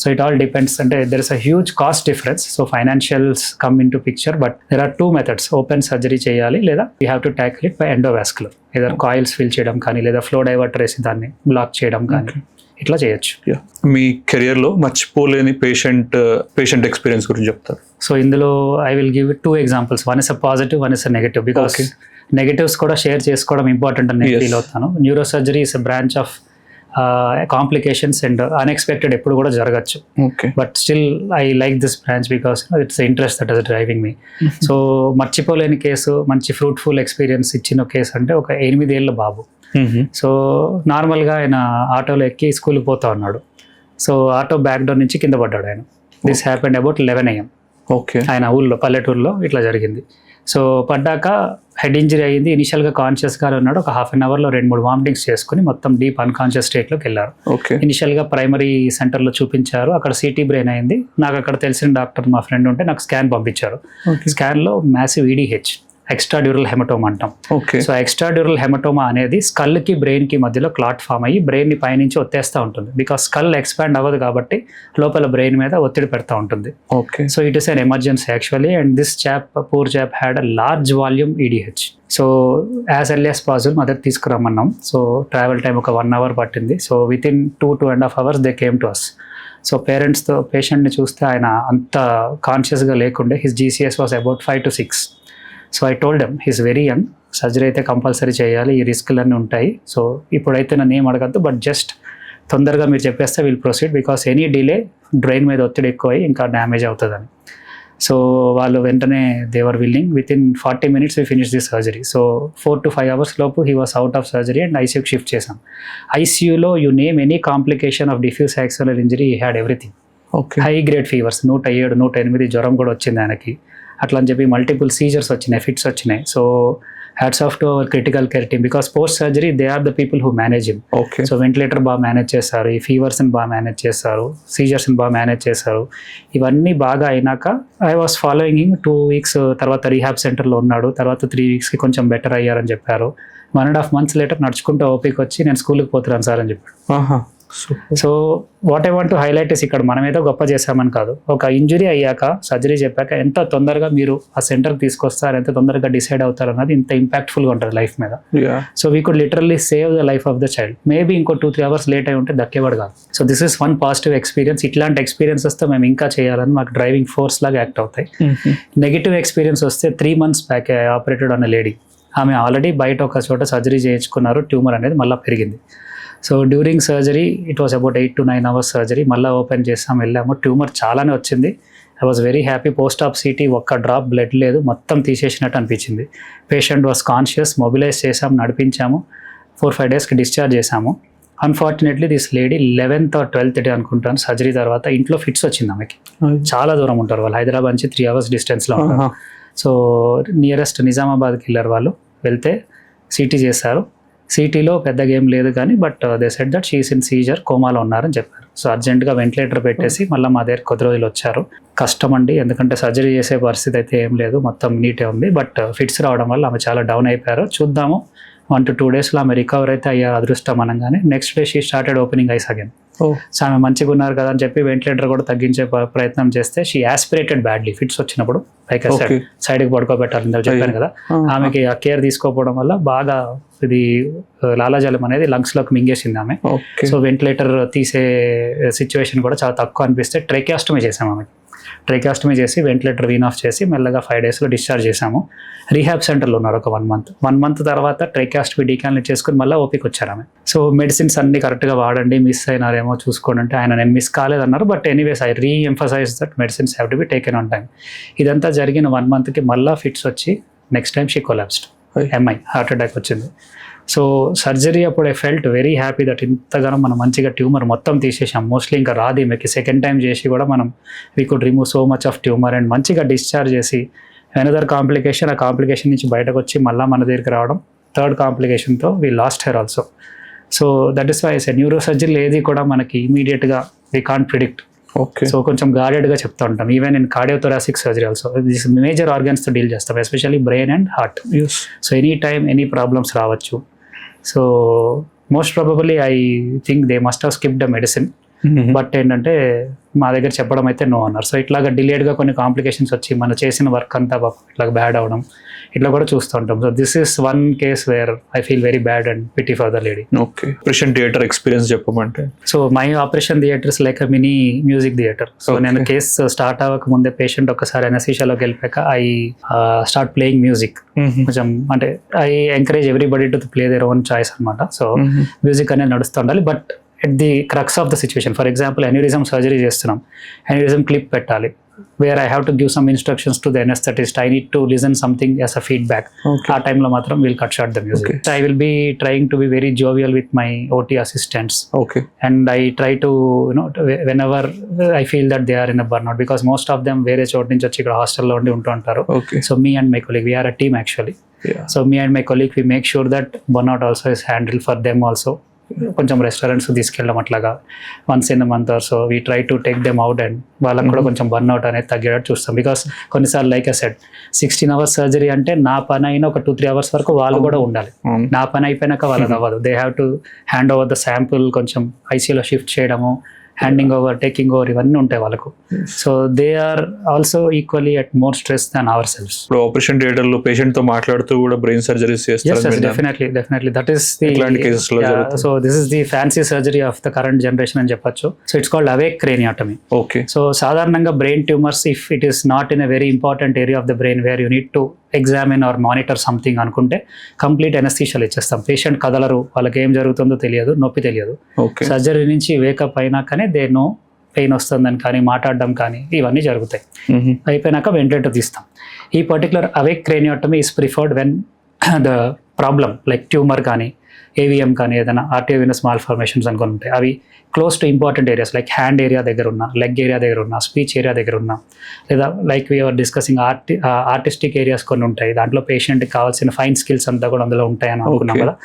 సో ఇట్ ఆల్ డిపెండ్స్, అంటే there is a huge cost difference. So financials come in to picture, but there are 2 methods. Open surgery చేయాలి, లేదా you have to tackle it by endovascular. ఏదైనా coils fill చేయడం కానీ, లేదా flow diverter వేసి దాన్ని black చేయడం కానీ, ఇట్లా చేయొచ్చు. మీ కెరియర్లో మర్చిపోలేని పేషెంట్ ఎక్స్పీరియన్స్ గురించి చెప్తారు. సో ఇందులో I will give 2 examples. One is a positive, one is a negative, because negatives కూడా షేర్ చేసుకోవడం ఇంపార్టెంట్ అని నేను ఫీల్ అవుతాను. Neuro surgery is a branch of complications and unexpected ఎప్పుడు కూడా జరగచ్చు. Okay. But still I like this branch because it's interest that is driving me. So మర్చిపోలేని case, మంచి ఫ్రూట్ఫుల్ ఎక్స్పీరియన్స్ ఇచ్చిన కేసు అంటే ఒక 8 ఏళ్ళ బాబు. సో నార్మల్గా ఆయన ఆటోలో ఎక్కి స్కూల్కి పోతా ఉన్నాడు. సో ఆటో బ్యాక్ డోర్ నుంచి కింద పడ్డాడు ఆయన. This happened about 11 AM. Okay. ఆయన ఊళ్ళో పల్లెటూరులో ఇట్లా జరిగింది. సో పడ్డాక హెడ్ ఇంజరీ అయ్యింది. ఇనిషియల్గా కాన్షియస్గానే ఉన్నాడు. ఒక హాఫ్ అన్ అవర్లో 2-3 వామిటింగ్స్ చేసుకుని మొత్తం డీప్ అన్కాన్షియస్ స్టేట్లోకి వెళ్ళారు. ఓకే. ఇనిషియల్గా ప్రైమరీ సెంటర్లో చూపించారు. అక్కడ సిటీ బ్రెయిన్ అయింది. నాకు అక్కడ తెలిసిన డాక్టర్ మా ఫ్రెండ్ ఉంటే నాకు స్కాన్ పంపించారు. స్కాన్లో massive EDH, extra dural haematoma అంటాం. Okay. So extra dural haematoma అనేది స్కల్కి బ్రెయిన్కి మధ్యలో క్లాట్ ఫామ్ అయ్యి బ్రెయిన్ని పైనుంచి ఒత్తేస్తూ ఉంటుంది. బికాస్ స్కల్ ఎక్స్పాండ్ అవ్వదు కాబట్టి లోపల బ్రెయిన్ మీద ఒత్తిడి పెడతా ఉంటుంది. Okay. So it is an emergency actually, and this poor chap had a large volume EDH. So as early as possible మా దగ్గర తీసుకురమ్మన్నాం. సో ట్రావెల్ టైం ఒక 1 hour పట్టింది. So within 2.5 hours they came to us. So పేరెంట్స్తో పేషెంట్ని చూస్తే ఆయన అంత కాన్షియస్గా లేకుండే. His GCS was about 5 to 6. So I told them he's very young, surgery అయితే కంపల్సరీ చేయాలి, ఈ రిస్క్లన్నీ ఉంటాయి. సో ఇప్పుడైతే నన్ను ఏం అడగద్దు, బట్ జస్ట్ తొందరగా మీరు చెప్పేస్తే will proceed because any delay brain మీద ఒత్తిడి ఎక్కువ అయ్యి ఇంకా డ్యామేజ్ అవుతుందని. సో వాళ్ళు వెంటనే they were willing. Within 40 minutes we finish the surgery. So 4 to 5 hours లోపు he was out of surgery and ఐసీయూకి షిఫ్ట్ చేశాం. ఐసీయూలో you name any complication of diffuse axonal injury, he had everything. Okay. High grade fevers 107, 108 జ్వరం కూడా వచ్చింది ఆయనకి. అట్లా అని చెప్పి మల్టిపుల్ సీజర్స్ వచ్చినాయి, ఫిట్స్ వచ్చినాయి. So hats off to our critical care team because post surgery they are the people who manage him. Okay. So ventilator బాగా మేనేజ్ చేస్తారు, ఈ ఫీవర్స్ని బాగా మేనేజ్ చేస్తారు, సీజర్స్ని బాగా మేనేజ్ చేస్తారు. ఇవన్నీ బాగా అయినాక I was following him 2 weeks. తర్వాత రీహాబ్ సెంటర్లో ఉన్నాడు. తర్వాత 3 weeksకి కొంచెం బెటర్ అయ్యారని చెప్పారు. 1.5 months లేటర్ నడుచుకుంటూ ఓపీకి వచ్చి నేను స్కూల్కి పోతున్నాను సార్ అని చెప్పాడు. So what I want to highlight is ఇక్కడ మనం ఏదో గొప్ప చేసామని కాదు, ఒక ఇంజురీ అయ్యాక సర్జరీ చెప్పాక ఎంత తొందరగా మీరు ఆ సెంటర్కి తీసుకొస్తారు, ఎంత తొందరగా డిసైడ్ అవుతారు అన్నది ఇంత ఇంపాక్ట్ఫుల్గా ఉంటుంది లైఫ్ మీద. So we could literally save the life of the child. Maybe ఇంకో 2-3 hours లేట్ అయి ఉంటే దక్కేవాడు కాదు. So this is one positive experience. ఇట్లాంటి ఎక్స్పీరియన్సెస్తో మేము ఇంకా చేయాలని మాకు డ్రైవింగ్ ఫోర్స్ లాగా యాక్ట్ అవుతాయి. నెగిటివ్ ఎక్స్పీరియన్స్ వస్తే 3 months బ్యాక్ ఆపరేటెడ్ అన్న లేడీ, ఆమె ఆల్రెడీ బయట ఒక చోట సర్జరీ చేయించుకున్నారు, ట్యూమర్ అనేది మళ్ళీ పెరిగింది. So during surgery it was about 8 to 9 hours surgery. మళ్ళీ ఓపెన్ చేసాం, వెళ్ళాము. ట్యూమర్ చాలానే వచ్చింది. I was very happy. Post AAP city ఒక్క డ్రాప్ బ్లడ్ లేదు, మొత్తం తీసేసినట్టు అనిపించింది. పేషెంట్ వాస్ కాన్షియస్, మొబిలైజ్ చేసాం, నడిపించాము. 4-5 daysకి డిశ్చార్జ్ చేసాము. Unfortunately this lady 11th or 12th day అనుకుంటాను సర్జరీ తర్వాత ఇంట్లో ఫిట్స్ వచ్చింది ఆమెకి. చాలా దూరం ఉంటారు వాళ్ళు, హైదరాబాద్ నుంచి 3 hours డిస్టెన్స్లో ఉంటారు. సో నియరెస్ట్ నిజామాబాద్కి వెళ్ళారు వాళ్ళు. వెళ్తే సిటీ చేశారు. సిటీలో పెద్దగా ఏం లేదు కానీ but they said that she's in seizure, కోమాలో ఉన్నారని చెప్పారు. సో అర్జెంటుగా వెంటిలేటర్ పెట్టేసి మళ్ళీ మా దగ్గర కొద్ది రోజులు వచ్చారు. కష్టం అండి, ఎందుకంటే సర్జరీ చేసే పరిస్థితి అయితే ఏం లేదు, మొత్తం నీటే ఉంది. బట్ ఫిట్స్ రావడం వల్ల ఆమె చాలా డౌన్ అయిపోయారు. చూద్దాము 1 to 2 daysలో ఆమె రికవర్ అయితే అయ్యారు అదృష్టం అనగానే. Next day she started opening ice again. So ఆమె మంచిగా ఉన్నారు కదా అని చెప్పి వెంటిలేటర్ కూడా తగ్గించే ప్రయత్నం చేస్తే షీ యాస్పిరేటెడ్ బ్యాడ్లీ. ఫిట్స్ వచ్చినప్పుడు లైక్ సైడ్కి పడుకోబెట్టాలని చెప్పాను కదా, ఆమెకి ఆ కేర్ తీసుకోకపోవడం వల్ల బాగా ఇది లాలాజలం అనేది లంగ్స్లోకి మింగేసింది ఆమె. సో వెంటిలేటర్ తీసే సిచ్యువేషన్ కూడా చాలా తక్కువ అనిపిస్తే ట్రైకాస్టమీ చేసాం ఆమెకి. ట్రైకాస్టమీ చేసి వెంటిలేటర్ వీన్ ఆఫ్ చేసి మెల్లగా 5 daysలో డిశ్చార్జ్ చేసాము. రీహాబ్ సెంటర్లో ఉన్నారు ఒక 1 month తర్వాత ట్రైకాస్టమీ డీకాన్లేట్ చేసుకుని మళ్ళీ ఓపీకి వచ్చారు ఆమె. సో మెడిసిన్స్ అన్ని కరెక్ట్గా వాడండి, మిస్ అయినారేమో చూసుకోండి అంటే ఆయన నేను మిస్ కాలేదన్నారు. But anyways I reemphasize that medicines have to be taken on time. ఇదంతా జరిగిన 1 monthకి మళ్ళీ ఫిట్స్ వచ్చి next time she collapsed, MI heart attack వచ్చింది. సో సర్జరీ అప్పుడు I felt very happy that ఇంతగానో మనం మంచిగా ట్యూమర్ మొత్తం తీసేసాం. మోస్ట్లీ ఇంకా రాదు ఈమెకి. సెకండ్ టైం చేసి కూడా మనం we could remove so much of tumour and మంచిగా డిశ్చార్జ్ చేసి ఎనదర్ కాంప్లికేషన్, ఆ కాంప్లికేషన్ నుంచి బయటకు వచ్చి మళ్ళీ మన దగ్గరికి రావడం. 3rd కాంప్లికేషన్తో we lost her also. So that is why neuro surgery ఏది కూడా మనకి ఇమీడియట్గా we can't predict. Okay. So కొంచెం గార్డెడ్గా చెప్తూ ఉంటాం. Even in cardiothoracic surgery also this major ఆర్గన్స్తో డీల్ చేస్తాం, especially brain and heart. So any time any problems రావచ్చు. So most probably I think they must have skipped the medicine. But ఏంటంటే మా దగ్గర చెప్పడం అయితే నో అన్నారు. సో ఇట్లాగా డిలేడ్గా కొన్ని కాంప్లికేషన్స్ వచ్చి మనం చేసిన వర్క్ అంతా ఇట్లా బ్యాడ్ అవడం ఇట్లా కూడా చూస్తూ ఉంటాం. So this is one case where I feel very bad and pity for the lady. Okay. Operation theatre experience చెప్పమంటే? So my operation theatres like a mini music theatre. So నేను case start అవ్వక ముందే patient ఒకసారి అనస్థీషియాలోకి వెళ్ళాక I start playing music. కొంచెం అంటే I encourage everybody to play their own choice అనమాట. So music అనేది నడుస్తూ ఉండాలి. But at the crux of the situation. For example aneurysm surgery చేస్తున్నాం, అన్యూరిజం క్లిప్ పెట్టాలి, where I have to give some instructions to the anaesthetist, I need to listen something as a feedback. ఆ టైంలో మాత్రం will cut short the music. I will be trying to be very jovial with my OT assistants, and I try to whenever I feel that they are in a burnout, because most of them వేరే చోటు నుంచి వచ్చి ఇక్కడ హాస్టల్లో ఉండి ఉంటూ ఉంటారు. So me and my colleague, we're a team actually. So me and my colleague we make sure that burnout also is handle for them also. కొంచెం రెస్టారెంట్స్ తీసుకెళ్ళడం అట్లాగా once in month or so we try to take them out, అండ్ వాళ్ళకి కూడా కొంచెం burnout అనేది తగ్గేటట్టు చూస్తాం. Because కొన్నిసార్లు like I said 16 hours surgery అంటే నా పని అయినా ఒక 2-3 hours వరకు వాళ్ళు కూడా ఉండాలి. నా పని అయిపోయినాక వాళ్ళకి అవ్వదు. They have to hand over the sample, కొంచెం ఐసీయూలో షిఫ్ట్ చేయడము, హ్యాండింగ్ ఓవర్, టేకింగ్ ఓవర్, ఇవన్నీ ఉంటాయి వాళ్ళకు. So they are also equally at more stress than our selves. ఇప్పుడు ఆపరేషన్ థియేటర్ లో పేషెంట్ తో మాట్లాడుతూ కూడా బ్రెయిన్ సర్జరీస్ చేస్తారు. Definitely that is the, so this is the fancy surgery of the current generation అని చెప్పొచ్చు. So it's called awake craniotomy. Okay. So సాధారణంగా brain tumours, if it is not in a very important area of the brain where you need to examine are monitor something అనుకుంటే complete ఎనస్థీషియాలు ఇచ్చేస్తాం. Patient కదలరు, వాళ్ళకి ఏం జరుగుతుందో తెలియదు, నొప్పి తెలియదు. Surgery నుంచి వేకప్ అయినాకనే దే నో పెయిన్ వస్తుందని కానీ, మాట్లాడడం కానీ, ఇవన్నీ జరుగుతాయి. అయిపోయినాక వెంటిలేటర్ తీస్తాం. ఈ particular awake craniotomy is preferred when the problem like tumour కానీ, ఏవిఎం కానీ, ఏదైనా ఆర్టియోవినస్ మాల్ ఫార్మేషన్స్ అనుకుని ఉంటాయి, అవి close to important areas like hand area దగ్గర ఉన్న, లెగ్ ఏరియా దగ్గర ఉన్న, స్పీచ్ ఏరియా దగ్గర ఉన్న, లేదా like we're discussing artistic areas కొన్ని ఉంటాయి, దాంట్లో పేషెంట్కి కావాల్సిన ఫైన్ స్కిల్స్ అంతా కూడా అందులో ఉంటాయని అనుకున్నాం కదా.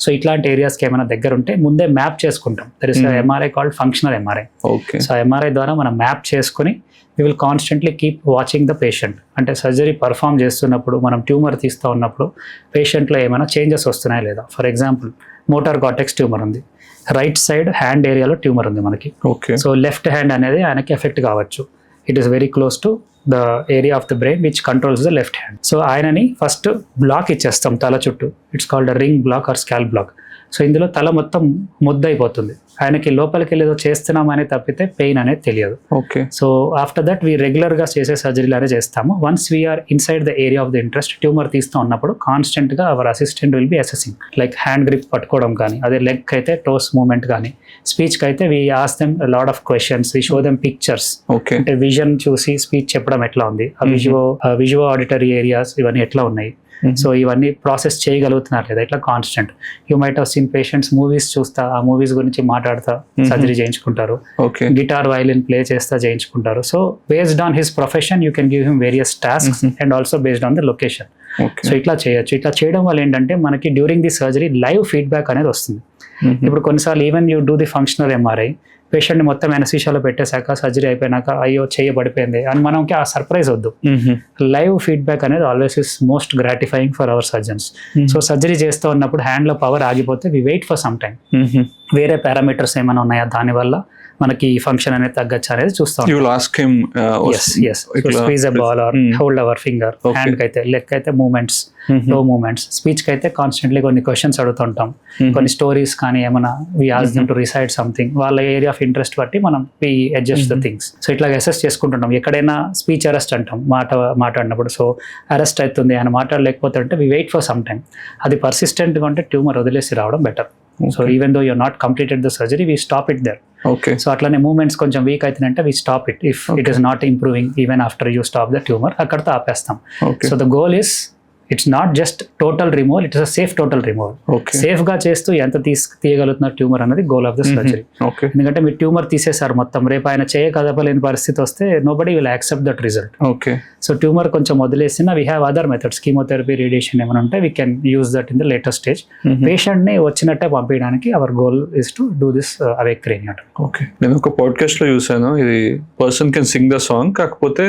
సో ఇట్లాంటి ఏరియాస్కి ఏమైనా దగ్గర ఉంటే ముందే మ్యాప్ చేసుకుంటాం. There is MRI called functional MRI. So MRI ద్వారా మనం మ్యాప్ చేసుకుని we will constantly keep watching the patient. అంటే సర్జరీ పర్ఫామ్ చేస్తున్నప్పుడు, మనం ట్యూమర్ తీస్తూ ఉన్నప్పుడు పేషెంట్లో ఏమైనా చేంజెస్ వస్తున్నాయా లేదా. For example motor cortex tumour ఉంది, రైట్ సైడ్ హ్యాండ్ ఏరియాలో ట్యూమర్ ఉంది మనకి. సో లెఫ్ట్ హ్యాండ్ అనేది ఆయనకి ఎఫెక్ట్ కావచ్చు. It is very close to the area of the brain which controls the left hand. So ఆయనని ఫస్ట్ బ్లాక్ ఇచ్చేస్తాం తల చుట్టూ. It's called a ring block or scalp block. So ఇందులో తల మొత్తం ముద్దయిపోతుంది. ఆయనకి లోపలికి వెళ్ళి ఏదో చేస్తున్నామని తప్పితే పెయిన్ అనేది తెలియదు. Okay. So after that we రెగ్యులర్గా చేసే సర్జరీలానే చేస్తాము. Once we're inside the area of the interest, tumour తీస్తూ ఉన్నప్పుడు కాన్స్టెంట్గా our assistant will be assessing, like hand grip పట్టుకోవడం కానీ, అదే లెగ్ అయితే టోస్ మూవ్మెంట్ కానీ, స్పీచ్కి అయితే we ask them lot of questions, we show them pictures. అంటే విజన్ చూసి స్పీచ్ చెప్పడం ఎట్లా ఉంది, విజువో ఆడిటరీ ఏరియాస్ ఇవన్నీ ఎట్లా ఉన్నాయి, సో ఇవన్నీ ప్రాసెస్ చేయగలుగుతున్నారు లేదా, ఇట్లా constant. You might have seen patients movies చూస్తా, ఆ మూవీస్ గురించి మాట్లాడుతా సర్జరీ చేయించుకుంటారు, గిటార్ వైలిన్ ప్లే చేస్తా చేయించుకుంటారు. So based on his profession you can give him various tasks and also based on the location. So ఇట్లా చేయొచ్చు. ఇట్లా చేయడం వల్ల ఏంటంటే మనకి during the surgery live feedback అనేది వస్తుంది. ఇప్పుడు కొన్నిసార్లు even you do the functional MRI, పేషెంట్ని మొత్తం ఎనస్థీషియాలో పెట్టేశాక సర్జరీ అయిపోయినాక అయ్యో చేయబడిపోయింది అని మనకి ఆ సర్ప్రైజ్ వద్దు. లైవ్ ఫీడ్బ్యాక్ అనేది always is most gratifying for our surgeons. So surgery చేస్తూ ఉన్నప్పుడు హ్యాండ్లో పవర్ ఆగిపోతే we wait for some time, వేరే పారామీటర్స్ ఏమైనా ఉన్నాయా దానివల్ల మనకి ఫంక్షన్ అనేది తగ్గచ్చు అనేది చూస్తాం. Squeeze a ball or hold our finger. Hand కి అయితే, లెగ్ అయితే మూవ్మెంట్స్, లో మూవ్మెంట్స్. స్పీచ్ కి అయితే కాన్స్టెంట్లీ కొన్ని క్వశ్చన్స్ అడుగుతుంటాం, కొన్ని స్టోరీస్ కానీ ఏమైనా we ask them to recite something. వాళ్ళ ఏరియా ఆఫ్ ఇంట్రెస్ట్ బట్టి మనం we adjust the things. So ఇట్లా అసెస్ చేసుకుంటుంటాం. ఎక్కడైనా స్పీచ్ అరెస్ట్ అంటాం మాట్లాడినప్పుడు. సో అరెస్ట్ అవుతుంది అని మాట్లాడలేకపోతే అంటే we wait for some time. అది పర్సిస్టెంట్గా ఉంటే ట్యూమర్ వదిలేసి రావడం better. So even though you not completed the surgery we stop it there. So అట్లానే మూవ్మెంట్స్ కొంచెం వీక్ అవుతుందంటే we stop it if it is not improving even after you stop the tumour. అక్కడితో ఆపేస్తాం. So the goal is it's not just total removal, it's a safe total removal. Safe గా చేస్తూ ఎంత తీయగలుగుతున్నారు tumour అనేది goal of the surgery. ఎందుకంటే మీరు tumour తీసేసారు మొత్తం, రేపు ఆయన చేయ కదపలేని పరిస్థితి వస్తే nobody will accept that result. So tumour కొంచెం వదిలేసిన we have other methods, chemotherapy, radiation ఏమైనా ఉంటే we can use that in the later stage. Patient ని వచ్చినట్టే పంపించడానికి our goal is to do this awake craniotomy. Okay. నేను ఒక podcast లో చూసాను, ఇది person can sing the song కాకపోతే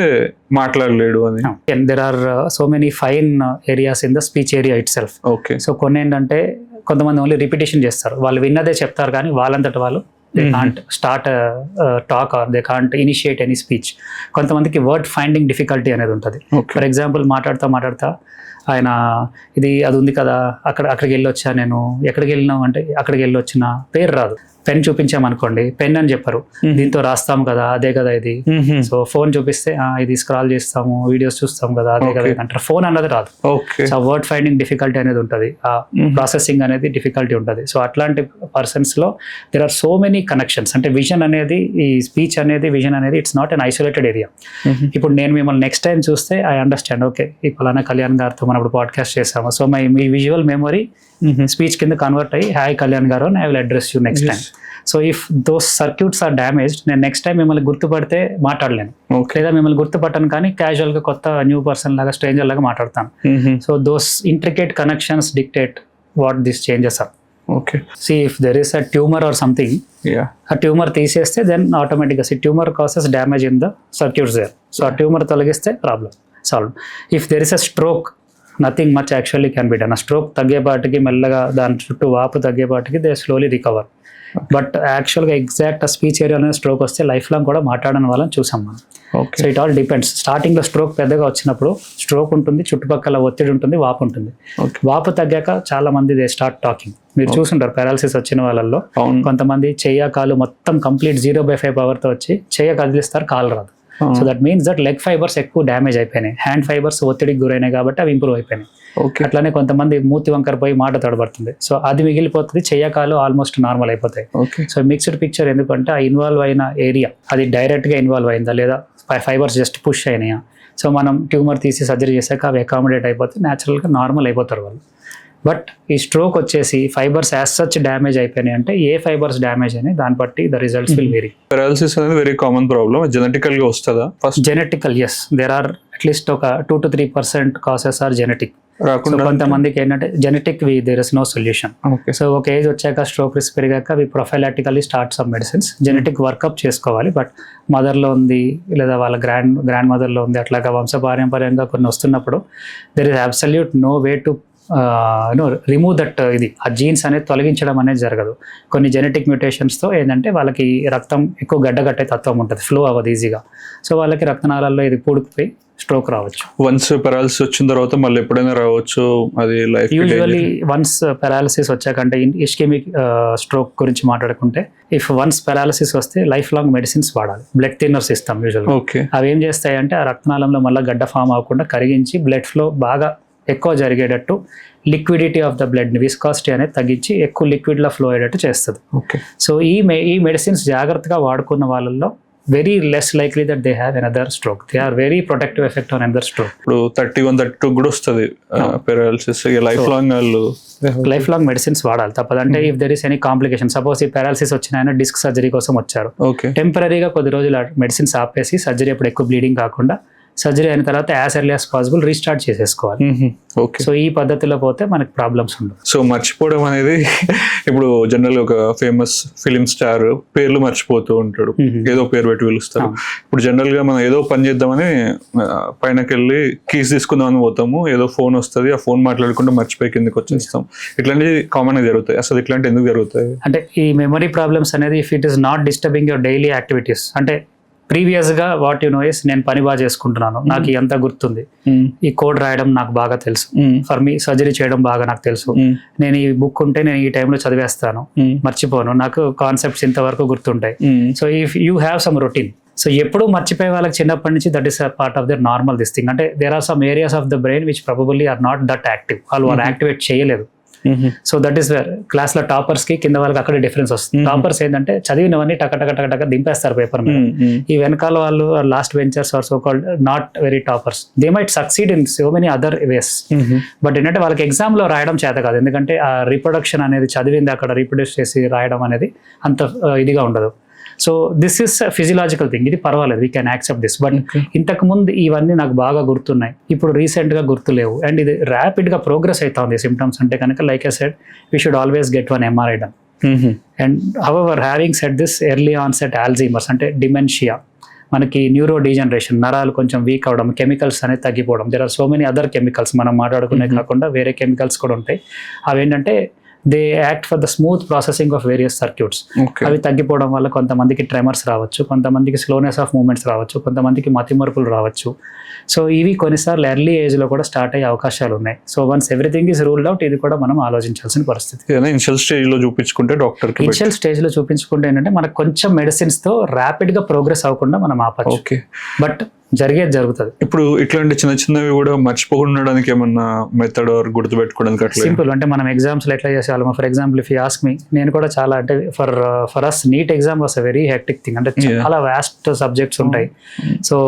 మాట్లాడలేడు అని. There are so many fine areas in the speech area itself. So కొన్ని ఏంటంటే కొంతమంది ఓన్లీ రిపిటేషన్ చేస్తారు, వాళ్ళు విన్నదే చెప్తారు కానీ వాళ్ళంతట వాళ్ళు they can't start talk or they can't initiate any speech. కొంతమందికి వర్డ్ ఫైండింగ్ డిఫికల్టీ అనేది ఉంటుంది. ఫర్ ఎగ్జాంపుల్ మాట్లాడుతా ఆయన ఇది అది ఉంది కదా అక్కడికి వెళ్ళొచ్చా నేను, ఎక్కడికి వెళ్ళినావు అంటే అక్కడికి వెళ్ళొచ్చిన పేరు రాదు. పెన్ చూపించామనుకోండి పెన్ అని చెప్పరు, దీంతో రాస్తాము కదా అదే కదా ఇది. సో ఫోన్ చూపిస్తే ఇది స్క్రాల్ చేస్తాము, వీడియోస్ చూస్తాము కదా అదే కదా అంటారు. ఫోన్ అన్నది రాదు. సో వర్డ్ ఫైండింగ్ డిఫికల్టీ అనేది ఉంటుంది, ఆ ప్రాసెసింగ్ అనేది డిఫికల్టీ ఉంటుంది. సో అట్లాంటి పర్సన్స్ లో there are so many connections. అంటే విజన్ అనేది, ఈ స్పీచ్ అనేది, విజన్ అనేది it's not an isolated area. ఇప్పుడు నేను మిమ్మల్ని నెక్స్ట్ టైం చూస్తే ఐ అండర్స్టాండ్, ఓకే ఈ పలానా కళ్యాణ్ గారితో మనం ఇప్పుడు పాడ్కాస్ట్ చేసాము, సో మీ విజువల్ మెమరీ స్పీచ్ కింద కన్వర్ట్ అయ్యి hi Kalyan garu I will address you next time. So if those circuits are damaged, నేను నెక్స్ట్ టైం మిమ్మల్ని గుర్తుపడితే మాట్లాడలేను, లేదా మిమ్మల్ని గుర్తుపట్టను కానీ క్యాజువల్ గా కొత్త న్యూ పర్సన్ లాగా స్ట్రేంజర్ లాగా మాట్లాడతాను. So those intricate connections dictate what this changes are. Okay, see if there is a tumour or something, ఆ ట్యూమర్ తీసేస్తే దెన్ ఆటోమేటిక్గా tumour causes damage in the circuits there. So ఆ tumour తొలగిస్తే problem solve. If there is a stroke, nothing much actually can be done. ఆ stroke తగ్గేపాటికి మెల్లగా దాని చుట్టూ వాపు తగ్గేపాటికి దే స్లోలీ రికవర్. బట్ యాక్చువల్గా ఎగ్జాక్ట్ ఆ స్పీచ్ ఏరియాలో స్ట్రోక్ వస్తే లైఫ్ లాంగ్ కూడా మాట్లాడని వాళ్ళని చూసాం మనం. So it all depends. స్టార్టింగ్లో స్ట్రోక్ పెద్దగా వచ్చినప్పుడు స్ట్రోక్ ఉంటుంది, చుట్టుపక్కల ఒత్తిడి ఉంటుంది, వాపు ఉంటుంది. వాపు తగ్గాక చాలా మంది దే స్టార్ట్ టాకింగ్. మీరు చూసుంటారు పారాలసిస్ వచ్చిన వాళ్ళల్లో కొంతమంది చెయ్య కాలు మొత్తం కంప్లీట్ 0/5 పవర్తో వచ్చి చెయ్య కదిలిస్తారు, కాలు రాదు. So that means that leg fibres ఎక్కువ డ్యామేజ్ అయిపోయినాయి, హ్యాండ్ ఫైబర్స్ ఒత్తిడికి గురైనాయి కాబట్టి అవి ఇంప్రూవ్ అయిపోయినాయి. అట్లానే కొంతమంది మూతి వంకర పోయి మాట తడబడుతుంది, సో అది మిగిలిపోతుంది, చెయ్యకాలు ఆల్మోస్ట్ నార్మల్ అయిపోతాయి. సో మిక్స్డ్ పిక్చర్ ఎందుకంటే ఆ ఇన్వాల్వ్ అయిన ఏరియా అది డైరెక్ట్ గా ఇన్వాల్వ్ అయిందా లేదా ఫైబర్స్ జస్ట్ పుష్ అయినాయా. సో మనం ట్యూమర్ తీసి సర్జరీ చేశాక అవి అకామిడేట్ అయిపోతే న్యాచురల్ గా నార్మల్ అయిపోతారు వాళ్ళు. బట్ ఈ స్ట్రోక్ వచ్చేసి ఫైబర్స్ యాజ్ సచ్ డ్యామేజ్ అయిపోయినాయి అంటే ఏ ఫైబర్స్ డ్యామేజ్ అయినాయి దాన్ని బట్టి the results will vary. Paralysis అనేది వెరీ కామన్ ప్రాబ్లం, జెనెటికల్ గా వస్తుందా? First genetical, yes, there are at least ఒక 2 to 3% కాసెస్ ఆర్ జెనెటిక్. కొంతమందికి ఏంటంటే genetic there is no solution. So ఒక ఏజ్ వచ్చాక స్ట్రోక్ రిస్క్ పెరిగాక we prophylactically start some medicines. Genetic workup చేసుకోవాలి, బట్ మదర్లో ఉంది లేదా వాళ్ళ గ్రాండ్ మదర్లో ఉంది, అట్లాగా వంశపారంపర్యంగా కొన్ని వస్తున్నప్పుడు there is absolute no way to remove that. ఇది ఆ జీన్స్ అనేది తొలగించడం అనేది జరగదు. కొన్ని జెనెటిక్ మ్యూటేషన్స్తో ఏంటంటే వాళ్ళకి రక్తం ఎక్కువ గడ్డగట్టే తత్వం ఉంటుంది, ఫ్లో అవ్వదు ఈజీగా. సో వాళ్ళకి రక్తనాళాల్లో ఇది పూడుకుపోయి స్ట్రోక్ రావచ్చు. వన్స్ పారాలిసిస్ వచ్చిన తర్వాత మళ్ళీ ఎప్పుడైనా రావచ్చు అది లైఫ్. యూజువల్లీ వన్స్ పారాలిసిస్ వచ్చాకంటే ఇస్కెమిక్ స్ట్రోక్ గురించి మాట్లాడుకుంటే, ఇఫ్ వన్స్ పారాలిసిస్ వస్తే లైఫ్ లాంగ్ మెడిసిన్స్ వాడాలి. బ్లడ్ థిన్నర్స్ ఇస్తాం యూజువల్గా. అవి ఏం చేస్తాయంటే ఆ రక్తనాళంలో మళ్ళీ గడ్డ ఫామ్ అవ్వకుండా కరిగించి బ్లడ్ ఫ్లో బాగా ఎక్కువ జరిగేటట్టు, liquidity of the blood viscosity అనేది తగ్గించి ఎక్కువ లిక్విడ్లో ఫ్లో అయ్యేటట్టు చేస్తుంది. సో ఈ మెడిసిన్స్ జాగ్రత్తగా వాడుకున్న వాళ్ళల్లో very less likely that they have another stroke. They are very protective effect on another stroke. ఇప్పుడు 31-32 కూడా వస్తుంది పారాలిసిస్. లైఫ్ లాంగ్ మెడిసిన్స్ వాడాలి తప్పదంటే. If there is any complication, suppose ఈ పారాలిసిస్ వచ్చిన ఆయన డిస్క్ సర్జరీ కోసం వచ్చారు, టెంపరీగా కొద్ది రోజులు మెడిసిన్స్ ఆపేసి సర్జరీ అప్పుడు ఎక్కువ బ్లీడింగ్ కాకుండా సర్జరీ అయిన తర్వాత as early as possible restart చేసేసుకోవాలి. సో ఈ పద్ధతిలో పోతే మనకి ప్రాబ్లమ్స్ ఉండవు. సో మర్చిపోవడం అనేది ఇప్పుడు జనరల్ ఒక ఫేమస్ ఫిలిం స్టార్ పేర్లు మర్చిపోతూ ఉంటాడు, ఏదో పేరు పెట్టి పిలుస్తారు. ఇప్పుడు జనరల్ గా మనం ఏదో పని చేద్దామని పైనకి వెళ్ళి కీస్ తీసుకుందామని పోతాము, ఏదో ఫోన్ వస్తుంది, ఆ ఫోన్ మాట్లాడుకుంటూ మర్చిపోయి కిందకి వచ్చేస్తాం. ఇట్లాంటివి కామన్ గా జరుగుతాయి. అసలు ఇట్లాంటి ఎందుకు జరుగుతాయి అంటే ఈ మెమరీ ప్రాబ్లమ్స్ అనేది if it is not disturbing your daily activities, అంటే ప్రీవియస్ గా వాట్ యు నో ఇస్ నేను పని బాగా చేసుకుంటున్నాను, నాకు ఎంత గుర్తుంది, ఈ కోడ్ రాయడం నాకు బాగా తెలుసు, ఫర్ మీ సర్జరీ చేయడం బాగా నాకు తెలుసు, నేను ఈ బుక్ ఉంటే నేను ఈ టైంలో చదివేస్తాను, మర్చిపోను, నాకు కాన్సెప్ట్స్ ఇంతవరకు గుర్తుంటాయి. So if you have some routine. So ఎప్పుడు మర్చిపోయే వాళ్ళకి చిన్నప్పటి నుంచి that is a part of their normal this thing. అంటే there are some areas of the brain which probably are not that active, వాళ్ళు యాక్టివేట్ చేయలేదు. So that is where class లో toppers కి కింద వాళ్ళకి అక్కడ డిఫరెన్స్ వస్తుంది. టాపర్స్ ఏంటంటే చదివినవన్నీ టక దింపేస్తారు పేపర్ మీద. ఈ వెనకాల వాళ్ళు last ventures or so called not very toppers, they might succeed in so many other ways. But ఏంటంటే వాళ్ళకి ఎగ్జామ్ లో రాయడం చేత కాదు, ఎందుకంటే ఆ రీప్రొడక్షన్ అనేది చదివింది అక్కడ రీప్రొడ్యూస్ చేసి రాయడం అనేది అంత ఇదిగా ఉండదు. So this is physiological thing, ఇది పర్వాలేదు, we can accept this. But ఇంతకు ముందు ఇవన్నీ నాకు బాగా గుర్తున్నాయి, ఇప్పుడు రీసెంట్ గా గుర్తులేవు, అండ్ ఇది ర్యాపిడ్ గా ప్రోగ్రెస్ అవుతా ఉంది సిమ్టమ్స్ అంటే కనుక, like I said we should always get one MRI done. And however having said this, early onset Alzheimer's అంటే డిమెన్షియా, మనకి న్యూరో డీజనరేషన్, నరాలు కొంచెం వీక్ అవడం, కెమికల్స్ అనేది తగ్గిపోవడం, there are so many other chemicals మనం మాట్లాడుకునే కాకుండా వేరే కెమికల్స్ కూడా ఉంటాయి. అవి ఏంటంటే they act for the smooth processing of various circuits. Okay. అవి తగ్గిపోవడం వల్ల కొంతమందికి ట్రెమర్స్ రావచ్చు, కొంతమందికి స్లోనెస్ ఆఫ్ మూమెంట్స్ రావచ్చు, కొంతమందికి మతిమరుపులు రావచ్చు. సో ఇవి కొన్నిసార్లు ఎర్లీ ఏజ్లో కూడా స్టార్ట్ అయ్యే అవకాశాలు ఉన్నాయి. So once everything is ruled out, ఇది కూడా మనం ఆలోచించాల్సిన పరిస్థితి. ఇనిషియల్ స్టేజ్ లో చూపించుకుంటే డాక్టర్ కి ఇనిషియల్ స్టేజ్లో చూపించుకుంటే ఏంటంటే మనకు కొంచెం మెడిసిన్స్తో ర్యాపిడ్గా ప్రోగ్రెస్ అవ్వకుండా మనం ఆపచ్చు. ఓకే. బట్ జరిగేది జరుగుతుంది. ఇప్పుడు ఇట్లాంటి చిన్న చిన్నవి కూడా మర్చిపోకుండా ఉండడానికి ఏమన్నా మెథడ్ ఆర్ గుర్తుపెట్టుకోవడానికి అట్లా సింపుల్ అంటే మనం ఎగ్జామ్స్ ఎట్లా చేసేవాళ్ళం. For example if you ask me, నేను కూడా చాలా అంటే for us NEET exam was a very hectic thing. అంటే చాలా వాస్ట్ సబ్జెక్ట్స్ ఉంటాయి. సో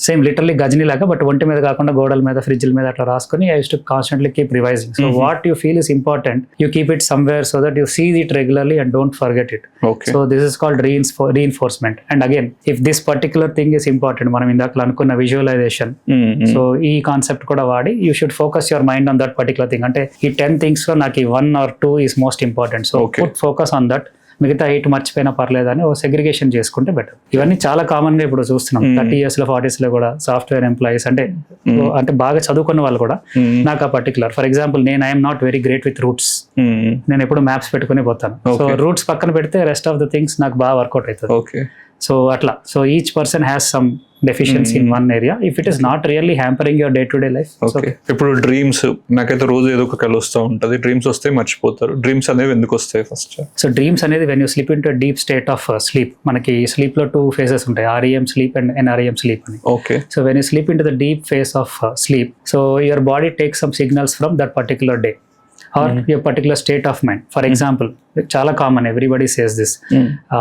సేమ్ లిటర్లీ గజనీ లాగా, బట్ ఒంటి మీద కాకుండా గోడల మీద, ఫ్రిడ్జ్ల మీద అట్లా రాసుకొని I use to constantly keep revising. So what you feel is important, you keep it somewhere so that you see it regularly and don't forget it. So this is called reinforcement. And again if this particular thing is important, మనం ఇందాక అనుకున్న visualisation, so ఈ concept కూడా వాడి you should focus your mind on that particular thing. అంటే ఈ 10 things లో నాకు ఈ 1 or 2 is most important. So put focus on that. మిగతా 8 మర్చిపోయినా పర్లేదని ఓ సెగ్రిగేషన్ చేసుకుంటే బెటర్. ఇవన్నీ చాలా కామన్ గా ఇప్పుడు చూస్తున్నాం. 30 years లో 40s లో కూడా సాఫ్ట్వేర్ ఎంప్లాయీస్ అంటే బాగా చదువుకున్న వాళ్ళు కూడా నాకు ఆ పర్టికులర్, ఫర్ ఎగ్జాంపుల్ నేను I'm not very great with roots. నేను ఎప్పుడు మ్యాప్స్ పెట్టుకుని పోతాను. సో రూట్స్ పక్కన పెడితే రెస్ట్ ఆఫ్ ద థింగ్స్ నాకు బాగా వర్కౌట్ అవుతుంది. సో అట్లా, so each person has some deficiency in one area if it is not really hampering your day to day life. ఇప్పుడు డ్రీమ్స్, నాకైతే రోజు ఏదో ఒక కళ వస్తూ ఉంటుంది. డ్రీమ్స్ వస్తే మర్చిపోతారు. డ్రీమ్స్ అనేవి ఎందుకు వస్తాయి ఫస్ట్? సో డ్రీమ్స్ అనేది when you sleep in to deep state of sleep. మనకి స్లీప్ లో 2 phases ఉంటాయి, REM sleep and NREM sleep అని. Okay. So when you sleep in to the deep phase of sleep, so your body takes some signals from that particular day or your particular state of mind. For example, చాలా common, everybody says this,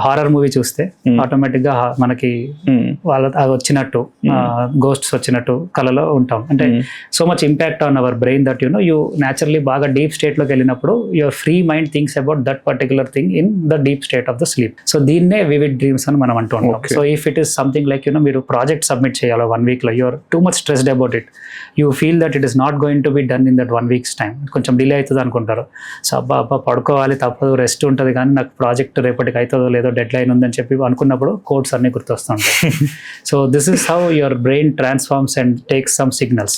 horror movie చూస్తే automatic గా మనకి వాళ్ళ వచ్చినట్టు ghosts వచ్చినట్టు కళలో ఉంటాం. అంటే so much impact on our brain that you naturally బాగా డీప్ స్టేట్ లోకి వెళ్ళినప్పుడు your free mind thinks about that particular thing in the deep state of the sleep. So దీన్నే వివిడ్ డ్రీమ్స్ అని మనం అంటూ ఉంటాం. So if it is something like మీరు project submit చేయాలి 1 week లో, you're too much stressed about it, you feel that it is not going to be done in that 1 week's time, కొంచెం delay అవుతుంది అనుకుంటారు. సో అబ్బా పడుకోవాలి తప్పదు, rest ఉంటుంది, కానీ నాకు ప్రాజెక్ట్ రేపటికి అవుతుందో లేదో డెడ్ లైన్ ఉందని చెప్పి అనుకున్నప్పుడు కోడ్స్ అన్ని గుర్తొస్తుంటాయి. So this is how your brain transforms and takes some signals.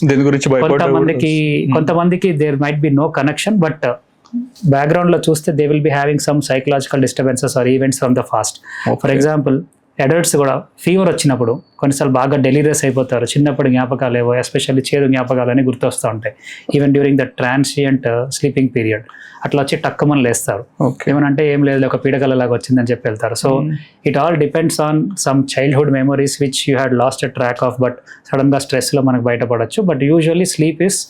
కొంతమందికి there might be no connection, but background లో చూస్తే they will be having some psychological disturbances or events from the past. For example adults కూడా fever వచ్చినప్పుడు కొన్నిసార్లు బాగా డెలిరియస్ అయిపోతారు. చిన్నప్పుడు జ్ఞాపకాలు ఏవో, ఎస్పెషల్లీ చేదు జ్ఞాపకాలు అని గుర్తొస్తూ ఉంటాయి even during the transient sleeping period. అట్లా వచ్చి టక్కమని లేస్తారు, ఏమనంటే ఏం లేదు ఒక పీడకలలాగా వచ్చిందని చెప్పి వెళ్తారు. So it all depends on some childhood memories which you had lost a track of, but సడన్గా స్ట్రెస్లో మనకు బయటపడచ్చు. But usually sleep is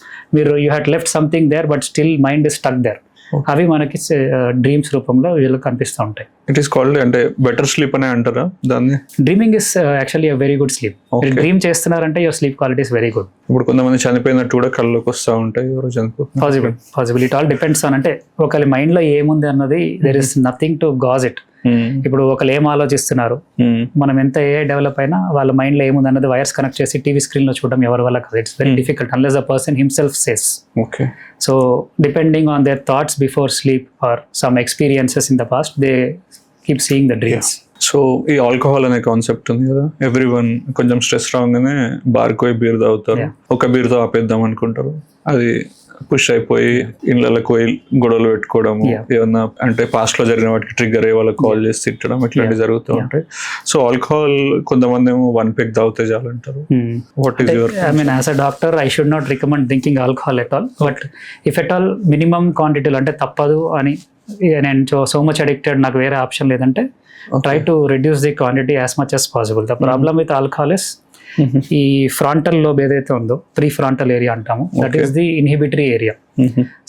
you had left something there but still mind is stuck there. అవి మనకి dreams రూపంలో వీళ్ళు కనిపిస్తూ ఉంటాయి. ఇట్ ఈస్ కాల్డ్ అంటే బెటర్ స్లీప్ అనే అంటారా దాన్ని? Dreaming is actually a very good sleep. మీరు డ్రీమ్ చేస్తున్నారంటే your sleep quality is very good. ఇప్పుడు కొంతమంది చనిపోయినట్టు కూడా కళ్ళలోకి వస్తూ ఉంటాయి, ఎవరు possible. It all depends on, అంటే ఒకరి మైండ్ లో ఏముంది అన్నది, there is nothing to gauge it. ఇప్పుడు ఒకరు ఏం ఆలోచిస్తున్నారు, మనం ఎంత ఏ డెవలప్ అయినా వాళ్ళ మైండ్ లో ఏముంది అన్నది వైర్స్ కనెక్ట్ చేసి టీవీ స్క్రీన్ లో చూడడం ఎవరి వల్ల కాదు. It's very difficult unless the person himself says. Okay. So depending on their thoughts before sleep are some experiences in the past, they keep seeing the dreams. So ఈ alcohol అనే concept ఉంది కదా, every one కొంచెం stress రాగానే బార్కి పోయి beer తాగుతారు, ఒక బీర్తో ఆపేద్దాం అనుకుంటారు, అది పుష్ అయిపోయి ఇళ్ళకి పోయి గొడవలు పెట్టుకోవడము, ఏమన్నా అంటే పాస్ట్ లో జరిగిన వాటికి ట్రిగ్గర్ అయ్యి వాళ్ళకి కాల్ చేసి తిట్టడం, ఇట్లాంటివి జరుగుతూ ఉంటాయి. సో ఆల్కహాల్ కొంతమంది ఏమో 1 peg తాగితే చాలంటారు. What is your? I mean, as a doctor, I should not recommend drinking alcohol at all. But if at all minimum quantity అంటే తప్పదు అని, నేను సో మచ్ అడిక్టెడ్, నాకు వేరే ఆప్షన్ లేదంటే try to reduce the quantity as much as possible. The problem with alcohol is ఈ frontal lobe ఏదైతే ఉందో, ప్రీ ఫ్రాంటల్ ఏరియా అంటాము, that is the inhibitory area.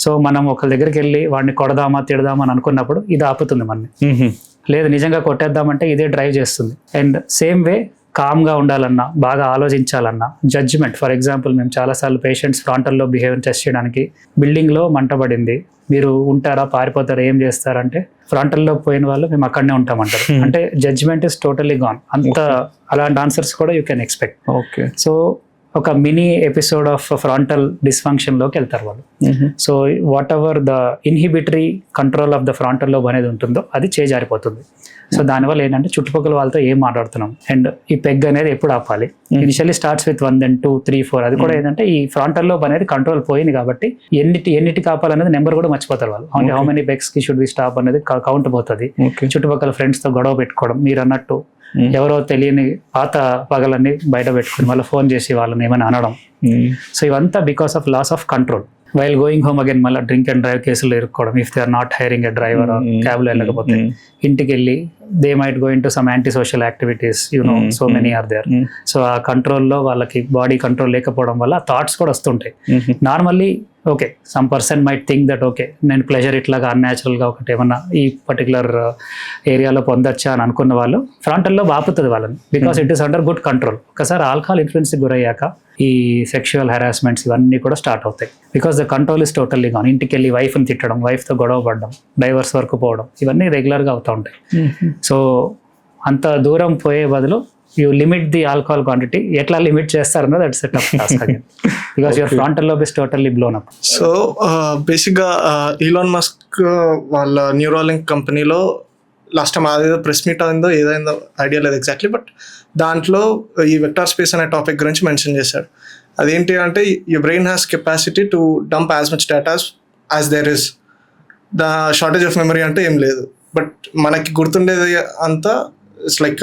So మనం ఒకరి దగ్గరికి వెళ్ళి వాడిని కొడదామా తిడదామా అని అనుకున్నప్పుడు ఇది ఆపుతుంది మనని. లేదు నిజంగా కొట్టేద్దామంటే ఇదే డ్రైవ్ చేస్తుంది. అండ్ సేమ్ వే కామ్గా ఉండాలన్నా, బాగా ఆలోచించాలన్నా, జడ్జిమెంట్. ఫర్ ఎగ్జాంపుల్ మేము చాలాసార్లు పేషెంట్స్ ఫ్రాంటల్లో బిహేవియర్ టెస్ట్ చేయడానికి, బిల్డింగ్లో మంటపడింది, మీరు ఉంటారా పారిపోతారా ఏం చేస్తారంటే, ఫ్రాంటల్లో పోయిన వాళ్ళు మేము అక్కడనే ఉంటామంటారు. అంటే జడ్జిమెంట్ ఇస్ టోటలీ గాన్. అంత అలాంటి ఆన్సర్స్ కూడా you can expect. Okay. So ఒక mini episode of frontal dysfunction లోకి వెళ్తారు వాళ్ళు. So whatever the inhibitory control of the frontal lobe అనేది ఉంటుందో అది చేజారిపోతుంది. సో దానివల్ల ఏంటంటే చుట్టుపక్కల వాళ్ళతో ఏం మాట్లాడుతున్నాం అండ్ ఈ పెగ్ అనేది ఎప్పుడు ఆపాలి. Initially starts with 1 then 2 3 4. అది కూడా ఏంటంటే ఈ ఫ్రంటల్ లోబ్ అనేది కంట్రోల్ పోయింది కాబట్టి ఎన్నిటి ఆపాలనేది నెంబర్ కూడా మర్చిపోతారు వాళ్ళు. హౌ మెనీ పెగ్స్ కి షుడ్ వి స్టాప్ అనేది కౌంట్ పోతుంది. చుట్టుపక్కల ఫ్రెండ్స్ తో గొడవ పెట్టుకోవడం, మీరు అన్నట్టు ఎవరో తెలియని పాత పగలన్నీ బయట పెట్టుకుని మళ్ళీ ఫోన్ చేసి వాళ్ళని ఏమైనా అనడం. సో ఇవంతా because of loss of control. While going home again మళ్ళీ డ్రింక్ అండ్ డ్రైవ్ కేసులు ఇరుక్కోవడం, if they are not hiring a driver, క్యాబ్లో వెళ్ళకపోతే ఇంటికి వెళ్ళి they might go in to some anti social activities, so many are there. So ఆ కంట్రోల్లో వాళ్ళకి బాడీ కంట్రోల్ లేకపోవడం వల్ల థాట్స్ కూడా వస్తుంటాయి. Normally okay, some person might think that okay నేను ప్లెజర్ ఇట్లాగా అన్యాచురల్గా ఒకటి ఏమన్నా ఈ పర్టికులర్ ఏరియాలో పొందొచ్చా అని అనుకున్న వాళ్ళు ఫ్రంటల్లో ఆపుతుంది వాళ్ళని, because it is under good control. ఒకసారి ఆల్కహాల్ ఇన్ఫ్లుయెన్స్కి గురయ్యాక ఈ సెక్షువల్ హెరాస్మెంట్స్ ఇవన్నీ కూడా స్టార్ట్ అవుతాయి, because the control is totally gone. ఇంటికి వెళ్ళి వైఫ్ని తిట్టడం, వైఫ్తో గొడవ పడడం, డైవర్స్ వరకు పోవడం, ఇవన్నీ రెగ్యులర్గా అవుతూ ఉంటాయి. సో అంత దూరం పోయే బదులు you limit the alcohol quantity. ఎట్లా లిమిట్ చేస్తారన్నది that's a tough task again, because your frontal lobe is totally blown up. So బేసిక్గా ఈలాన్ మస్క్ వాళ్ళ న్యూరాలింక్ కంపెనీలో లాస్ట్ టైం అదేదో ప్రెస్ మీట్ అయిందో ఏదైందో ఐడియా లేదు ఎగ్జాక్ట్లీ, బట్ దాంట్లో ఈ వెక్టార్ స్పేస్ అనే టాపిక్ గురించి మెన్షన్ చేశాడు. అదేంటి అంటే your brain has capacity to dump as much data as there is. The shortage of memory అంటే ఏం లేదు, బట్ మనకి గుర్తుండేది అంతా it's like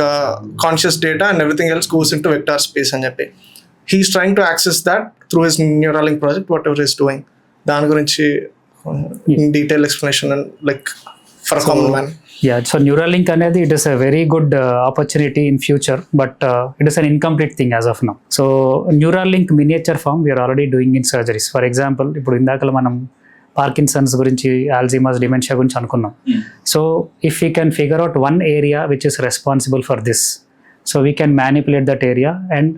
conscious data and everything else goes in to vector space అని చెప్పి he's trying to access that through his Neuralink project what ever is doing. దాని గురించి in detail explanation like for common man. Yeah, so Neuralink అనేది it is a very good opportunity in future, but it is an incomplete thing as of now. So Neuralink miniature form we are already doing in surgeries. For example, ఇప్పుడు ఇందాక మనం Parkinson's గురించి, Alzheimer's, dementia గురించి అనుకున్నాం. So if we can figure out one area which is responsible for this, so we can manipulate that area and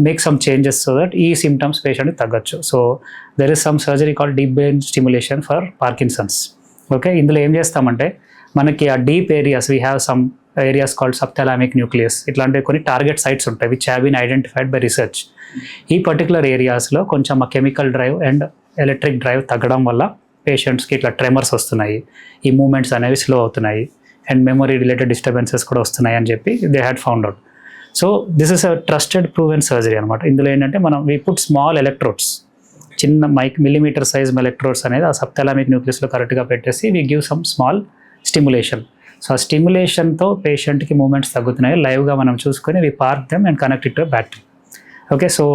make some changes so that ఈ symptoms పేషెంట్కి తగ్గచ్చు. So there is some surgery called deep brain stimulation for Parkinson's. Okay, ఇందులో ఏం చేస్తామంటే మనకి ఆ deep areas, we have some areas called subthalamic nucleus, ఇట్లాంటి కొన్ని టార్గెట్ సైట్స్ ఉంటాయి which have been identified by research. ఈ పర్టికులర్ ఏరియాస్లో కొంచెం ఆ chemical drive and electric drive తగ్గడం వల్ల పేషెంట్స్కి ఇట్లా ట్రెమర్స్ వస్తున్నాయి, ఈ మూమెంట్స్ అనేవి స్లో అవుతున్నాయి అండ్ మెమరీ రిలేటెడ్ డిస్టర్బెన్సెస్ కూడా వస్తున్నాయి అని చెప్పి they had found out. So this is a trusted proven surgery అనమాట. ఇందులో ఏంటంటే మనం వీ పుట్ స్మాల్ ఎలక్ట్రోడ్స్, చిన్న మిల్లీమీటర్ సైజ్ ఎలక్ట్రోడ్స్ అనేది ఆ సబ్థాలామిక్ న్యూక్లియస్లో కరెక్ట్గా పెట్టేసి we give some small stimulation. So ఆ స్టిమ్యులేషన్తో పేషెంట్కి మూమెంట్స్ తగ్గుతున్నాయి, లైవ్గా మనం చూసుకొని we park them and connect it to battery. Okay, so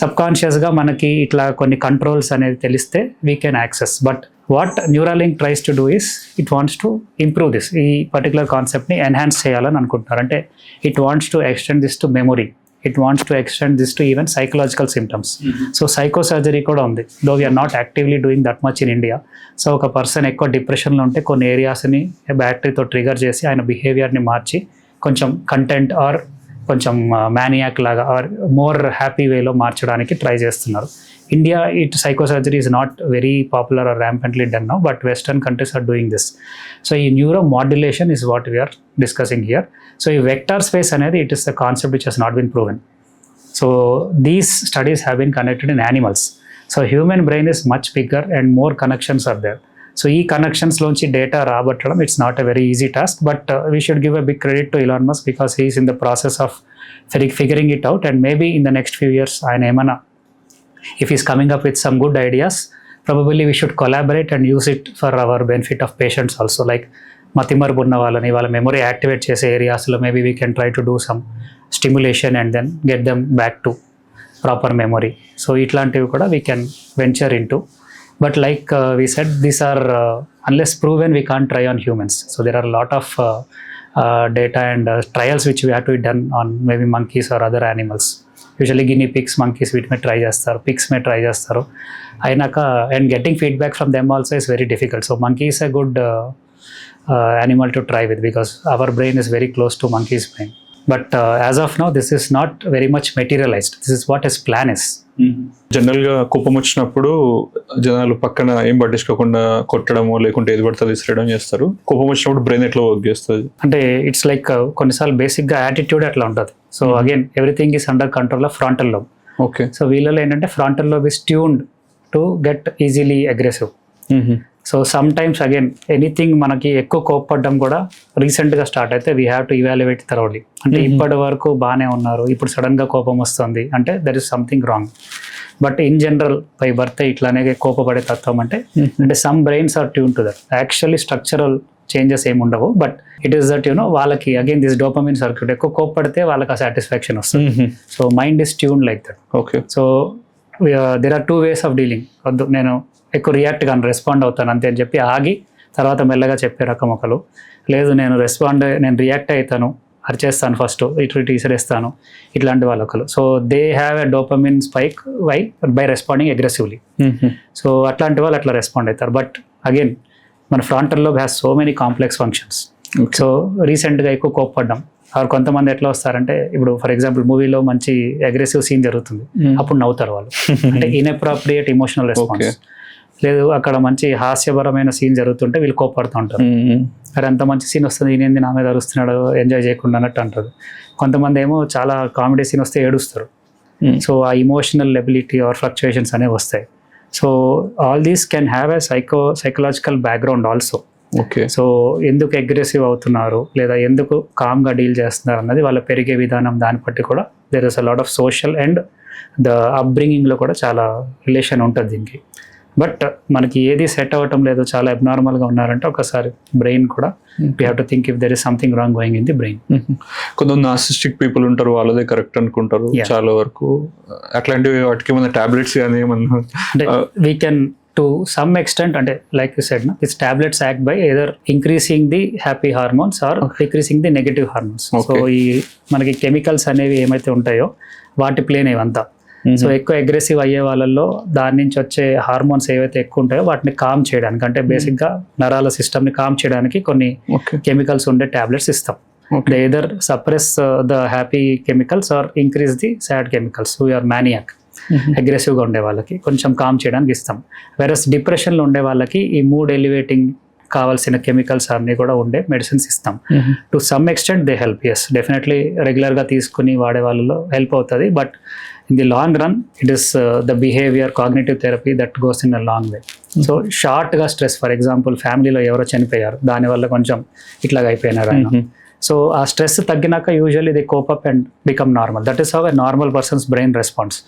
సబ్కాన్షియస్గా మనకి ఇట్లా కొన్ని కంట్రోల్స్ అనేది తెలిస్తే we can access. But what Neuralink tries to do is it wants to improve this, ఈ పర్టికులర్ కాన్సెప్ట్ని ఎన్హాన్స్ చేయాలని అనుకుంటున్నారు. అంటే it wants to extend this to memory, it wants to extend this to even psychological symptoms. So psycho surgery కూడా ఉంది, though we're not actively doing that much in India. So ఒక person ఎక్కువ డిప్రెషన్లో ఉంటే కొన్ని ఏరియాస్ని బ్యాటరీతో ట్రిగర్ చేసి ఆయన బిహేవియర్ని మార్చి కొంచెం కంటెంట్ ఆర్ కొంచెం మ్యానియాక్ లాగా ఆర్ మోర్ హ్యాపీ వేలో మార్చడానికి ట్రై చేస్తున్నారు. India psycho surgery is not very popular or rampantly done now, but western countries are doing this. So ఈ neuro modulation is what we're discussing here. So ఈ vector space అనేది it is the concept which has not been proven. So these studies have been connected in animals. So human brain is much bigger and more connections are there. So ఈ కనెక్షన్స్లోంచి data రాబట్టడం it's not a very easy task, but we should give a big credit to Elon Musk because he is in the process of figuring it out. And maybe in the next few years ఆయన ఏమైనా if he's coming up with some good ideas, probably we should collaborate and use it for our benefit of patients also. Like మతిమరుపు ఉన్న వాళ్ళని వాళ్ళ memory activate చేసే ఏరియాస్లో maybe we can try to do some stimulation and then get them back to proper memory. So ఇట్లాంటివి కూడా we can venture in to. But like we said, these are unless proven, we can't try on humans. So there are a lot of data and trials which we have to be done on maybe monkeys or other animals. Usually guinea pigs, monkeys వీటి మీద try చేస్తారు, pigs మీద try చేస్తారు. అయినాక and getting feedback from them also is very difficult. So monkey is a good animal to try with because our brain is very close to monkey's brain. But as of now, this is not very much materialized. This is what his plan is. జనరల్గా కోపం వచ్చినప్పుడు జనాలు పక్కన ఏం పట్టించుకోకుండా కొట్టడమో లేకుంటే ఏది పడితే విసిరేయడం చేస్తారు. కోపం వచ్చినప్పుడు బ్రెయిన్ ఎట్లా వర్క్ చేస్తుంది అంటే ఇట్స్ లైక్ కొన్నిసార్లు బేసిక్గా యాటిట్యూడ్ అట్లా ఉంటుంది. So again everything is under control of frontal lobe. Okay, so వీళ్ళలో ఏంటంటే frontal lobe is tuned to get easily aggressive. So some times again anything మనకి ఎక్కువ కోప్పడడం కూడా రీసెంట్గా స్టార్ట్ అయితే we have to evaluate thoroughly. అంటే ఇప్పటి వరకు బాగానే ఉన్నారు, ఇప్పుడు సడన్గా కోపం వస్తుంది అంటే there is something wrong. But in general by birth ఇట్లానే కోపపడే తత్వం అంటే some brains are tune to that. Actually structural changes ఏమి ఉండవు, బట్ ఇట్ ఈస్ దట్ వాళ్ళకి అగైన్ దిస్ డోపమిన్ సర్క్యూట్ ఎక్కువ కోప్పడితే వాళ్ళకి ఆ సాటిస్ఫాక్షన్ వస్తుంది. So mind is tune like that. Okay. So there are 2 ways of dealing. వద్దు నేను ఎక్కువ రియాక్ట్ కానీ రెస్పాండ్ అవుతాను అంతే అని చెప్పి ఆగి తర్వాత మెల్లగా చెప్పే రకం ఒకరు. లేదు నేను రియాక్ట్ అవుతాను, అరిచేస్తాను, ఫస్ట్ ఇటు ఇసిరేస్తాను, ఇట్లాంటి వాళ్ళు ఒకరు. So they have a dopamine spike by responding aggressively. So అట్లాంటి వాళ్ళు అట్లా రెస్పాండ్ అవుతారు. బట్ అగైన్ మన frontal lobe has so many complex functions. So రీసెంట్గా ఎక్కువ కోప్పడ్డాం. కొంతమంది ఎట్లా వస్తారంటే ఇప్పుడు ఫర్ ఎగ్జాంపుల్ మూవీలో మంచి అగ్రెసివ్ సీన్ జరుగుతుంది, అప్పుడు నవ్వుతారు వాళ్ళు, అంటే ఇన్అప్రోప్రియేట్ ఇమోషనల్ రెస్పాన్స్. లేదు అక్కడ మంచి హాస్యపరమైన సీన్ జరుగుతుంటే వీళ్ళు కోప్పడుతూ ఉంటారు, అరే అంత మంచి సీన్ వస్తుంది ఈయనేంది నా మీద అరుస్తున్నాడు ఎంజాయ్ చేయకుండా అన్నట్టు అంటారు. కొంతమంది ఏమో చాలా కామెడీ సీన్ వస్తే ఏడుస్తారు. సో ఆ ఇమోషనల్ ఎబిలిటీ ఆర్ ఫ్లక్చుయేషన్స్ అనేవి వస్తాయి. So all these can have a psychological background also. Okay. So ఎందుకు అగ్రెసివ్ అవుతున్నారు లేదా ఎందుకు కామ్గా డీల్ చేస్తున్నారు అన్నది వాళ్ళ పెరిగే విధానం, దాన్ని బట్టి కూడా there is a lot of social and the అప్బ్రింగింగ్లో కూడా చాలా రిలేషన్ ఉంటుంది దీనికి. బట్ మనకి ఏది సెట్ అవ్వటం లేదు, చాలా అబ్నార్మల్గా ఉన్నారంటే ఒకసారి బ్రెయిన్ కూడా we have to think if there is something wrong going in the brain. కొంతమంది నార్సిస్టిక్ పీపుల్ ఉంటారు, వాళ్ళదే కరెక్ట్ అనుకుంటారు చాలా వరకు. అట్లాంటివి వాటికి ఏమైనా టాబ్లెట్స్ కానీ ఏమన్నా అంటే we can to some extent, అంటే like you said this tablets act by either increasing the happy hormones or decreasing the negative hormones. So ఈ మనకి కెమికల్స్ అనేవి ఏమైతే ఉంటాయో వాటి ప్లేన్ ఇవంతా. సో ఎక్కువ అగ్రెసివ్ అయ్యే వాళ్ళల్లో దాని నుంచి వచ్చే హార్మోన్స్ ఏవైతే ఎక్కువ ఉంటాయో వాటిని కామ్ చేయడానికి, అంటే బేసిక్గా నరాల సిస్టమ్ని కామ్ చేయడానికి కొన్ని కెమికల్స్ ఉండే టాబ్లెట్స్ ఇస్తాం. They either suppress the happy chemicals or increase the sad chemicals. We're maniac, అగ్రెసివ్గా ఉండే వాళ్ళకి కొంచెం కామ్ చేయడానికి ఇస్తాం. వెరస్ డిప్రెషన్లో ఉండే వాళ్ళకి ఈ మూడ్ ఎలివేటింగ్ కావాల్సిన కెమికల్స్ అన్నీ కూడా ఉండే మెడిసిన్స్ ఇస్తాం. To some extent they help. Yes, definitely రెగ్యులర్గా తీసుకుని వాడే వాళ్ళలో హెల్ప్ అవుతుంది. But in the long run it is the behaviour cognitive therapy that goes in a long way. So షార్ట్గా స్ట్రెస్, ఫర్ ఎగ్జాంపుల్ ఫ్యామిలీలో ఎవరో చనిపోయారు, దానివల్ల కొంచెం ఇట్లాగా అయిపోయినారు ఆయన. సో ఆ స్ట్రెస్ తగ్గినాక usually they cope up and become normal. That is how a normal person's brain response.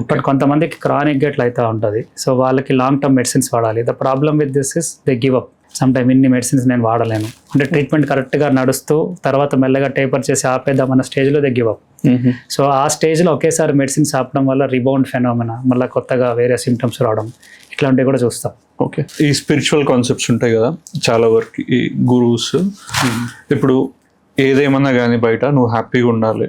But కొంతమందికి క్రానిక్గా ఇట్లా అవుతూ ఉంటుంది. సో వాళ్ళకి లాంగ్ టర్మ్ మెడిసిన్స్ వాడాలి. The problem with this is they give up. Some time ఇన్ని medicines నేను వాడలేను అంటే ట్రీట్మెంట్ కరెక్ట్గా నడుస్తూ తర్వాత మెల్లగా టేపర్ చేసి ఆపేద్దామన్న స్టేజ్లో దే గివ్ అప్. సో ఆ స్టేజ్లో ఒకేసారి మెడిసిన్స్ ఆపడం వల్ల రిబౌండ్ ఫెనోమెనా, మళ్ళీ కొత్తగా వేరే సిమ్టమ్స్ రావడం, ఇట్లాంటివి కూడా చూస్తాం. ఓకే. ఈ స్పిరిచువల్ కాన్సెప్ట్స్ ఉంటాయి కదా చాలా వరకు, ఈ గురూస్ ఇప్పుడు ఏదేమన్నా కానీ బయట నువ్వు హ్యాపీగా ఉండాలి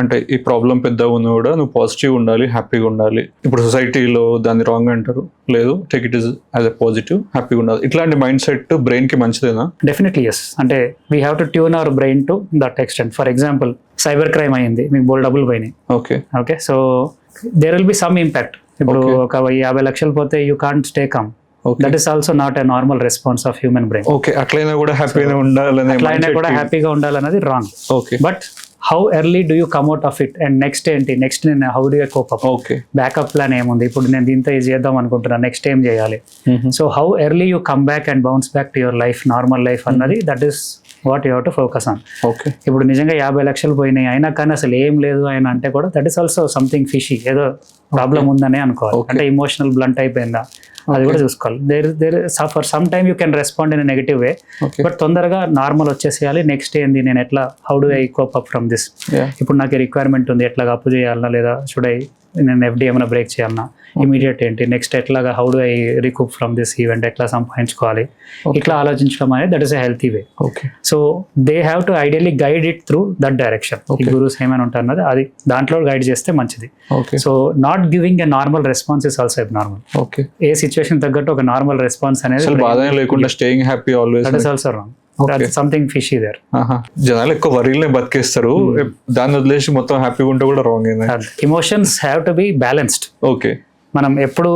అంటే ఈ ప్రాబ్లం పెద్దగా ఉన్నా కూడా నువ్వు పాజిటివ్ ఉండాలి, హ్యాపీగా ఉండాలి. ఇప్పుడు సొసైటీలో దాన్ని రాంగ్ అంటారు, లేదు take it is as a positive, హ్యాపీగా ఉండాలి. ఇట్లాంటి మైండ్ సెట్ బ్రెయిన్కి మంచిదేనా? Definitely yes. అంటే we have to tune our brain to that extent. For example cyber crime అయింది, మీకు బోల్ డబ్బులు పోయినాయి. Okay. Okay. So there will be some impact. ఇప్పుడు ఒక 50 లక్షలు పోతే you can't stay calm. That is also not a normal response of human brain. Okay. అట్లయినా కూడా హ్యాపీగా ఉండాలని, అట్లయినా కూడా హ్యాపీగా ఉండాలన్నది wrong. Okay. But how early do you come out of it and next ఏంటి, నెక్స్ట్ నేను how do you cope up. Okay. Backup plan ఏముంది, ఇప్పుడు నేను దీంతో ఇది చేద్దాం అనుకుంటున్నాను, నెక్స్ట్ ఏం చేయాలి. So how early you come back and bounce back to your life, normal life అన్నది that is what you have to focus on. Okay. ఇప్పుడు నిజంగా 50 లక్షలు పోయినాయి అయినా కానీ అసలు ఏం లేదు ఆయన అంటే కూడా that is also something fishy, ఏదో ప్రాబ్లం ఉందనే అనుకోవాలి. అంటే ఇమోషనల్ బ్లంట్ అయిపోయిందా అది కూడా చూసుకోవాలి. There for some time you can respond in negative way, but తొందరగా నార్మల్ వచ్చేసేయాలి. నెక్స్ట్ ఏంది, నేను ఎట్లా how do I cope up from this. ఇప్పుడు నాకు రిక్వైర్మెంట్ ఉంది, ఎట్లాగా అప్పు చేయాలన్నా లేదా షుడ్ ఐ నేను ఎఫ్డి ఏమైనా బ్రేక్ చేయాలన్నా, ఇమీడియట్ ఏంటి, నెక్స్ట్ ఎట్లాగా how do I recoup from this event, ఎట్లా సంపాదించుకోవాలి, ఇట్లా ఆలోచించడం అనేది that is a healthy way. So they have to ideally guide it through that direction. ఈ గురూస్ ఏమైనా ఉంటారు అన్నది అది దాంట్లో గైడ్ చేస్తే మంచిది. So not giving a normal response is also abnormal. ఏ సిచ్యువేషన్ తగ్గట్టు ఒక నార్మల్ రెస్పాన్స్ అనేది బాధ లేకుండా staying happy always, that is also wrong. Something fishy there. జనాలు ఎక్కువ వరీలనే బతికేస్తారు, దాన్ని వదిలేసి మొత్తం హ్యాపీగా ఉంటే కూడా wrong. Emotions have to B balanced. Okay. మనం ఎప్పుడు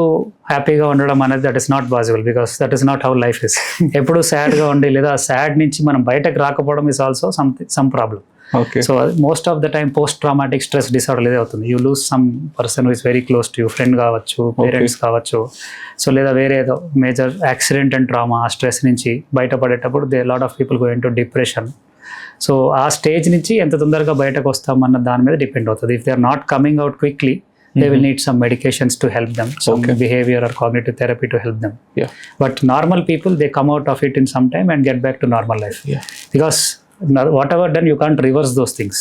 హ్యాపీగా ఉండడం అనేది that is not possible, because that is not how life is. ఎప్పుడు సాడ్గా ఉండి లేదా సాడ్ నుంచి మనం బయటకు రాకపోవడం is also some problem. Okay. So most of the time post traumatic stress disorder ఇదే అవుతుంది. You lose some person who is very close to you, friend కావచ్చు, పేరెంట్స్ కావచ్చు, సో లేదా వేరే ఏదో మేజర్ యాక్సిడెంట్ అండ్ ట్రామా, ఆ stress నుంచి బయటపడేటప్పుడు they lot of people go in to depression. So ఆ స్టేజ్ నుంచి ఎంత తొందరగా బయటకు వస్తామన్న దాని మీద డిపెండ్ అవుతుంది. If they are not coming out quickly, they will need some medications to help them, some behavior or cognitive therapy to help them. Yeah. But normal people, they come out of it in some time and get back to normal life. Yeah. Because whatever done, you can't reverse those things.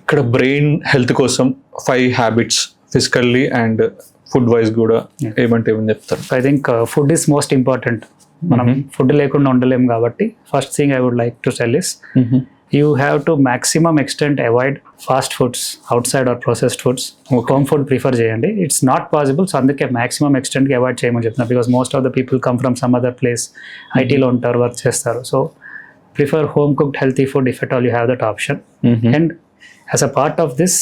ఇక్కడ brain health కోసం 5 habits physically and food wise కూడా ఏమంటే ఏమని చెప్తారు? I think food is most important. మనం food లేకుండా ఉండలేం కాబట్టి first thing I would like to tell is you have to maximum extent avoid fast foods, outside or processed foods. Home food prefer చేయండి. It's not possible, so అందుకే maximum extent కి avoid చేయమని చెప్తున్నా. Because most of the people come from some other place, ఐటీలో ఉంటారు, work చేస్తారు. So prefer home cooked healthy food if at all you have that option. And as a part of this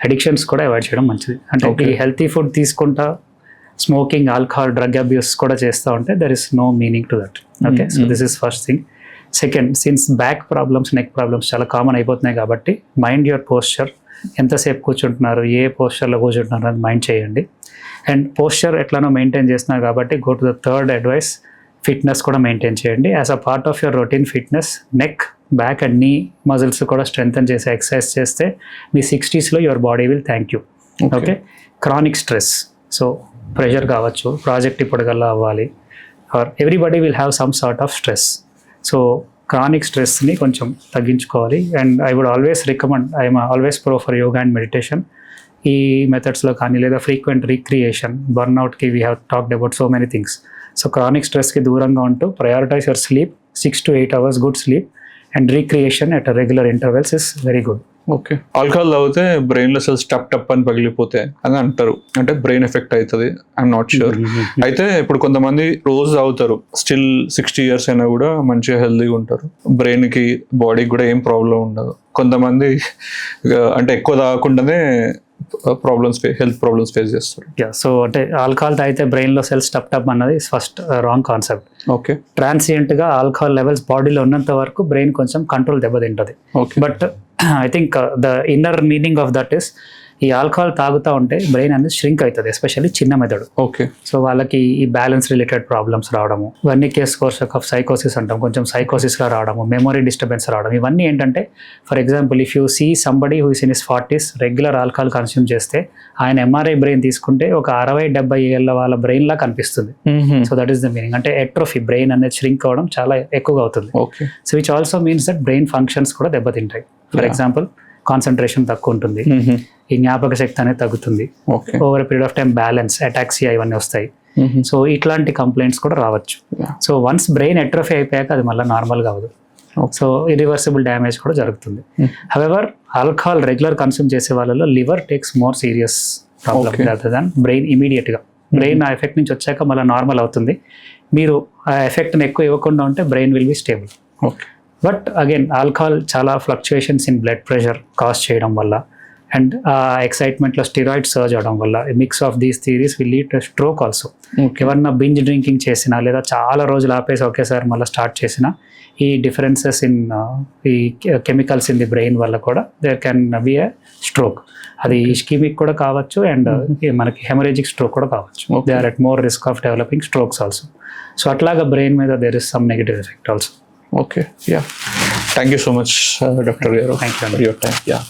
addictions కూడా avoid చేయడం మంచిది. అంటే ఈ healthy food తీసుకుంటా smoking, alcohol, drug abuse కూడా చేస్తూ ఉంటే there is no meaning to that. Okay, so this is first thing. Second, since back problems, neck problems చాలా కామన్ అయిపోతున్నాయి కాబట్టి మైండ్ యువర్ పోస్చర్. ఎంతసేపు కూర్చుంటున్నారు, ఏ పోస్చర్లో కూర్చుంటున్నారు అని మైండ్ చేయండి. అండ్ పోస్చర్ ఎట్లానో మెయింటైన్ చేస్తున్నారు కాబట్టి go to the third advice, fitness కూడా మెయింటైన్ చేయండి. As a part of your routine fitness, neck, back and knee muscles కూడా స్ట్రెంగ్తన్ చేసి ఎక్సర్సైజ్ చేస్తే మీ 60sలో your body will thank you. Okay. Chronic stress, so pressure కావచ్చు, project ఇప్పటికల్లా అవ్వాలి, or everybody will have some sort of stress. So chronic స్ట్రెస్ని కొంచెం తగ్గించుకోవాలి. And I would always recommend, I'm always pro for yoga and meditation. ఈ మెథడ్స్లో కానీ లేదా ఫ్రీక్వెంట్ రీక్రియేషన్, బర్న్అవుట్కి we have talked about so many things. So chronic స్ట్రెస్కి దూరంగా ఉంటూ prioritize your sleep, 6 to 8 hours good sleep and recreation at regular intervals is very good. Okay. Alcohol తాగితే బ్రెయిన్లో సెల్స్ టప్ అని పగిలిపోతే అని అంటారు, అంటే బ్రెయిన్ ఎఫెక్ట్ అవుతుంది. I'm not sure. అయితే ఇప్పుడు కొంతమంది రోజు తాగుతారు, స్టిల్ 60 years అయినా కూడా మంచిగా హెల్తీగా ఉంటారు, బ్రెయిన్కి బాడీకి కూడా ఏం ప్రాబ్లం ఉండదు. కొంతమంది అంటే ఎక్కువ తాగకుండానే హెల్త్ ప్రాబ్లమ్స్ ఫేస్ చేస్తారు. సో అంటే ఆల్కహాల్ తాగితే బ్రెయిన్లో సెల్స్ టప్ అన్నది ఫస్ట్ రాంగ్ కాన్సెప్ట్. ఓకే. ట్రాన్సియంట్గా ఆల్కహాల్ లెవెల్స్ బాడీలో ఉన్నంత వరకు బ్రెయిన్ కొంచెం కంట్రోల్ దెబ్బతింటుంది. But I think the inner meaning of that is, ఈ ఆల్కహాల్ తాగుతూ ఉంటే బ్రెయిన్ అనేది ష్రింక్ అవుతుంది, ఎస్పెషల్లీ చిన్న మెదడు. ఓకే. సో వాళ్ళకి ఈ బ్యాలెన్స్ రిలేటెడ్ ప్రాబ్లమ్స్ రావడము, ఇవన్నీ కేస్ కోర్స్ ఆఫ్ సైకోసిస్ అంటాం, కొంచెం సైకోసిస్గా రావడము, మెమొరీ డిస్టర్బెన్స్ రావడం, ఇవన్నీ ఏంటంటే for example if you see somebody who is in his 40s regular alcohol consume చేస్తే ఆయన ఎంఆర్ఐ బ్రెయిన్ తీసుకుంటే ఒక 60-70 ఏళ్ళ వాళ్ళ బ్రెయిన్ లా కనిపిస్తుంది. So that is the meaning. అంటే ఎట్రోఫీ, బ్రెయిన్ అనేది ష్రింక్ అవ్వడం చాలా ఎక్కువగా అవుతుంది. Okay. So which also means that brain functions కూడా దెబ్బతింటాయి. ఫర్ ఎగ్జాంపుల్ కాన్సన్ట్రేషన్ తక్కువ ఉంటుంది, ఈ జ్ఞాపక శక్తి అనేది తగ్గుతుంది, over period of time balance, ataxia ఇవన్నీ వస్తాయి. సో ఇట్లాంటి కంప్లైంట్స్ కూడా రావచ్చు. సో వన్స్ బ్రెయిన్ ఎట్రోఫీ అయిపోయాక అది మళ్ళీ నార్మల్గా అవ్వదు. సో ఇరివర్సిబుల్ డ్యామేజ్ కూడా జరుగుతుంది. హవెవర్ ఆల్కహాల్ రెగ్యులర్ కన్స్యూమ్ చేసే వాళ్ళలో liver takes more serious problem rather than brain. ఇమీడియట్గా బ్రెయిన్ ఆ ఎఫెక్ట్ నుంచి వచ్చాక మళ్ళీ నార్మల్ అవుతుంది. మీరు ఆ ఎఫెక్ట్ని ఎక్కువ ఇవ్వకుండా ఉంటే brain will be stable. But again alcohol చాలా fluctuations in blood pressure cause చేయడం వల్ల అండ్ ఎక్సైట్మెంట్లో స్టిరాయిడ్ సర్జ్ అవడం వల్ల mix of these theories will lead to stroke also. ఎవరన్నా బింజ్ డ్రింకింగ్ చేసినా లేదా చాలా రోజులు ఆపేసి ఒకేసారి మళ్ళీ స్టార్ట్ చేసినా ఈ డిఫరెన్సెస్ ఇన్ ఈ కెమికల్స్ ఇన్ ది బ్రెయిన్ వల్ల కూడా there can be a stroke. అది ఇస్కిమిక్ కూడా కావచ్చు అండ్ మనకి హెమరేజిక్ స్ట్రోక్ కూడా కావచ్చు. They are at more risk of developing strokes also. So అట్లాగా బ్రెయిన్ మీద there is some negative effect also. Okay, yeah. Thank you so much, Dr. Garu, Thank you for your time. Yeah.